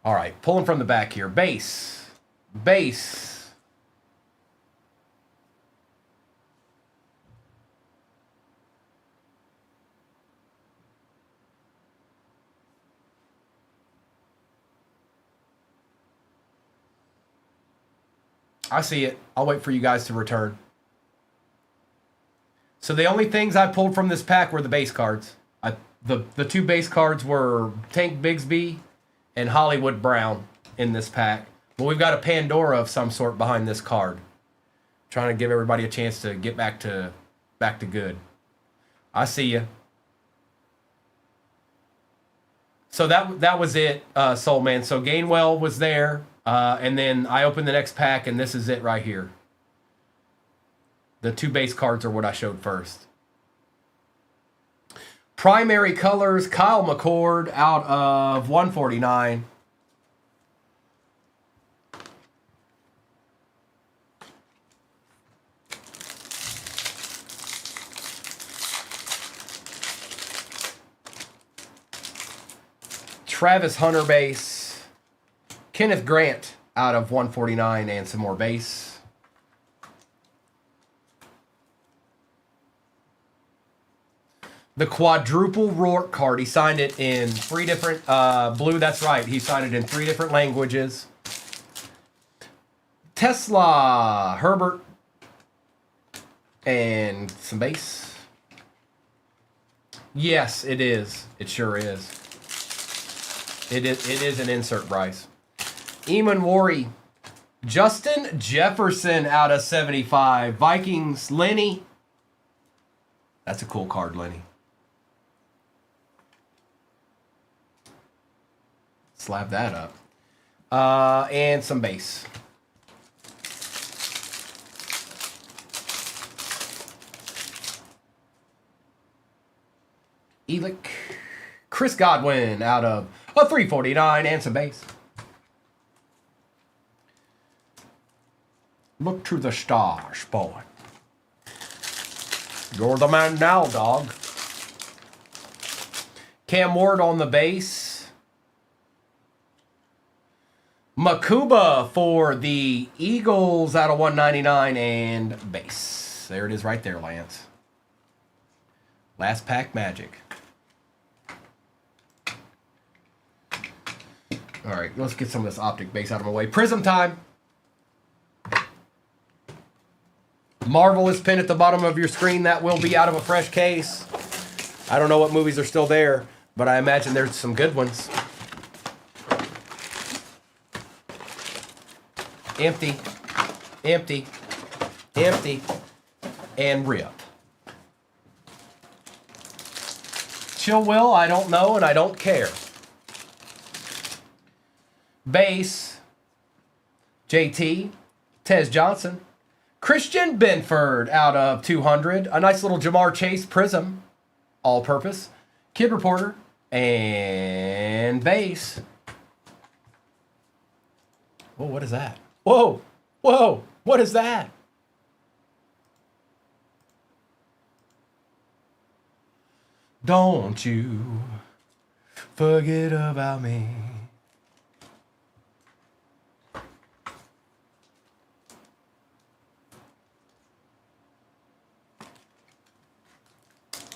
S1: All right, pulling from the back here. Base. Base. I see it. I'll wait for you guys to return. So the only things I pulled from this pack were the base cards. The two base cards were Tank Bigsby and Hollywood Brown in this pack. But we've got a Pandora of some sort behind this card. Trying to give everybody a chance to get back to good. I see you. So that was it, Soul Man. So Gainwell was there. And then I opened the next pack, and this is it right here. The two base cards are what I showed first. Primary colors, Kyle McCord out of 149. Travis Hunter base. Kenneth Grant out of 149 and some more base. The quadruple Rourke card. He signed it in 3 different, blue, that's right. He signed it in 3 different languages. Tesla, Herbert, and some base. Yes, it is. It sure is. It is an insert, Bryce. Eamon Worry. Justin Jefferson out of 75. Vikings, Lenny. That's a cool card, Lenny. Slab that up. And some base. Elick. Chris Godwin out of a 349 and some base. Look to the stars, boy. You're the man now, dog. Cam Ward on the base. Makuba for the Eagles out of 199 and base. There it is right there, Lance. Last pack magic. All right, let's get some of this optic base out of my way. Prism time. Marvelous pin at the bottom of your screen. That will be out of a fresh case. I don't know what movies are still there, but I imagine there's some good ones. Empty, empty, empty, and rip. Chill Will, I don't know and I don't care. Base, JT, Tez Johnson, Christian Benford out of 200. A nice little Jamar Chase Prism. All-purpose. Kid Reporter. And base. Whoa, what is that? Whoa, whoa, what is that? Don't you forget about me.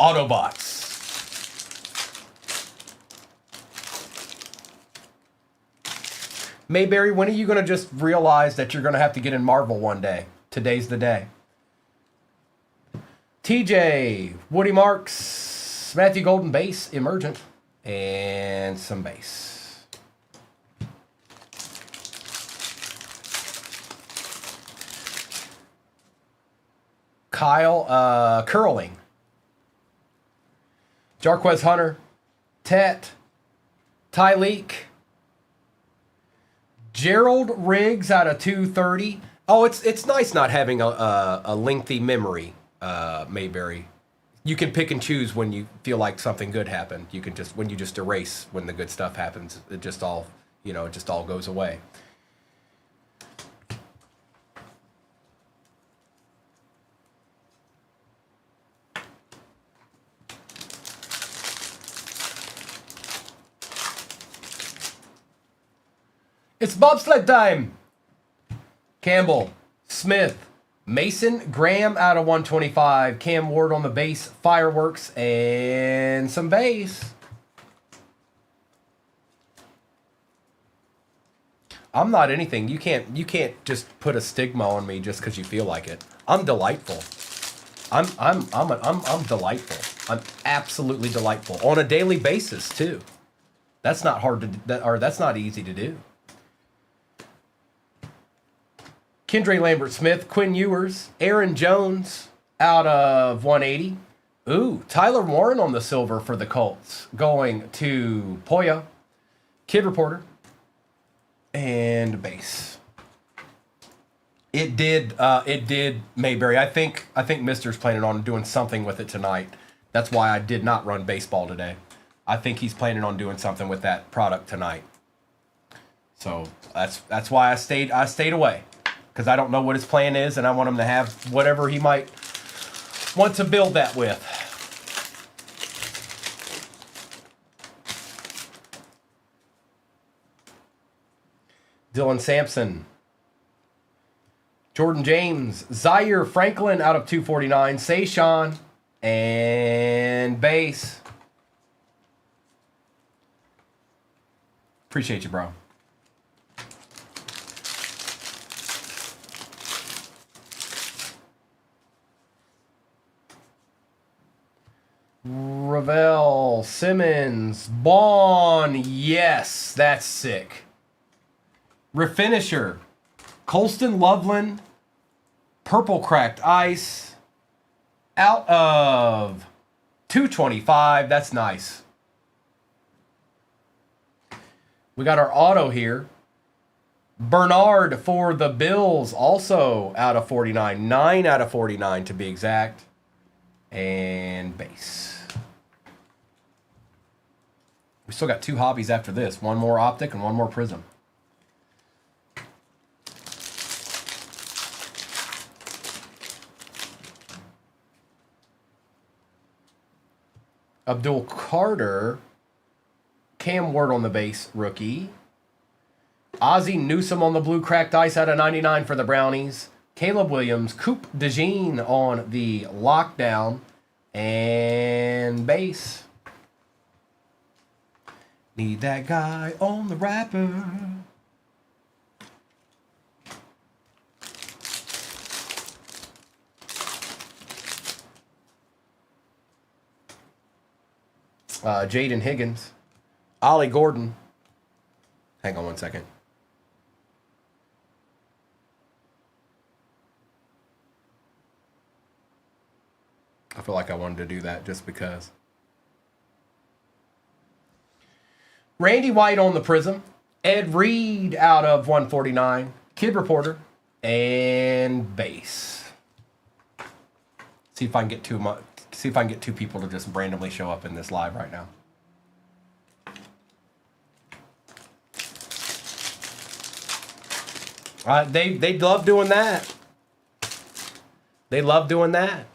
S1: Autobots. Mayberry, when are you going to just realize that you're going to have to get in Marvel one day? Today's the day. TJ, Woody Marks, Matthew Golden base, Emergent, and some base. Kyle, Curling. Jarquez Hunter, Tet, Tyleek, Gerald Riggs out of 230. Oh, it's nice not having a lengthy memory, Mayberry. You can pick and choose when you feel like something good happened. You can just when you just erase when the good stuff happens. It just all it just all goes away. It's bobsled time. Campbell, Smith, Mason, Graham out of 125. Cam Ward on the base, fireworks, and some base. I'm not anything. You can't just put a stigma on me just because you feel like it. I'm delightful. I'm delightful. I'm absolutely delightful on a daily basis too. That's not hard to, or that's not easy to do. Kendra Lambert-Smith, Quinn Ewers, Aaron Jones out of 180. Ooh, Tyler Warren on the silver for the Colts. Going to Poya, Kid Reporter, and base. It did, Mayberry. I think Mister's planning on doing something with it tonight. That's why I did not run baseball today. I think he's planning on doing something with that product tonight. So that's why I stayed away. Because I don't know what his plan is, and I want him to have whatever he might want to build that with. Dylan Sampson. Jordan James. Zaire Franklin out of 249. Sayshawn. And base. Appreciate you, bro. Ravel, Simmons, Bond, yes, that's sick. Refinisher, Colston Loveland, Purple Cracked Ice, out of 225, that's nice. We got our auto here. Bernard for the Bills, also out of 49, 9 out of 49 to be exact. And base. We still got two hobbies after this. One more optic and one more prism. Abdul Carter. Cam Ward on the base, rookie. Ozzie Newsome on the blue cracked ice out of 99 for the Brownies. Caleb Williams, Coop DeJean on the lockdown, and base. Need that guy on the wrapper. Jaden Higgins, Ollie Gordon. Hang on one second. I feel like I wanted to do that just because. Randy White on the prism. Ed Reed out of 149. Kid Reporter. And base. See if I can get see if I can get two people to just randomly show up in this live right now. They love doing that. They love doing that.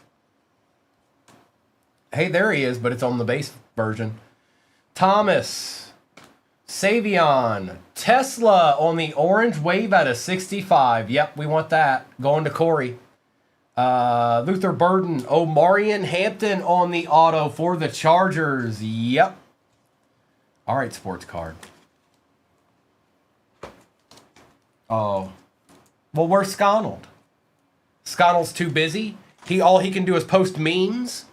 S1: Hey, there he is, but it's on the base version. Thomas, Savion, Tesla on the orange wave out of 65. Yep, we want that. Going to Corey. Luther Burden, Omarion Hampton on the auto for the Chargers. Yep. All right, sports card. Oh. Well, where's Sconnell? Sconnell's too busy. All he can do is post memes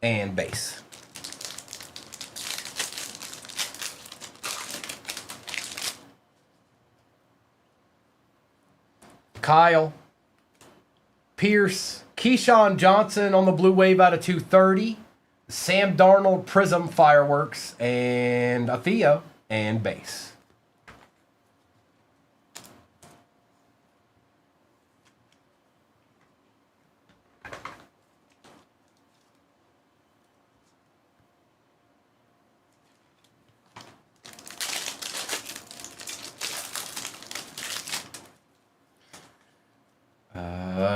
S1: and base. Kyle, Pierce, Keyshawn Johnson on the blue wave out of 230. Sam Darnold, Prism, Fireworks, and a Theo and base.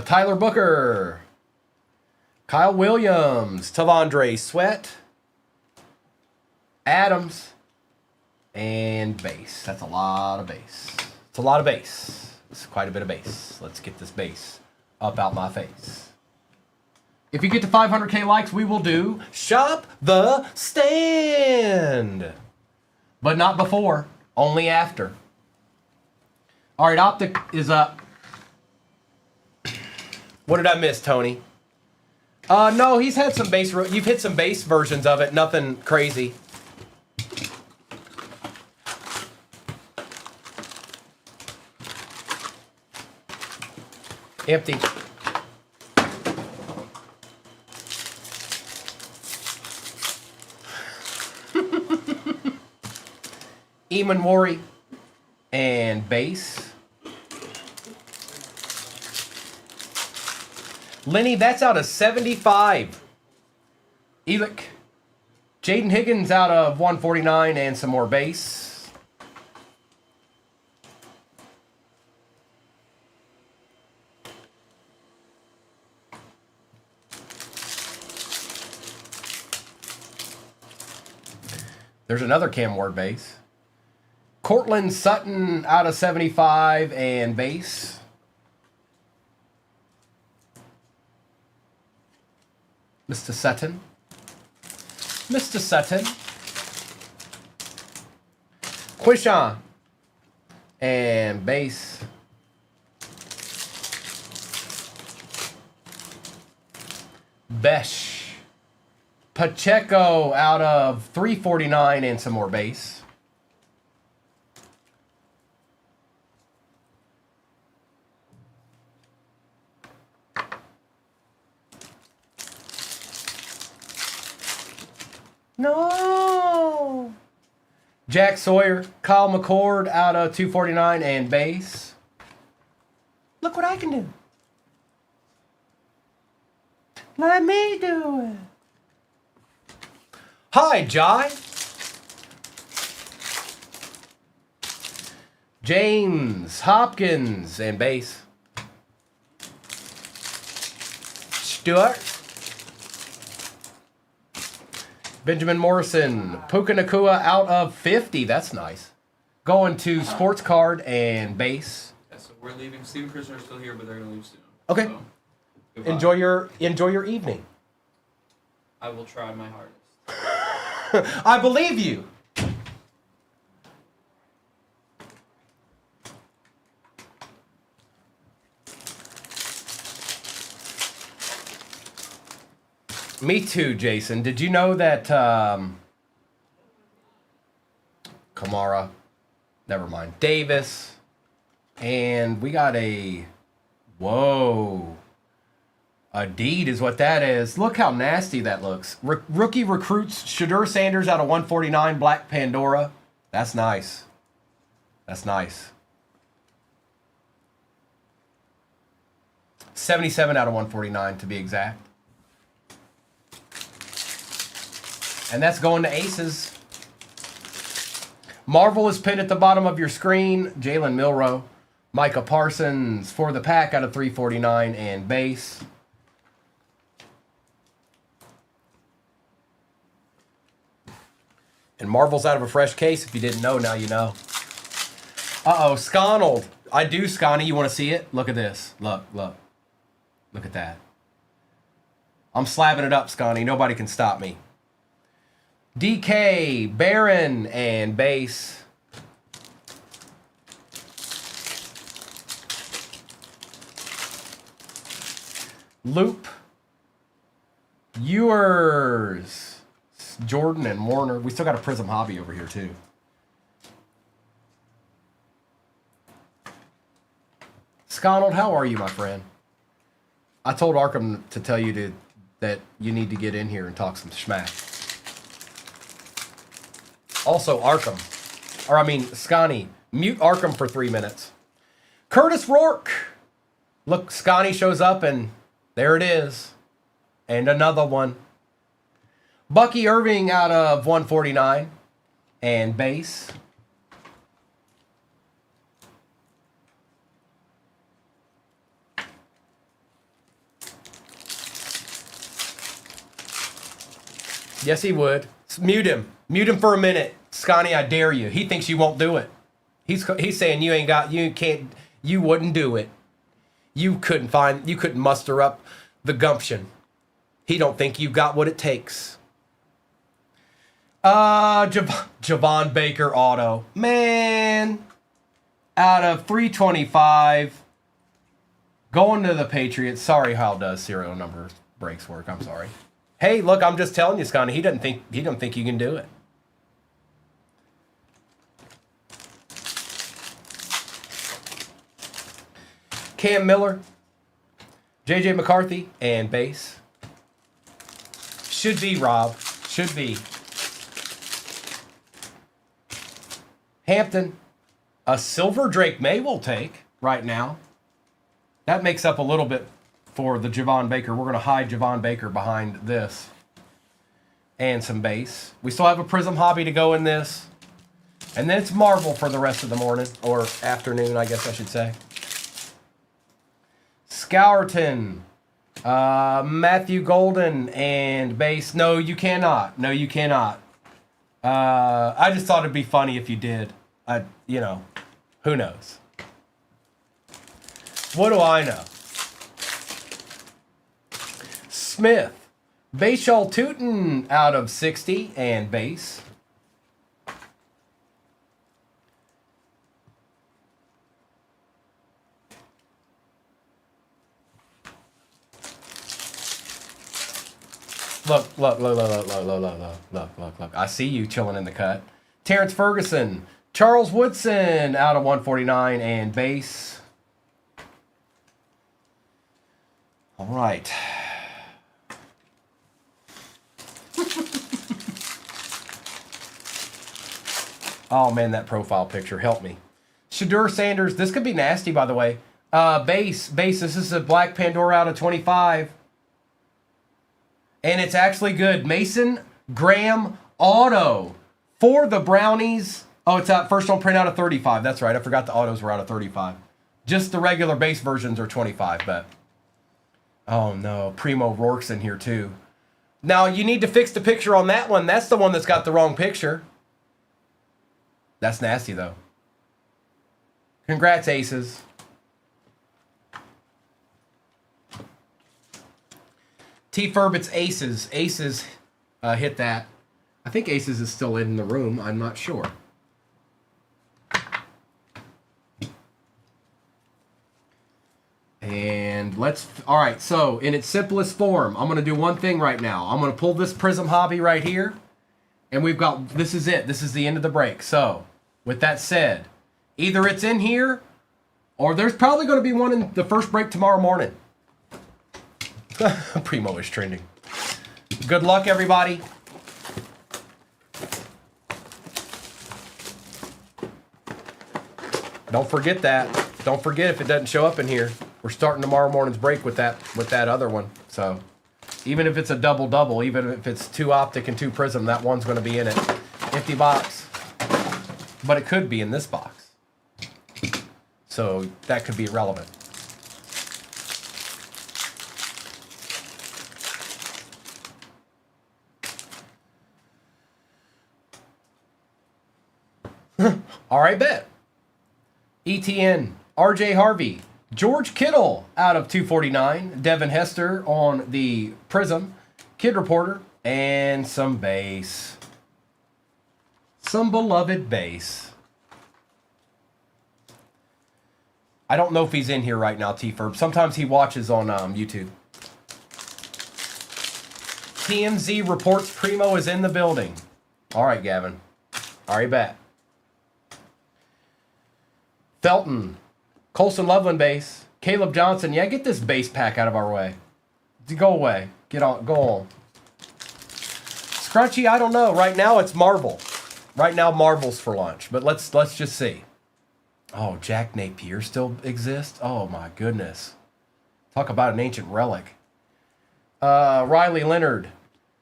S1: Tyler Booker, Kyle Williams, Tavondre Sweat, Adams, and base. That's a lot of base. It's a lot of base. It's quite a bit of base. Let's get this base up out my face. If you get to 500K likes, we will do Shop the Stand. But not before, only after. All right, Optic is up. What did I miss, Tony? No, he's had some base. You've hit some base versions of it. Nothing crazy. Empty. Eamon Worry and base. Lenny, that's out of 75. Elick. Jaden Higgins out of 149 and some more base. There's another Cam Ward base. Cortland Sutton out of 75 and base. Mr. Sutton. Mr. Sutton. Quishon. And base. Besh. Pacheco out of 349 and some more base. No. Jack Sawyer, Kyle McCord out of 249 and base. Look what I can do. Let me do it. Hi, Jai. James Hopkins and base. Stewart. Benjamin Morrison, Puka Nakua out of 50. That's nice. Going to sports card and base.
S2: Yeah, so we're leaving. Steve and Chris are still here, but they're gonna leave soon.
S1: Okay.
S2: So,
S1: enjoy your evening.
S2: I will try my hardest.
S1: I believe you. Me too, Jason. Did you know that Kamara, never mind, Davis, and we got a deed is what that is. Look how nasty that looks. Rookie recruits Shadur Sanders out of 149, Black Pandora. That's nice. That's nice. 77 out of 149 to be exact. And that's going to aces. Marvel is pinned at the bottom of your screen. Jalen Milroe. Micah Parsons for the pack out of 349 and base. And Marvel's out of a fresh case. If you didn't know, now you know. Uh-oh, Sconald. I do, Scotty. You want to see it? Look at this. Look, look. Look at that. I'm slapping it up, Scotty. Nobody can stop me. DK, Barron, and base. Loop. Ewers. Jordan and Warner. We still got a Prism Hobby over here, too. Sconald, how are you, my friend? I told Arkham to tell you that you need to get in here and talk some smack. Also, Arkham. Or, I mean, Scotty, mute Arkham for 3 minutes. Curtis Rourke. Look, Scotty shows up, and there it is. And another one. Bucky Irving out of 149. And base. Yes, he would. Mute him. Mute him for a minute. Scotty, I dare you. He thinks you won't do it. He's saying you wouldn't do it. You couldn't muster up the gumption. He don't think you got what it takes. Javon Baker auto. Man. Out of 325. Going to the Patriots. Sorry, how does serial number breaks work? I'm sorry. Hey, look, I'm just telling you, Scotty. He don't think you can do it. Cam Miller, JJ McCarthy, and base. Should be, Rob. Should be. Hampton, a silver Drake May will take right now. That makes up a little bit for the Javon Baker. We're going to hide Javon Baker behind this. And some base. We still have a Prism Hobby to go in this. And then it's Marvel for the rest of the morning. Or afternoon, I guess I should say. Scourton. Matthew Golden and base. No, you cannot. No, you cannot. I just thought it'd be funny if you did. Who knows? What do I know? Smith. Bashal Tootin out of 60 and base. Look. I see you chilling in the cut. Terrence Ferguson. Charles Woodson out of 149 and base. All right. Oh, man, that profile picture. Help me. Shadur Sanders. This could be nasty, by the way. Base. This is a Black Pandora out of 25. And it's actually good. Mason Graham auto for the Brownies. Oh, it's out first on print out of 35. That's right. I forgot the autos were out of 35. Just the regular base versions are 25, but. Oh, no. Primo Rourke's in here, too. Now, you need to fix the picture on that one. That's the one that's got the wrong picture. That's nasty, though. Congrats, Aces. T. Furbit's Aces. Aces hit that. I think Aces is still in the room. I'm not sure. And all right, so in its simplest form, I'm going to do one thing right now. I'm going to pull this Prism Hobby right here. And this is it. This is the end of the break. So, with that said, either it's in here, or there's probably going to be one in the first break tomorrow morning. Primo is trending. Good luck, everybody. Don't forget that. Don't forget if it doesn't show up in here. We're starting tomorrow morning's break with that other one. So even if it's a double-double, even if it's 2 optic and 2 prism, that one's going to be in it. Empty box. But it could be in this box. So that could be irrelevant. All right, bet. ETN, RJ Harvey, George Kittle out of 249, Devin Hester on the Prism, Kid Reporter, and some base. Some beloved base. I don't know if he's in here right now, T-Ferb. Sometimes he watches on YouTube. TMZ reports Primo is in the building. All right, Gavin. All right, bet. Felton, Colson Loveland base, Caleb Johnson. Yeah, get this base pack out of our way. Go away. Get on. Go on. Scrunchy, I don't know. Right now it's Marvel. Right now Marvel's for lunch. But let's just see. Oh, Jack Napier still exists? Oh my goodness. Talk about an ancient relic. Riley Leonard,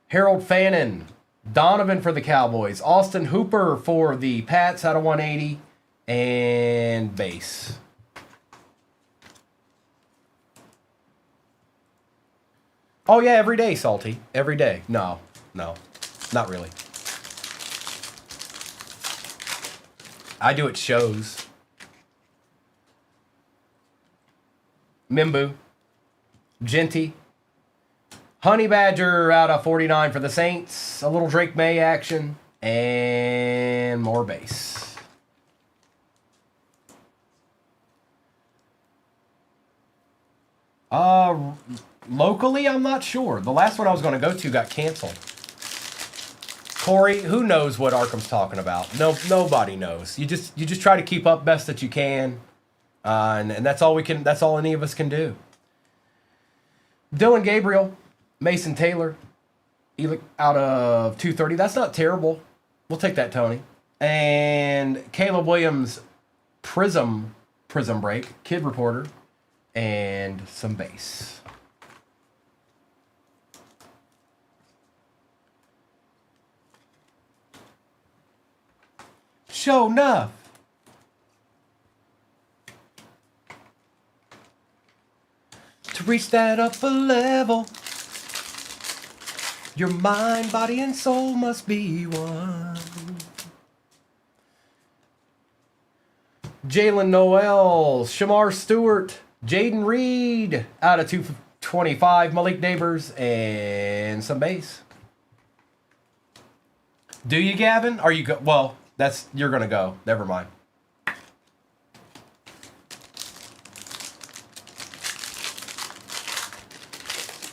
S1: Harold Fannin, Donovan for the Cowboys, Austin Hooper for the Pats out of 180. And base. Oh yeah, every day, Salty. Every day. No, not really. I do it shows. Mimbu. Genty. Honey Badger out of 49 for the Saints. A little Drake May action. And more base. Locally, I'm not sure. The last one I was going to go to got canceled. Corey, who knows what Arkham's talking about? No, nobody knows. You just try to keep up best that you can, and that's all we can. That's all any of us can do. Dylan Gabriel, Mason Taylor, out of 230. That's not terrible. We'll take that, Tony. And Caleb Williams, Prism Break, Kid Reporter, and some base. Show enough. To reach that upper level, your mind, body, and soul must be one. Jalen Noel, Shamar Stewart, Jaden Reed out of 225, Malik Neighbors, and some base. Do you, Gavin? Are you go? Well, you're gonna go. Never mind.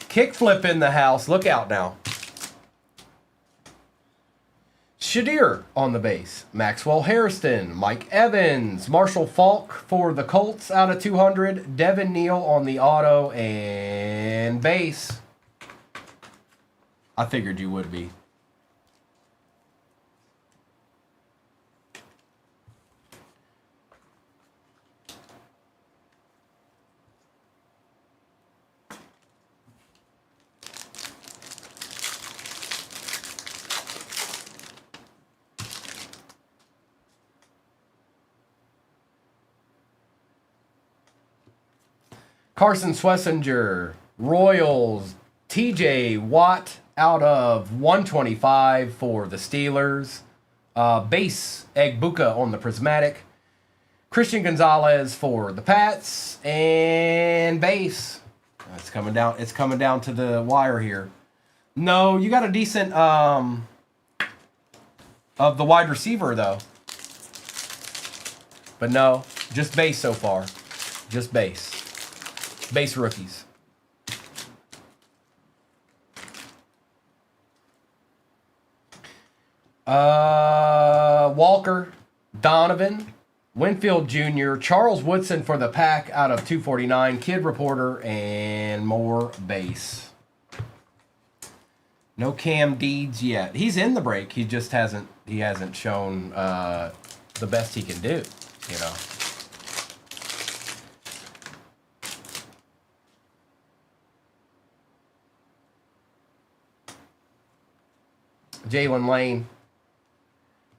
S1: Kickflip in the house. Look out now. Shadir on the base. Maxwell Harrison. Mike Evans. Marshall Falk for the Colts out of 200. Devin Neal on the auto and base. I figured you would be. Carson Schlesinger, Royals, TJ Watt out of 125 for the Steelers. Base, Egbuka on the Prismatic. Christian Gonzalez for the Pats. And base. It's coming down to the wire here. No, you got a decent of the wide receiver though. But no, just base so far. Just base. Base rookies. Walker, Donovan, Winfield Jr., Charles Woodson for the Pack out of 249, Kid Reporter, and more base. No Cam Deeds yet. He's in the break. He just hasn't shown the best he can do, you know. Jalen Lane.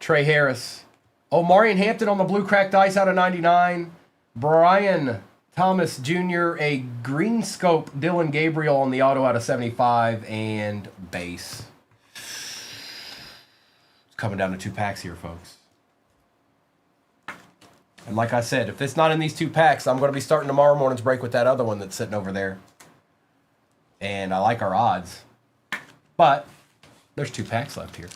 S1: Trey Harris. Omarion Hampton on the blue cracked ice out of 99. Brian Thomas Jr., a green scope. Dylan Gabriel on the auto out of 75. And base. It's coming down to 2 packs here, folks. And like I said, if it's not in these 2 packs, I'm going to be starting tomorrow morning's break with that other one that's sitting over there. And I like our odds. But there's 2 packs left here.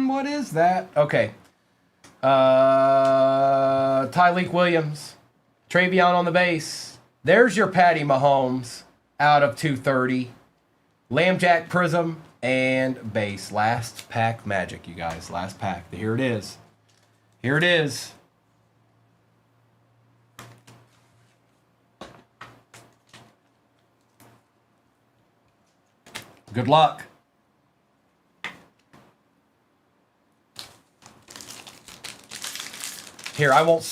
S1: What is that? Okay. Tyleek Williams. Travion on the base. There's your Patty Mahomes out of 230. Lambjack Prism and base. Last pack magic, you guys. Last pack. Here it is. Here it is. Good luck. Here, I won't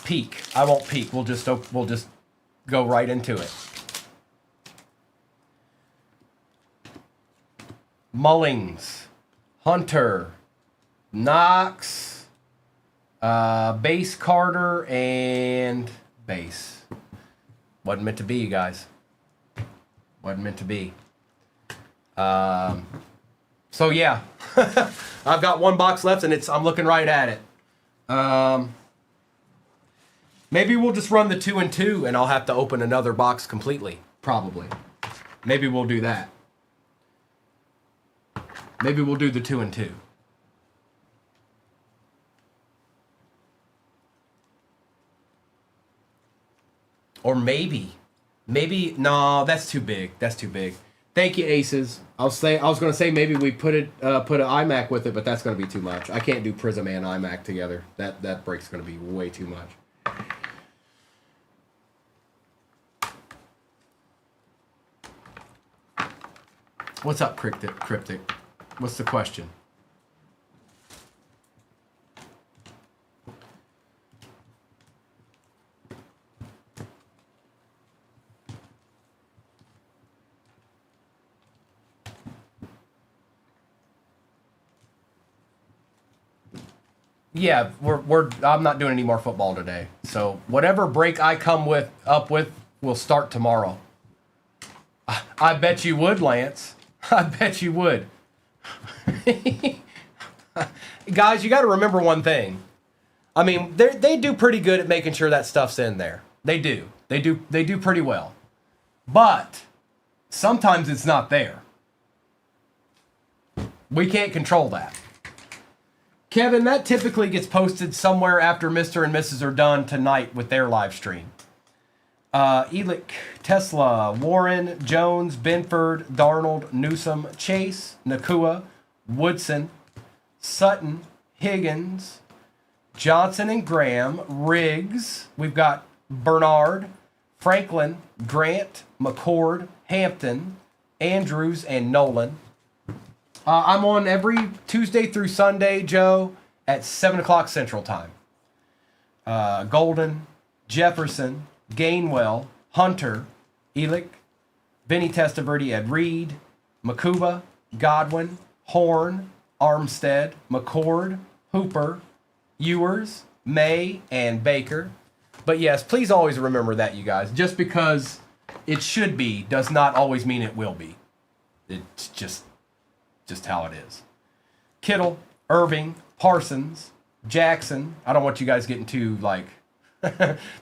S1: peek. I won't peek. We'll just go right into it. Mullings, Hunter, Knox, base Carter, and base. Wasn't meant to be, you guys. Wasn't meant to be. So yeah, I've got 1 box left, and I'm looking right at it. Maybe we'll just run the 2 and 2, and I'll have to open another box completely. Probably. Maybe we'll do that. Maybe we'll do the 2 and 2. Or maybe, no, that's too big. That's too big. Thank you, Aces. I was going to say maybe we put an iMac with it, but that's going to be too much. I can't do Prism and iMac together. That break's going to be way too much. What's up, Cryptic? What's the question? Yeah, I'm not doing any more football today. So whatever break I come up with will start tomorrow. I bet you would, Lance. I bet you would. Guys, you got to remember one thing. I mean, they do pretty good at making sure that stuff's in there. They do. They do pretty well. But sometimes it's not there. We can't control that. Kevin, that typically gets posted somewhere after Mr. and Mrs. are done tonight with their live stream. Elick, Tesla, Warren, Jones, Benford, Darnold, Newsom, Chase, Nakua, Woodson, Sutton, Higgins, Johnson and Graham, Riggs. We've got Bernard, Franklin, Grant, McCord, Hampton, Andrews, and Nolan. I'm on every Tuesday through Sunday, Joe, at 7 o'clock Central Time. Golden, Jefferson, Gainwell, Hunter, Elick, Vinny Testaverde, Ed Reed, Makuba, Godwin, Horn, Armstead, McCord, Hooper, Ewers, May, and Baker. But yes, please always remember that, you guys. Just because it should be does not always mean it will be. It's just how it is. Kittle, Irving, Parsons, Jackson. I don't want you guys getting too, like...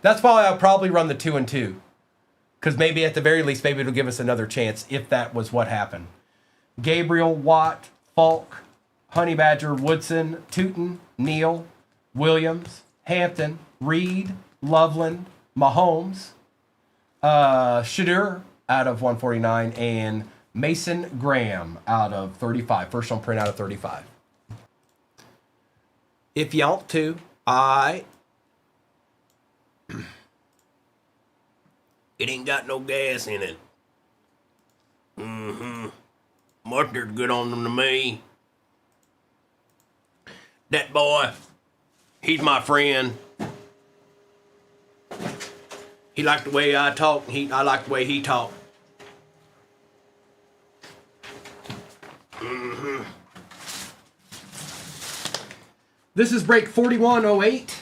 S1: That's why I'll probably run the 2 and 2. Because maybe at the very least, maybe it'll give us another chance if that was what happened. Gabriel, Watt, Falk, Honey Badger, Woodson, Tootin, Neal, Williams, Hampton, Reed, Loveland, Mahomes, Shadur out of 149, and Mason Graham out of 35. First on print out of 35. If you want to, it ain't got no gas in it. Mustard's good on them to me. That boy, he's my friend. He liked the way I talk. I like the way he talk. Mm-hmm. This is break 4108.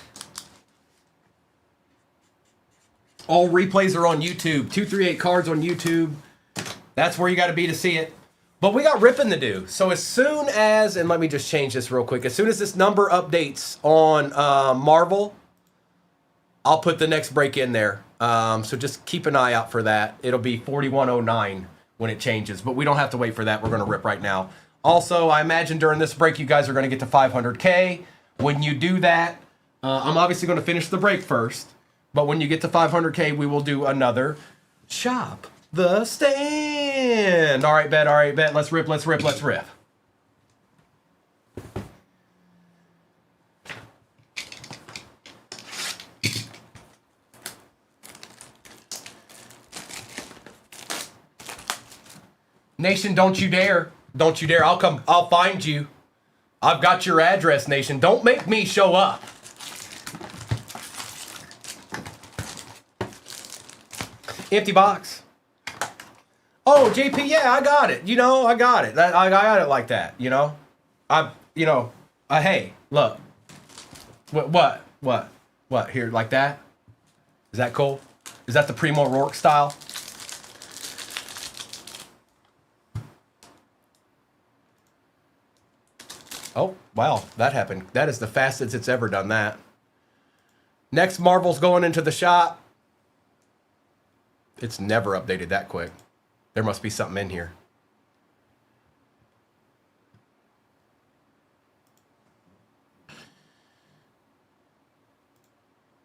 S1: All replays are on YouTube. 238 cards on YouTube. That's where you got to be to see it. But we got ripping to do. So as soon as, and let me just change this real quick. As soon as this number updates on Marvel, I'll put the next break in there. So just keep an eye out for that. It'll be 4109 when it changes. But we don't have to wait for that. We're going to rip right now. Also, I imagine during this break, you guys are going to get to 500K. When you do that, I'm obviously going to finish the break first. But when you get to 500K, we will do another Shop the Stand. All right, bet. All right, bet. Let's rip. Let's rip. Let's rip. Nation, don't you dare. Don't you dare. I'll come. I'll find you. I've got your address, Nation. Don't make me show up. Empty box. Oh, JP, yeah, I got it. You know, I got it. I got it like that, you know? Hey, look. What? Here, like that? Is that cool? Is that the Primo Rourke style? Oh, wow, that happened. That is the fastest it's ever done that. Next Marvel's going into the shop. It's never updated that quick. There must be something in here.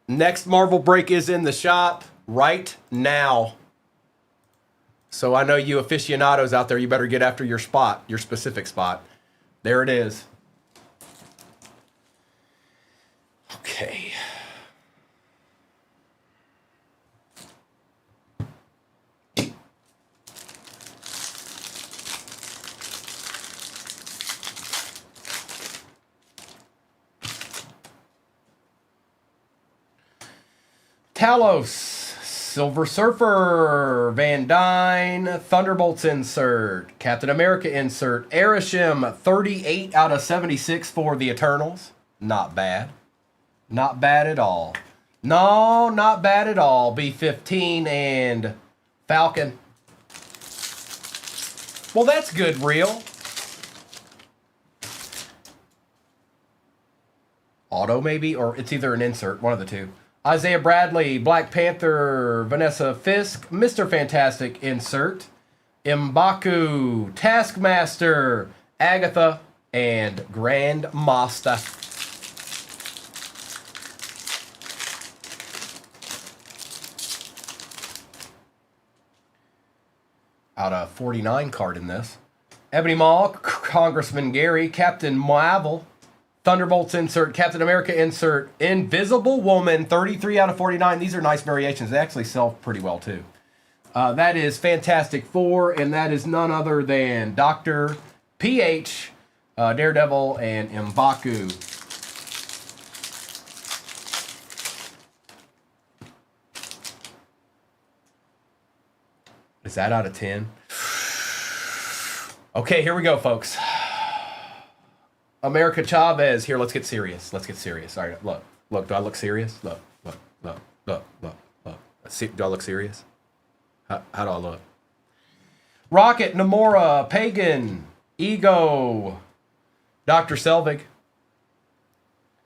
S1: Next Marvel break is in the shop right now. So I know you aficionados out there, you better get after your spot, your specific spot. There it is. Okay. Talos, Silver Surfer, Van Dyne, Thunderbolts insert, Captain America insert, Arishem, 38 out of 76 for the Eternals. Not bad. Not bad at all. No, not bad at all. B-15 and Falcon. Well, that's good, real. Auto, maybe? Or it's either an insert, one of the two. Isaiah Bradley, Black Panther, Vanessa Fisk, Mr. Fantastic insert, M'Baku, Taskmaster, Agatha, and Grand Master. Out of 49 card in this. Ebony Maw, Congressman Gary, Captain Marvel, Thunderbolts insert, Captain America insert, Invisible Woman, 33 out of 49. These are nice variations. They actually sell pretty well, too. That is Fantastic Four, and that is none other than Dr. PH, Daredevil, and M'Baku. Is that out of 10? Okay, here we go, folks. America Chavez. Here, let's get serious. Let's get serious. All right, look. Do I look serious? Look. Do I look serious? How do I look? Rocket, Namora, Pagan, Ego, Dr. Selvig,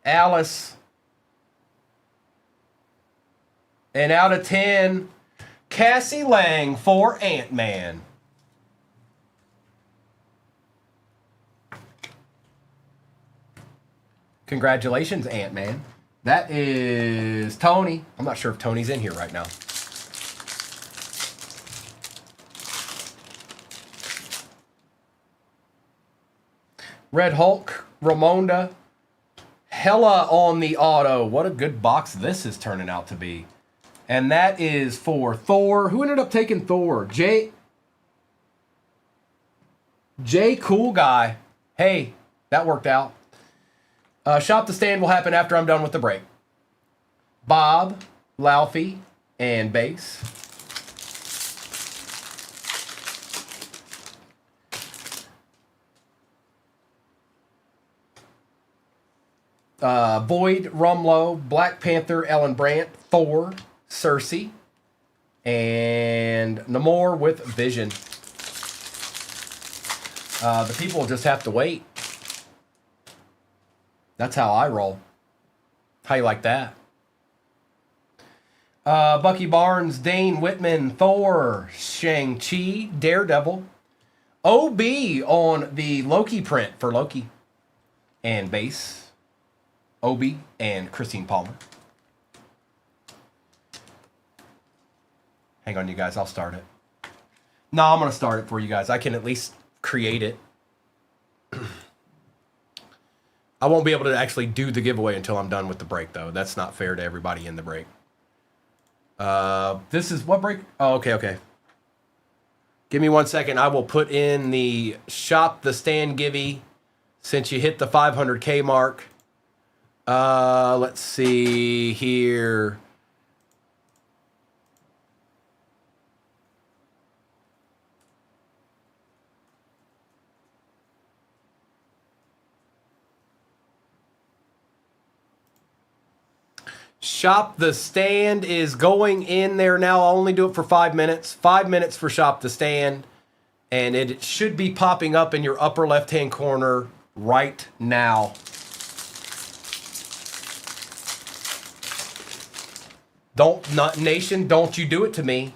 S1: Alice, and out of 10, Cassie Lang for Ant-Man. Congratulations, Ant-Man. That is Tony. I'm not sure if Tony's in here right now. Red Hulk, Ramonda, Hella on the auto. What a good box this is turning out to be. And that is for Thor. Who ended up taking Thor? Jay Cool Guy. Hey, that worked out. Shop the Stand will happen after I'm done with the break. Bob, Laufey, and base. Void, Rumlow, Black Panther, Ellen Brandt, Thor, Cersei, and Namor with Vision. The people will just have to wait. That's how I roll. How you like that? Bucky Barnes, Dane Whitman, Thor, Shang-Chi, Daredevil, OB on the Loki print for Loki, and base. Obi and Christine Palmer. Hang on, you guys. I'll start it. No, I'm going to start it for you guys. I can at least create it. I won't be able to actually do the giveaway until I'm done with the break, though. That's not fair to everybody in the break. This is what break? Oh, okay. Give me 1 second. I will put in the Shop the Stand Givey since you hit the 500K mark. Let's see here. Shop the Stand is going in there now. I'll only do it for 5 minutes. 5 minutes for Shop the Stand. And it should be popping up in your upper left-hand corner right now. Nation, don't you do it to me.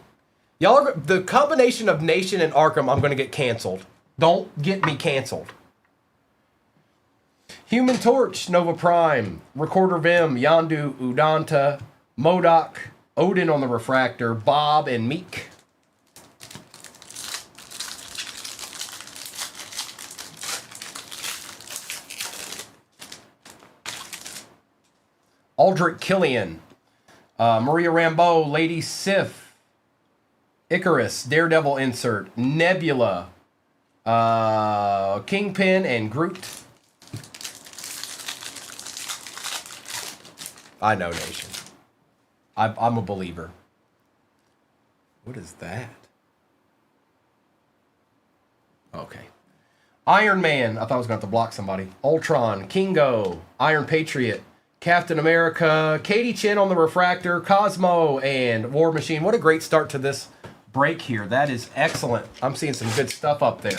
S1: Y'all are, the combination of Nation and Arkham, I'm going to get canceled. Don't get me canceled. Human Torch, Nova Prime, Recorder Vim, Yandu, Udanta, Modok, Odin on the Refractor, Bob, and Meek. Aldrich Killian, Maria Rambeau, Lady Sif, Icarus, Daredevil insert, Nebula, Kingpin, and Groot. I know, Nation. I'm a believer. What is that? Okay. Iron Man. I thought I was going to have to block somebody. Ultron, Kingo, Iron Patriot, Captain America, Katie Chin on the Refractor, Cosmo, and War Machine. What a great start to this break here. That is excellent. I'm seeing some good stuff up there.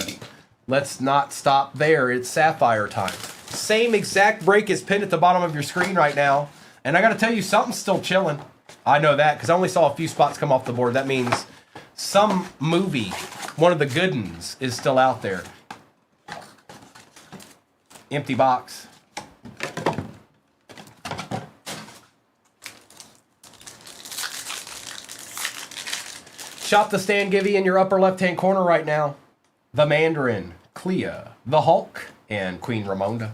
S1: Let's not stop there. It's Sapphire time. Same exact break is pinned at the bottom of your screen right now. And I got to tell you, something's still chilling. I know that because I only saw a few spots come off the board. That means some movie, one of the good ones, is still out there. Empty box. Shop the Stand Givey in your upper left-hand corner right now. The Mandarin, Clea, the Hulk, and Queen Ramonda.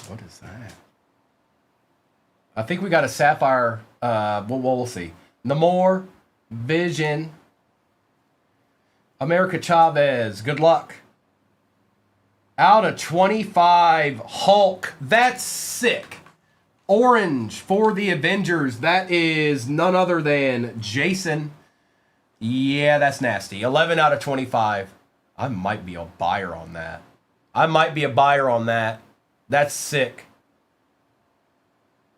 S1: What is that? I think we got a Sapphire. We'll see. Namor, Vision, America Chavez. Good luck. Out of 25, Hulk. That's sick. Orange for the Avengers. That is none other than Jason. Yeah, that's nasty. 11 out of 25. I might be a buyer on that. That's sick.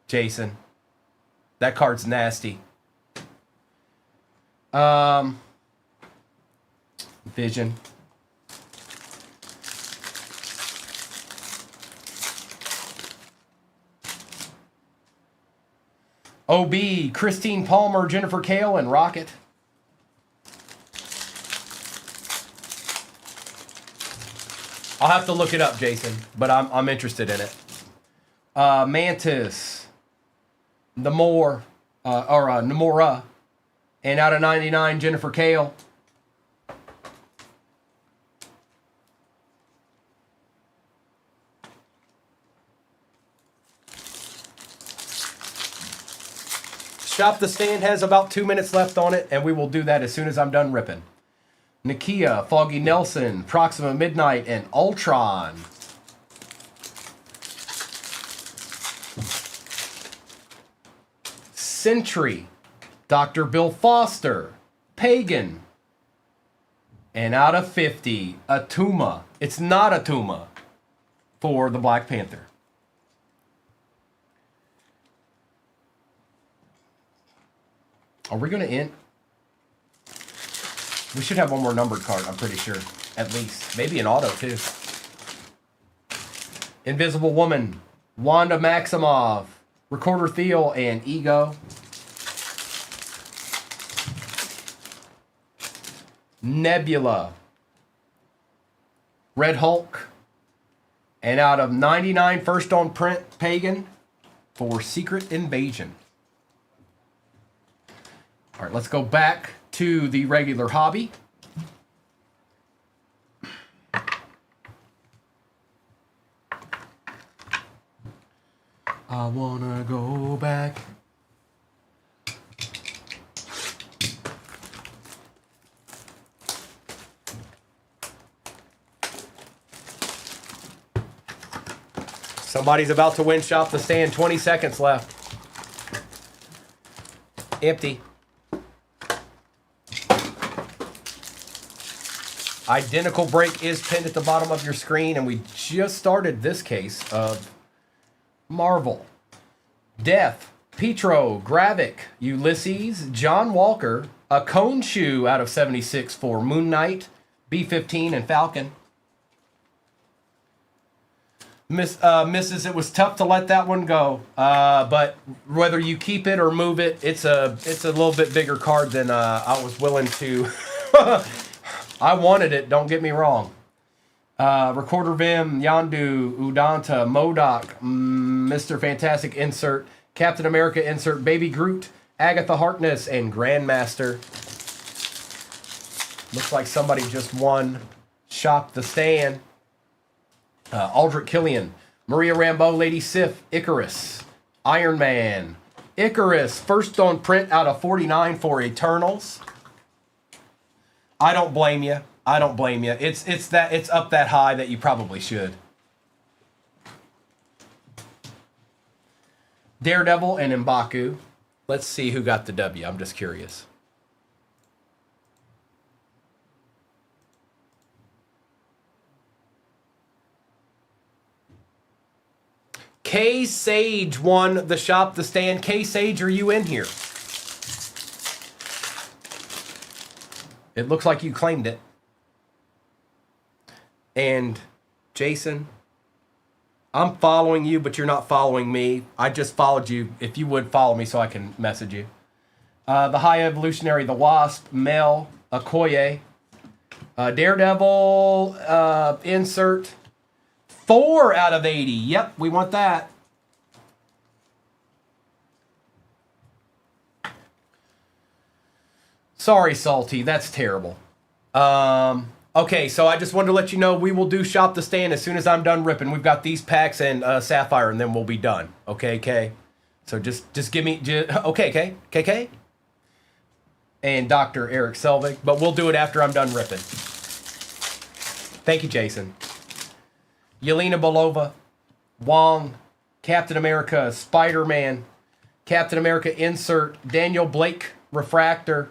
S1: Jason. That card's nasty. Vision. OB, Christine Palmer, Jennifer Kale, and Rocket. I'll have to look it up, Jason, but I'm interested in it. Mantis, Namora, and out of 99, Jennifer Kale. Shop the Stand has about 2 minutes left on it, and we will do that as soon as I'm done ripping. Nakia, Foggy Nelson, Proxima Midnight, and Ultron. Sentry, Dr. Bill Foster, Pagan, and out of 50, a Tuma. It's not a Tuma for the Black Panther. Are we going to end? We should have one more numbered card, I'm pretty sure. At least. Maybe an auto, too. Invisible Woman, Wanda Maximoff, Recorder Theo, and Ego. Nebula, Red Hulk, and out of 99 first on print, Pagan for Secret Invasion. All right, let's go back to the regular hobby. I wanna go back. Somebody's about to win Shop the Stand. 20 seconds left. Empty. Identical break is pinned at the bottom of your screen, and we just started this case of Marvel. Death, Petro, Gravik, Ulysses, John Walker, a Cone Shoe out of 76 for Moon Knight, B-15, and Falcon. Mrs., it was tough to let that one go, but whether you keep it or move it, it's a little bit bigger card than I was willing to. I wanted it, don't get me wrong. Recorder Vim, Yondu, Udanta, MODOK, Mr. Fantastic insert, Captain America insert, Baby Groot, Agatha Harkness, and Grandmaster. Looks like somebody just won Shop the Stand. Aldrich Killian, Maria Rambeau, Lady Sif, Icarus, Iron Man, Icarus, first on print out of 49 for Eternals. I don't blame you. I don't blame you. It's up that high that you probably should. Daredevil and M'Baku. Let's see who got the W. I'm just curious. K Sage won the Shop the Stand. K Sage, are you in here? It looks like you claimed it. And Jason, I'm following you, but you're not following me. I just followed you. If you would follow me so I can message you. The High Evolutionary, the Wasp, Mel, Okoye, Daredevil, insert 4 out of 80. Yep, we want that. Sorry, Salty. That's terrible. Okay, so I just wanted to let you know we will do Shop the Stand as soon as I'm done ripping. We've got these packs and Sapphire, and then we'll be done. Okay, Kay? So just give me... okay, Kay? KK? And Dr. Eric Selvig. But we'll do it after I'm done ripping. Thank you, Jason. Yelena Belova, Wong, Captain America, Spider-Man, Captain America insert, Daniel Blake, Refractor,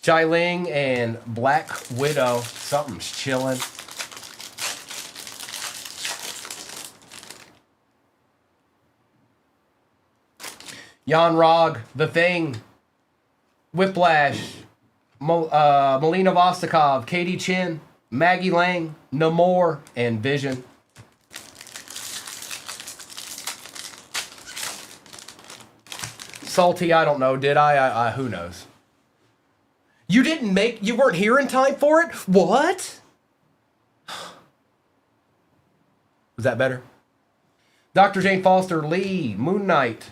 S1: Shai Ling, and Black Widow. Something's chilling. Jan Rog, The Thing, Whiplash, Melina Vostokov, Katie Chin, Maggie Lang, Namor, and Vision. Salty, I don't know. Did I who knows? You weren't here in time for it? What? Was that better? Dr. Jane Foster, Lee, Moon Knight,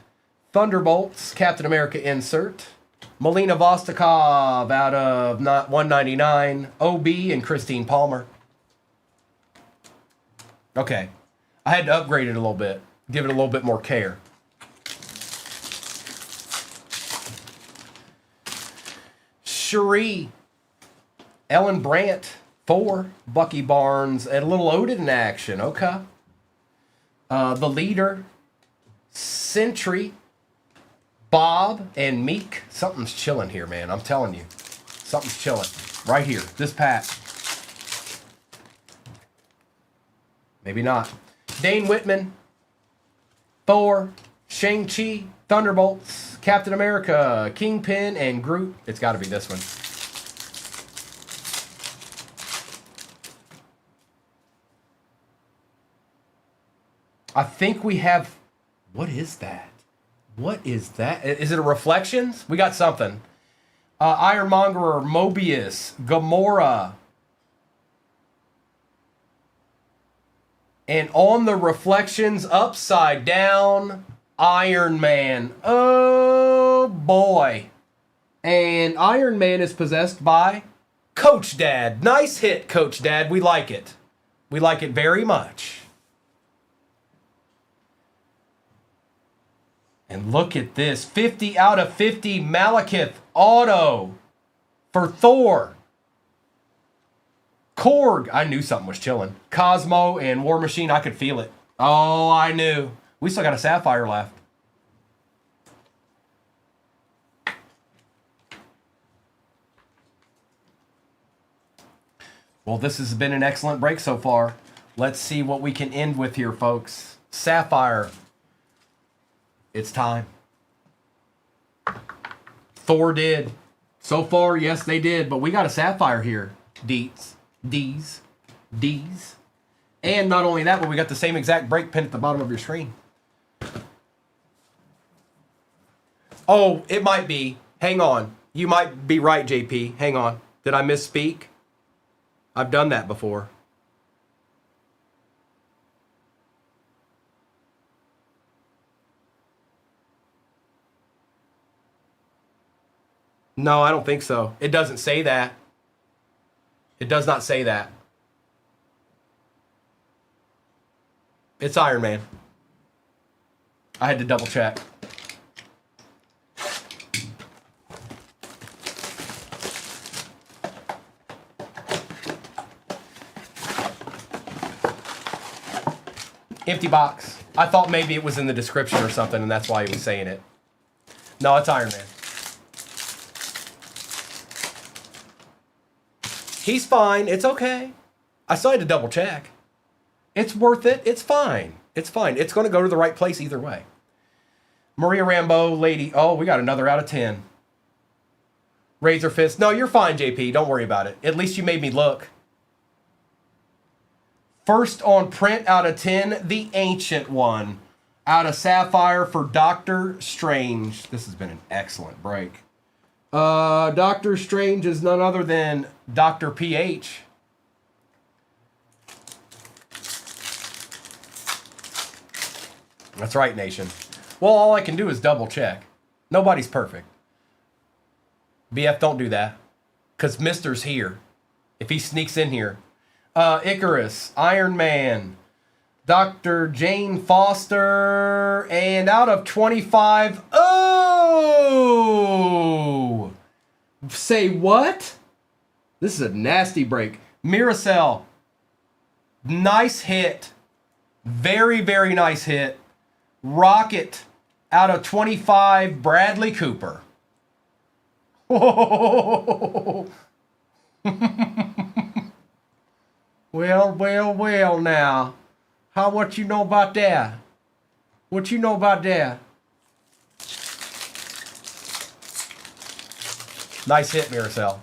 S1: Thunderbolts, Captain America insert, Melina Vostokov out of 199, OB, and Christine Palmer. Okay. I had to upgrade it a little bit. Give it a little bit more care. Cherie, Ellen Brandt, 4, Bucky Barnes, and a little Odin in action. Okay. The Leader, Sentry, Bob and Meek. Something's chilling here, man. I'm telling you. Something's chilling. Right here. This pack. Maybe not. Dane Whitman. Thor. Shang-Chi. Thunderbolts. Captain America. Kingpin and Groot. It's got to be this one. I think we have... What is that? What is that? Is it a Reflections? We got something. Ironmonger, Mobius, Gamora. And on the Reflections, upside down, Iron Man. Oh, boy. And Iron Man is possessed by Coach Dad. Nice hit, Coach Dad. We like it. We like it very much. And look at this. 50 out of 50 Malekith auto for Thor. Korg. I knew something was chilling. Cosmo and War Machine. I could feel it. Oh, I knew. We still got a Sapphire left. Well, this has been an excellent break so far. Let's see what we can end with here, folks. Sapphire. It's time. Thor did. So far, yes, they did. But we got a Sapphire here. D's. And not only that, but we got the same exact break pin at the bottom of your screen. Oh, it might be. Hang on. You might be right, JP. Hang on. Did I misspeak? I've done that before. No, I don't think so. It doesn't say that. It does not say that. It's Iron Man. I had to double check. Empty box. I thought maybe it was in the description or something, and that's why he was saying it. No, it's Iron Man. He's fine. It's okay. I still had to double check. It's worth it. It's fine. It's fine. It's going to go to the right place either way. Maria Rambeau, Lady. Oh, we got another out of 10. Razor Fist. No, you're fine, JP. Don't worry about it. At least you made me look. First on print out of 10, the Ancient One. Out of Sapphire for Doctor Strange. This has been an excellent break. Doctor Strange is none other than Dr. PH. That's right, nation. Well, all I can do is double check. Nobody's perfect. BF, don't do that. Because Mister's here. If he sneaks in here. Icarus, Iron Man, Dr. Jane Foster, and out of 25, oh! Say what? This is a nasty break. Miracell, nice hit. Very, very nice hit. Rocket, out of 25, Bradley Cooper. Oh! Well, now. What you know about that? What you know about that? Nice hit, Miracell.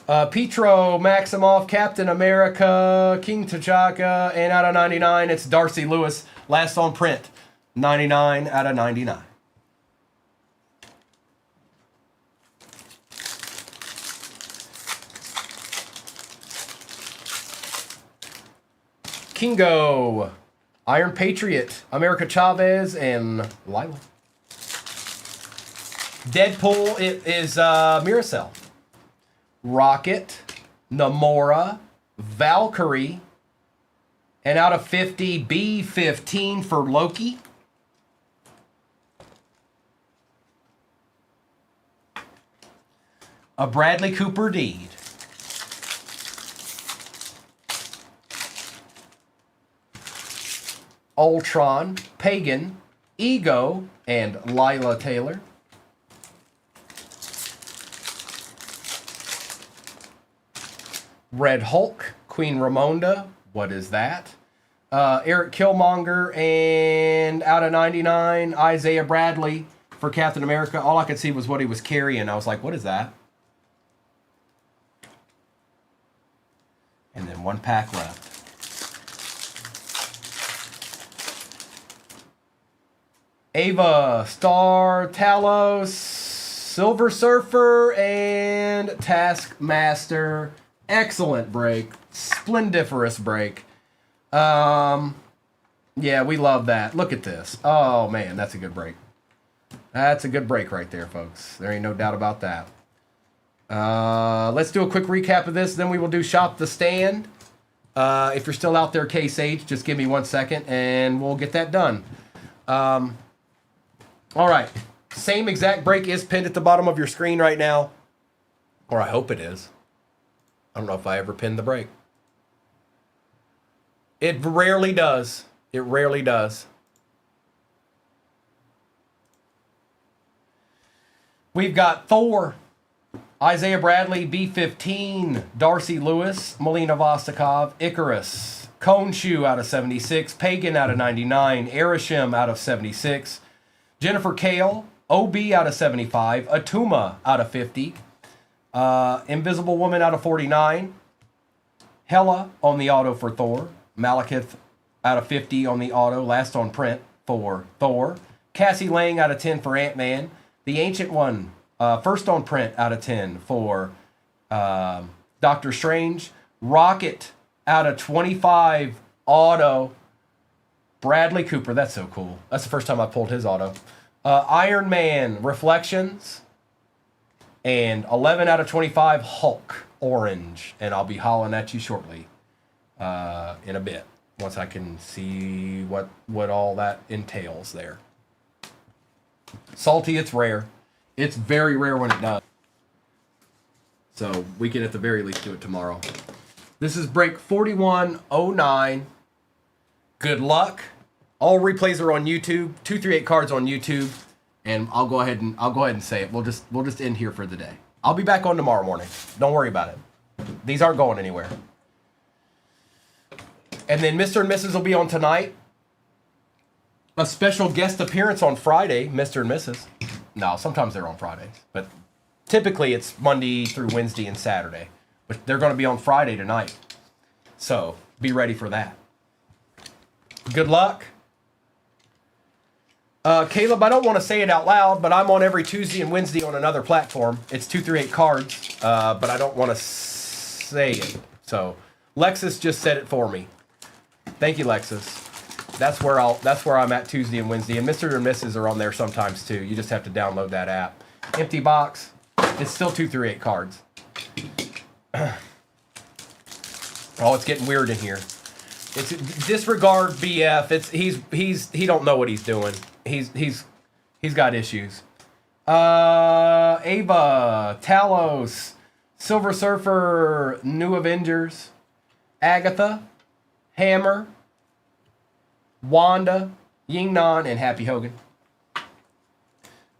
S1: Petro, Maximoff, Captain America, King T'Chaka, and out of 99, it's Darcy Lewis. Last on print. 99 out of 99. Kingo, Iron Patriot, America Chavez, and Lila. Deadpool, it is Miracell. Rocket, Namora, Valkyrie, and out of 50, B15 for Loki. A Bradley Cooper deed. Ultron, Pagan, Ego and Lila Taylor. Red Hulk, Queen Ramonda. What is that? Eric Killmonger, and out of 99, Isaiah Bradley for Captain America. All I could see was what he was carrying. I was like, what is that? And then one pack left. Ava, Star, Talos, Silver Surfer, and Taskmaster. Excellent break. Splendiferous break. Yeah, we love that. Look at this. Oh, man, that's a good break. That's a good break right there, folks. There ain't no doubt about that. Let's do a quick recap of this, then we will do Shop the Stand. If you're still out there, Case H, just give me 1 second, and we'll get that done. All right. Same exact break is pinned at the bottom of your screen right now. Or I hope it is. I don't know if I ever pinned the break. It rarely does. It rarely does. We've got Thor, Isaiah Bradley, B15, Darcy Lewis, Melina Vostokov, Icarus, Konshu out of 76, Pagan out of 99, Erishim out of 76, Jennifer Kale, OB out of 75, Atuma out of 50, Invisible Woman out of 49, Hela on the auto for Thor, Malekith out of 50 on the auto, last on print for Thor, Cassie Lang out of 10 for Ant-Man, the Ancient One, first on print out of 10 for Doctor Strange, Rocket out of 25 auto, Bradley Cooper, that's so cool. That's the first time I pulled his auto. Iron Man Reflections, and 11 out of 25 Hulk Orange, and I'll be hollering at you shortly in a bit once I can see what all that entails there. Salty, it's rare. It's very rare when it does. So we can at the very least do it tomorrow. This is break 4109. Good luck. All replays are on YouTube. 238 cards on YouTube, and I'll go ahead and say it. We'll just end here for the day. I'll be back on tomorrow morning. Don't worry about it. These aren't going anywhere. And then Mr. and Mrs. will be on tonight. A special guest appearance on Friday, Mr. and Mrs. No, sometimes they're on Fridays, but typically it's Monday through Wednesday and Saturday. But they're going to be on Friday tonight. So be ready for that. Good luck. Caleb, I don't want to say it out loud, but I'm on every Tuesday and Wednesday on another platform. It's 238 cards, but I don't want to say it. So Lexus just said it for me. Thank you, Lexus. That's where I'm at Tuesday and Wednesday, and Mr. and Mrs. are on there sometimes too. You just have to download that app. Empty box. It's still 238 cards. Oh, it's getting weird in here. It's disregard BF. He don't know what he's doing. He's got issues. Ava, Talos, Silver Surfer, New Avengers, Agatha, Hammer, Wanda, Yingnan, and Happy Hogan.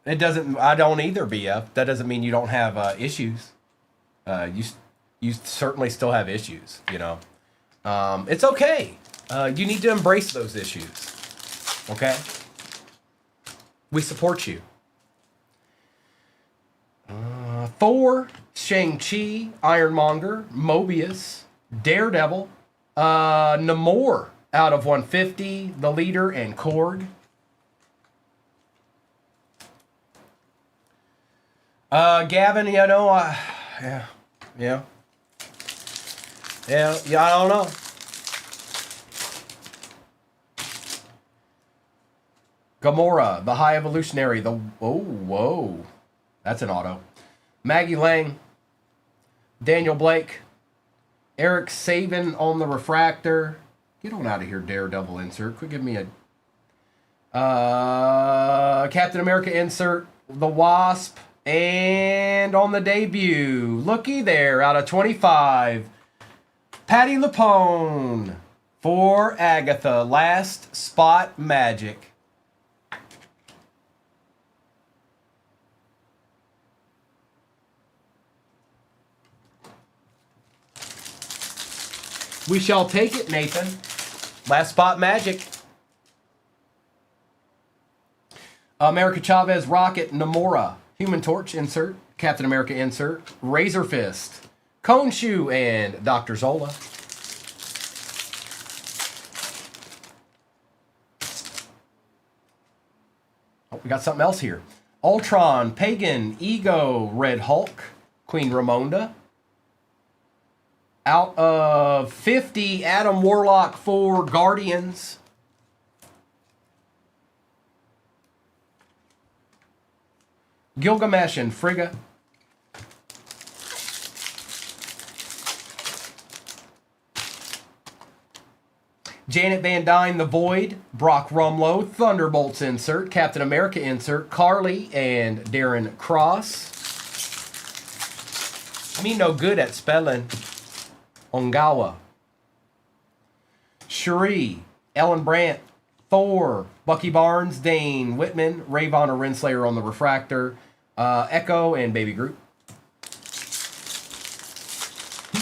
S1: I don't either, BF. That doesn't mean you don't have issues. You certainly still have issues, you know. It's okay. You need to embrace those issues. Okay? We support you. Thor, Shang-Chi, Ironmonger, Mobius, Daredevil, Namor out of 150, the leader, and Korg. Gavin, you know, yeah, I don't know. Gamora, the High Evolutionary, whoa, that's an auto. Maggie Lang, Daniel Blake, Eric Saban on the Refractor. Get on out of here, Daredevil insert. Quit giving me a Captain America insert, the Wasp, and on the debut, looky there, out of 25, Patty LuPone for Agatha, last spot magic. We shall take it, Nathan. Last spot magic. America Chavez, Rocket, Namora, Human Torch, insert. Captain America, insert. Razor Fist, Cone Shoe, and Dr. Zola. Oh, we got something else here. Ultron, Pagan, Ego, Red Hulk, Queen Ramonda. Out of 50, Adam Warlock for Guardians. Gilgamesh and Frigga. Janet Van Dyne, The Void. Brock Rumlow, Thunderbolts insert. Captain America insert. Carly and Darren Cross. Me no good at spelling. Ongawa. Cherie. Ellen Brandt. Thor. Bucky Barnes. Dane Whitman. Ravon or Renslayer on the Refractor. Echo and Baby Groot.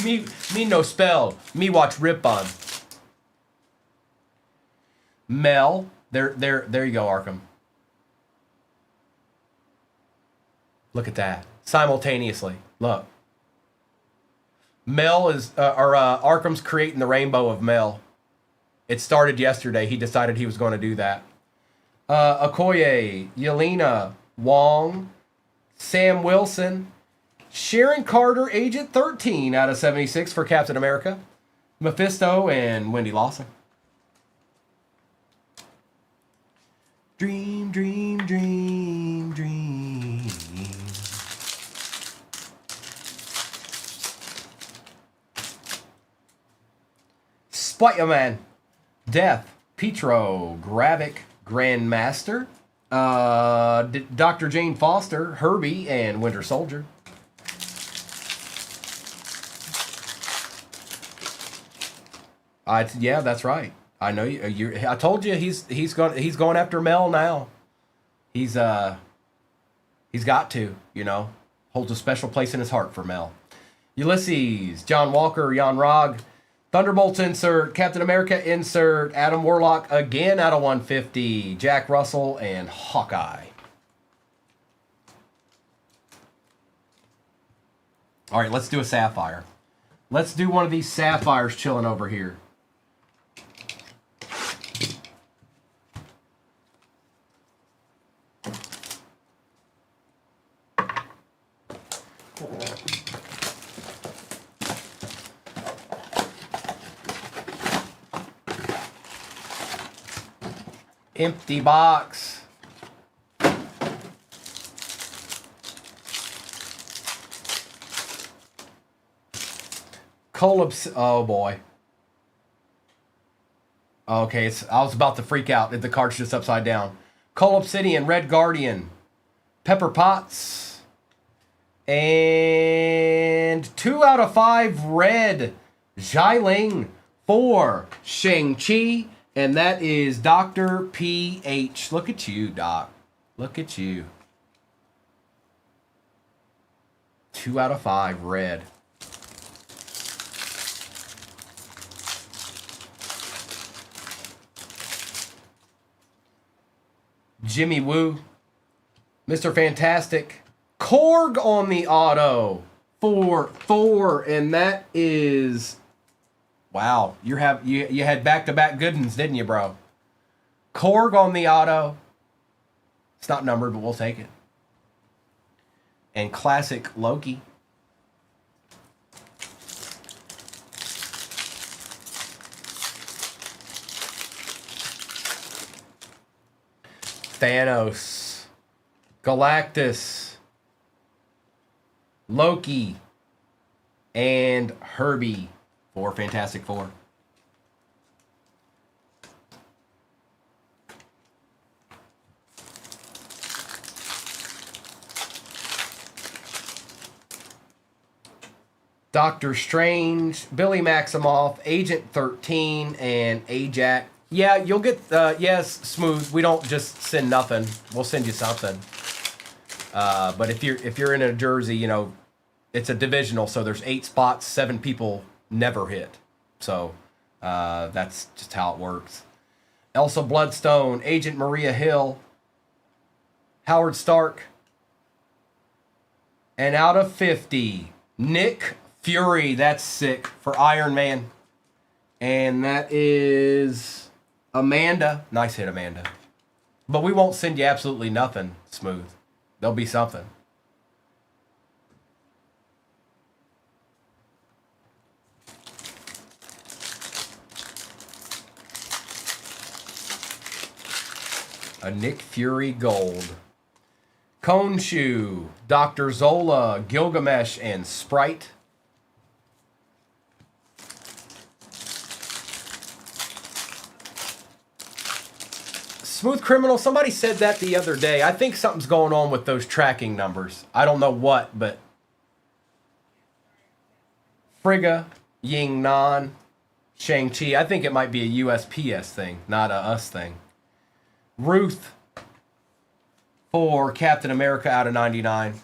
S1: Me no spell. Me watch Rip on. Mel. There you go, Arkham. Look at that. Simultaneously. Look. Mel is, Arkham's creating the rainbow of Mel. It started yesterday. He decided he was going to do that. Okoye, Yelena, Wong, Sam Wilson, Sharon Carter, Agent 13 out of 76 for Captain America, Mephisto, and Wendy Lawson. Dream, dream, dream, dream. Spider-Man, Death, Petro, Gravik, Grandmaster, Dr. Jane Foster, Herbie, and Winter Soldier. Yeah, that's right. I know you. I told you he's going after Mel now. He's got to, holds a special place in his heart for Mel. Ulysses, John Walker, Jan Rog, Thunderbolts insert, Captain America insert, Adam Warlock again out of 150, Jack Russell, and Hawkeye. All right, let's do a Sapphire. Let's do one of these Sapphires chilling over here. Empty box. Oh boy. Okay, I was about to freak out if the card's just upside down. Cole Obsidian, Red Guardian, Pepper Potts, and 2 out of 5 red, Xialing for Shang-Chi. And that is Dr. P.H. Look at you, Doc. Look at you. 2 out of 5 red. Jimmy Woo. Mr. Fantastic. Korg on the auto for Thor. And that is... Wow, you had back-to-back good ones, didn't you, bro? Korg on the auto. It's not numbered, but we'll take it. And classic Loki. Thanos. Galactus. Loki. And Herbie. For Fantastic Four. Doctor Strange, Billy Maximoff, Agent 13, and Ajax. Yeah, you'll get, yes, Smooth. We don't just send nothing. We'll send you something. But if you're in a jersey, it's a divisional, so there's 8 spots, 7 people never hit. So that's just how it works. Elsa Bloodstone, Agent Maria Hill, Howard Stark, and out of 50, Nick Fury. That's sick for Iron Man. And that is Amanda. Nice hit, Amanda. But we won't send you absolutely nothing, Smooth. There'll be something. A Nick Fury gold. Cone Shoe, Dr. Zola, Gilgamesh, and Sprite. Smooth Criminal, somebody said that the other day. I think something's going on with those tracking numbers. I don't know what, but Frigga, Ying Nan, Shang-Chi. I think it might be a USPS thing, not a us thing. Ruth for Captain America out of 99.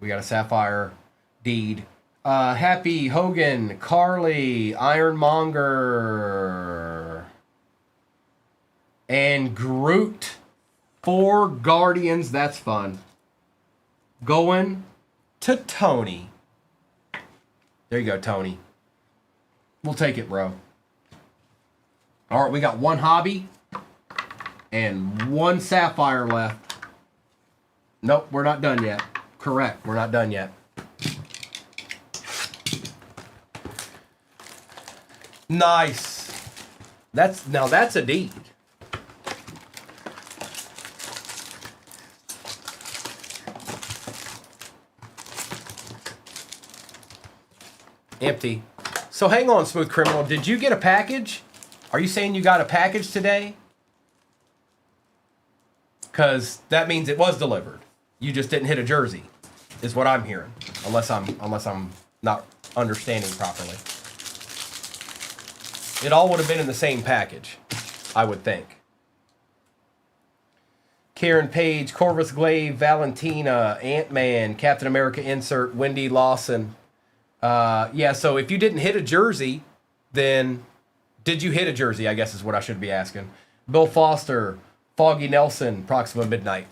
S1: We got a Sapphire Deed. Happy, Hogan, Carly, Ironmonger, and Groot. 4 Guardians. That's fun. Going to Tony. There you go, Tony. We'll take it, bro. All right, we got 1 hobby and 1 Sapphire left. Nope, we're not done yet. Correct, we're not done yet. Nice. Now that's a deed. Empty. So hang on, Smooth Criminal. Did you get a package? Are you saying you got a package today? Because that means it was delivered. You just didn't hit a jersey, is what I'm hearing. Unless I'm not understanding properly. It all would have been in the same package, I would think. Karen Page, Corvus Glaive, Valentina, Ant-Man, Captain America insert, Wendy Lawson. Yeah, so if you didn't hit a jersey, then did you hit a jersey, I guess is what I should be asking. Bill Foster, Foggy Nelson, Proxima Midnight.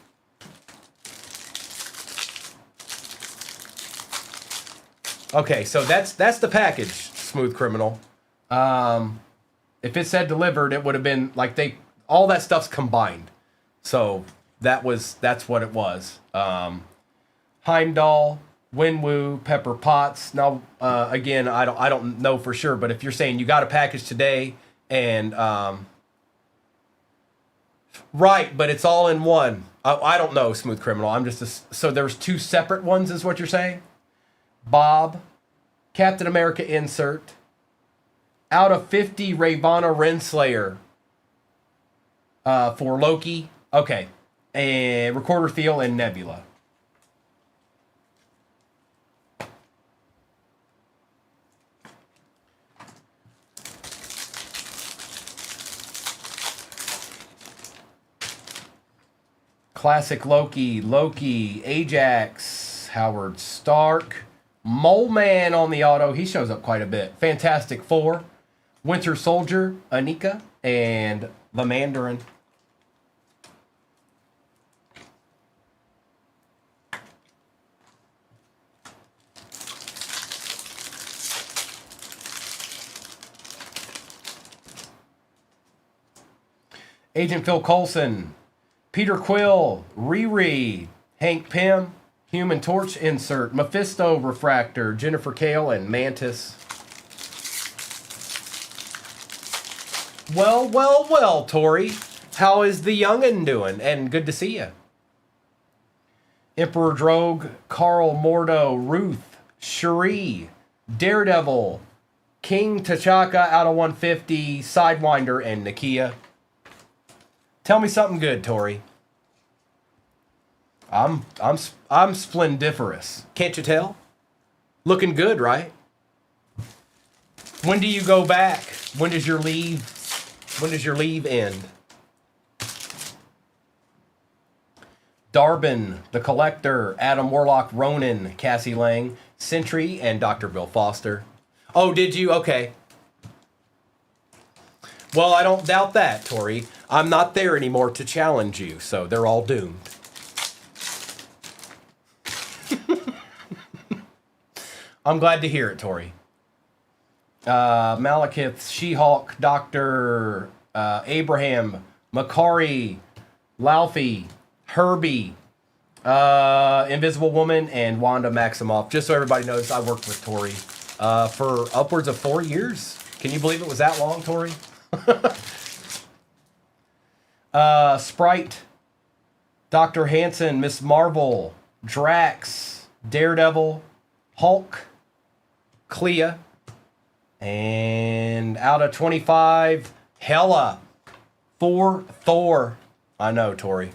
S1: Okay, so that's the package, Smooth Criminal. If it said delivered, it would have been like all that stuff's combined. So that's what it was. Heimdall, Winwoo, Pepper Potts. Now, again, I don't know for sure, but if you're saying you got a package today and right, but it's all in one. I don't know, Smooth Criminal. I'm just so there's 2 separate ones, is what you're saying? Bob, Captain America insert. Out of 50, Ravonna Renslayer for Loki. Okay. And Recorder Feel and Nebula. Classic Loki, Ajax, Howard Stark, Mole Man on the auto. He shows up quite a bit. Fantastic Four, Winter Soldier, Anika, and the Mandarin. Agent Phil Coulson, Peter Quill, Riri, Hank Pym, Human Torch insert, Mephisto Refractor, Jennifer Kale, and Mantis. Well, Tori. How is the youngin' doing? And good to see you. Emperor Drogue, Carl Mordo, Ruth, Cherie, Daredevil, King T'Chaka out of 150, Sidewinder, and Nakia. Tell me something good, Tori. I'm splendiferous. Can't you tell? Looking good, right? When do you go back? When does your leave When does your leave end? Darbin, The Collector, Adam Warlock, Ronan, Cassie Lang, Sentry, and Dr. Bill Foster. Oh, did you? Okay. Well, I don't doubt that, Tori. I'm not there anymore to challenge you, so they're all doomed. I'm glad to hear it, Tori. Malekith, She-Hulk, Dr. Abraham, Makari, Laufey, Herbie, Invisible Woman, and Wanda Maximoff. Just so everybody knows, I worked with Tori for upwards of 4 years. Can you believe it was that long, Tori? Sprite, Dr. Hansen, Miss Marvel, Drax, Daredevil, Hulk, Clea, and out of 25, Hella for Thor. I know, Tori.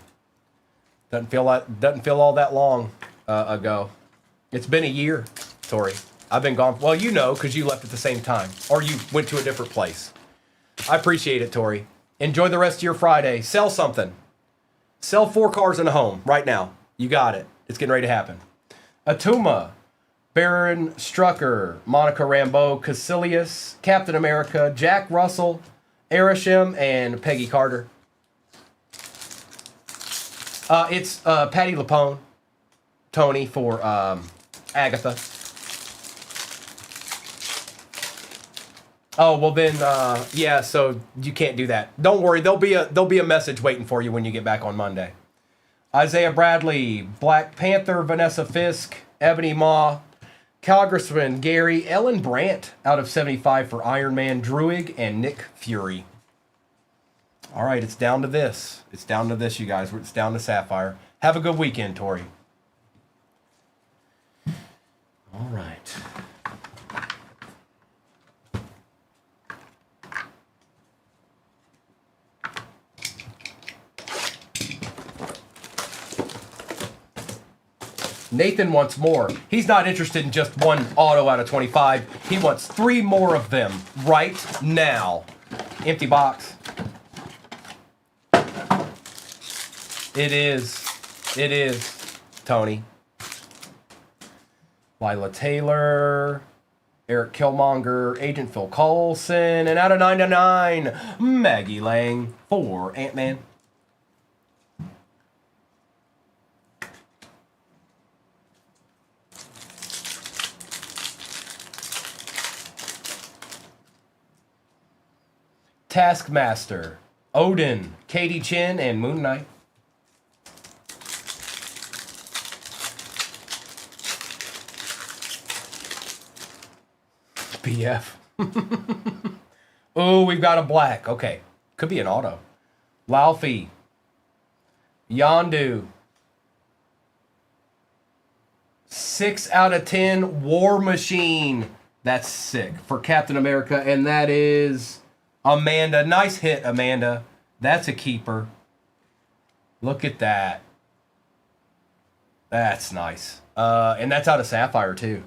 S1: Doesn't feel all that long ago. It's been a year, Tori. I've been gone. Well, you know, because you left at the same time, or you went to a different place. I appreciate it, Tori. Enjoy the rest of your Friday. Sell something. Sell 4 cars and a home right now. You got it. It's getting ready to happen. Atuma, Baron Strucker, Monica Rambeau, Caecilius, Captain America, Jack Russell, Arishem, and Peggy Carter. It's Patty Lapone, Tony for Agatha. Oh, well then, yeah, so you can't do that. Don't worry, there'll be a message waiting for you when you get back on Monday. Isaiah Bradley, Black Panther, Vanessa Fisk, Ebony Maw, Congressman Gary, Ellen Brandt out of 75 for Iron Man, Druig, and Nick Fury. All right, it's down to this. It's down to this, you guys. It's down to Sapphire. Have a good weekend, Tori. All right. Nathan wants more. He's not interested in just one auto out of 25. He wants 3 more of them right now. Empty box. It is, Tony. Lila Taylor, Eric Killmonger, Agent Phil Coulson, and out of 99, Maggie Lang for Ant-Man. Taskmaster, Odin, Katie Chin, and Moon Knight. BF. Oh, we've got a black. Okay. Could be an auto. Laufey. Yondu. 6 out of 10. War Machine. That's sick. For Captain America. And that is Amanda. Nice hit, Amanda. That's a keeper. Look at that. That's nice. And that's out of Sapphire, too.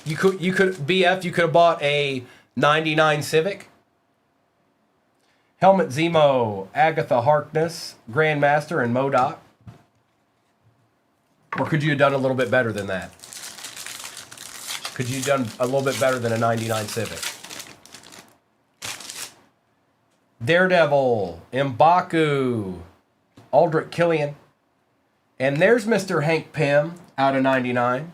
S1: You could BF, you could have bought a 99 Civic. Helmut Zemo, Agatha Harkness, Grandmaster, and MODOK. Or could you have done a little bit better than that? Could you have done a little bit better than a 99 Civic? Daredevil, M'Baku, Aldrich Killian. And there's Mr. Hank Pym out of 99.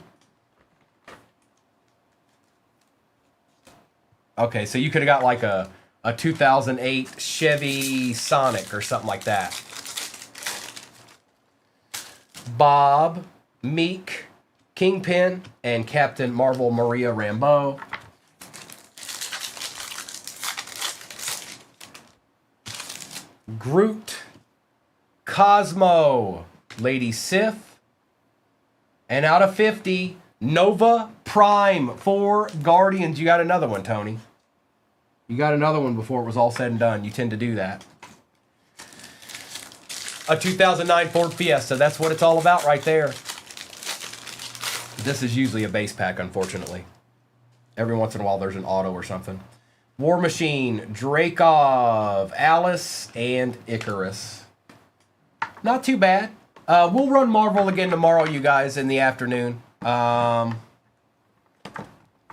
S1: Okay, so you could have got like a 2008 Chevy Sonic or something like that. Bob, Meek, Kingpin, and Captain Marvel Maria Rambeau. Groot, Cosmo, Lady Sif, and out of 50, Nova Prime for Guardians. You got another one, Tony. You got another one before it was all said and done. You tend to do that. A 2009 Ford Fiesta. That's what it's all about right there. This is usually a base pack, unfortunately. Every once in a while, there's an auto or something. War Machine, Drakov, Alice, and Icarus. Not too bad. We'll run Marvel again tomorrow, you guys, in the afternoon.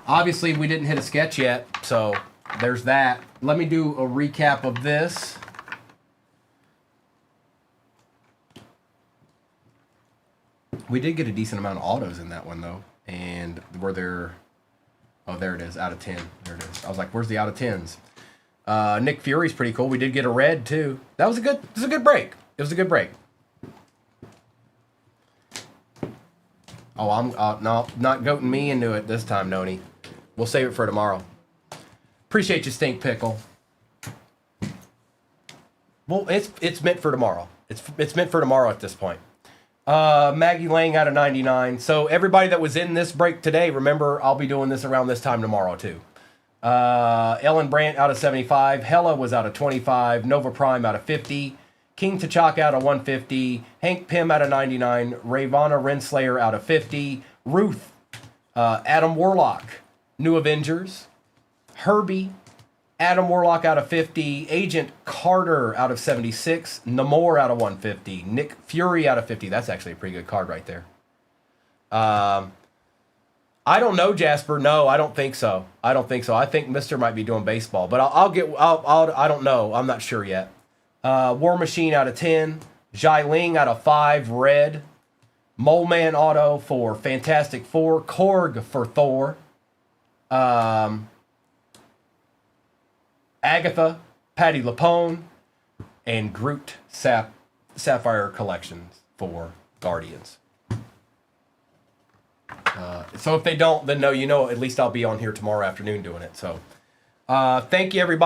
S1: Obviously, we didn't hit a sketch yet, so there's that. Let me do a recap of this. We did get a decent amount of autos in that one, though. And were there... Oh, there it is, out of 10. There it is. I was like, where's the out of 10s? Nick Fury's pretty cool. We did get a red, too. That was a good break. It was a good break. Oh, I'm no, not goating me into it this time, Noni. We'll save it for tomorrow. Appreciate you, Stink Pickle. Well, it's meant for tomorrow. It's meant for tomorrow at this point. Maggie Lang out of 99. So everybody that was in this break today, remember, I'll be doing this around this time tomorrow too. Ellen Brandt out of 75. Hella was out of 25. Nova Prime out of 50. King T'Chaka out of 150. Hank Pym out of 99. Ravonna Renslayer out of 50. Ruth, Adam Warlock, New Avengers. Herbie, Adam Warlock out of 50. Agent Carter out of 76. Namor out of 150. Nick Fury out of 50. That's actually a pretty good card right there. I don't know, Jasper. No, I don't think so. I think Mister might be doing baseball, but I don't know. I'm not sure yet. War Machine out of 10. Jai Ling out of 5. Red. Mole Man auto for Fantastic Four. Korg for Thor. Agatha, Patty Lapone, and Groot Sapphire Collections for Guardians. So if they don't, then no, at least I'll be on here tomorrow afternoon doing it. So thank you, everybody.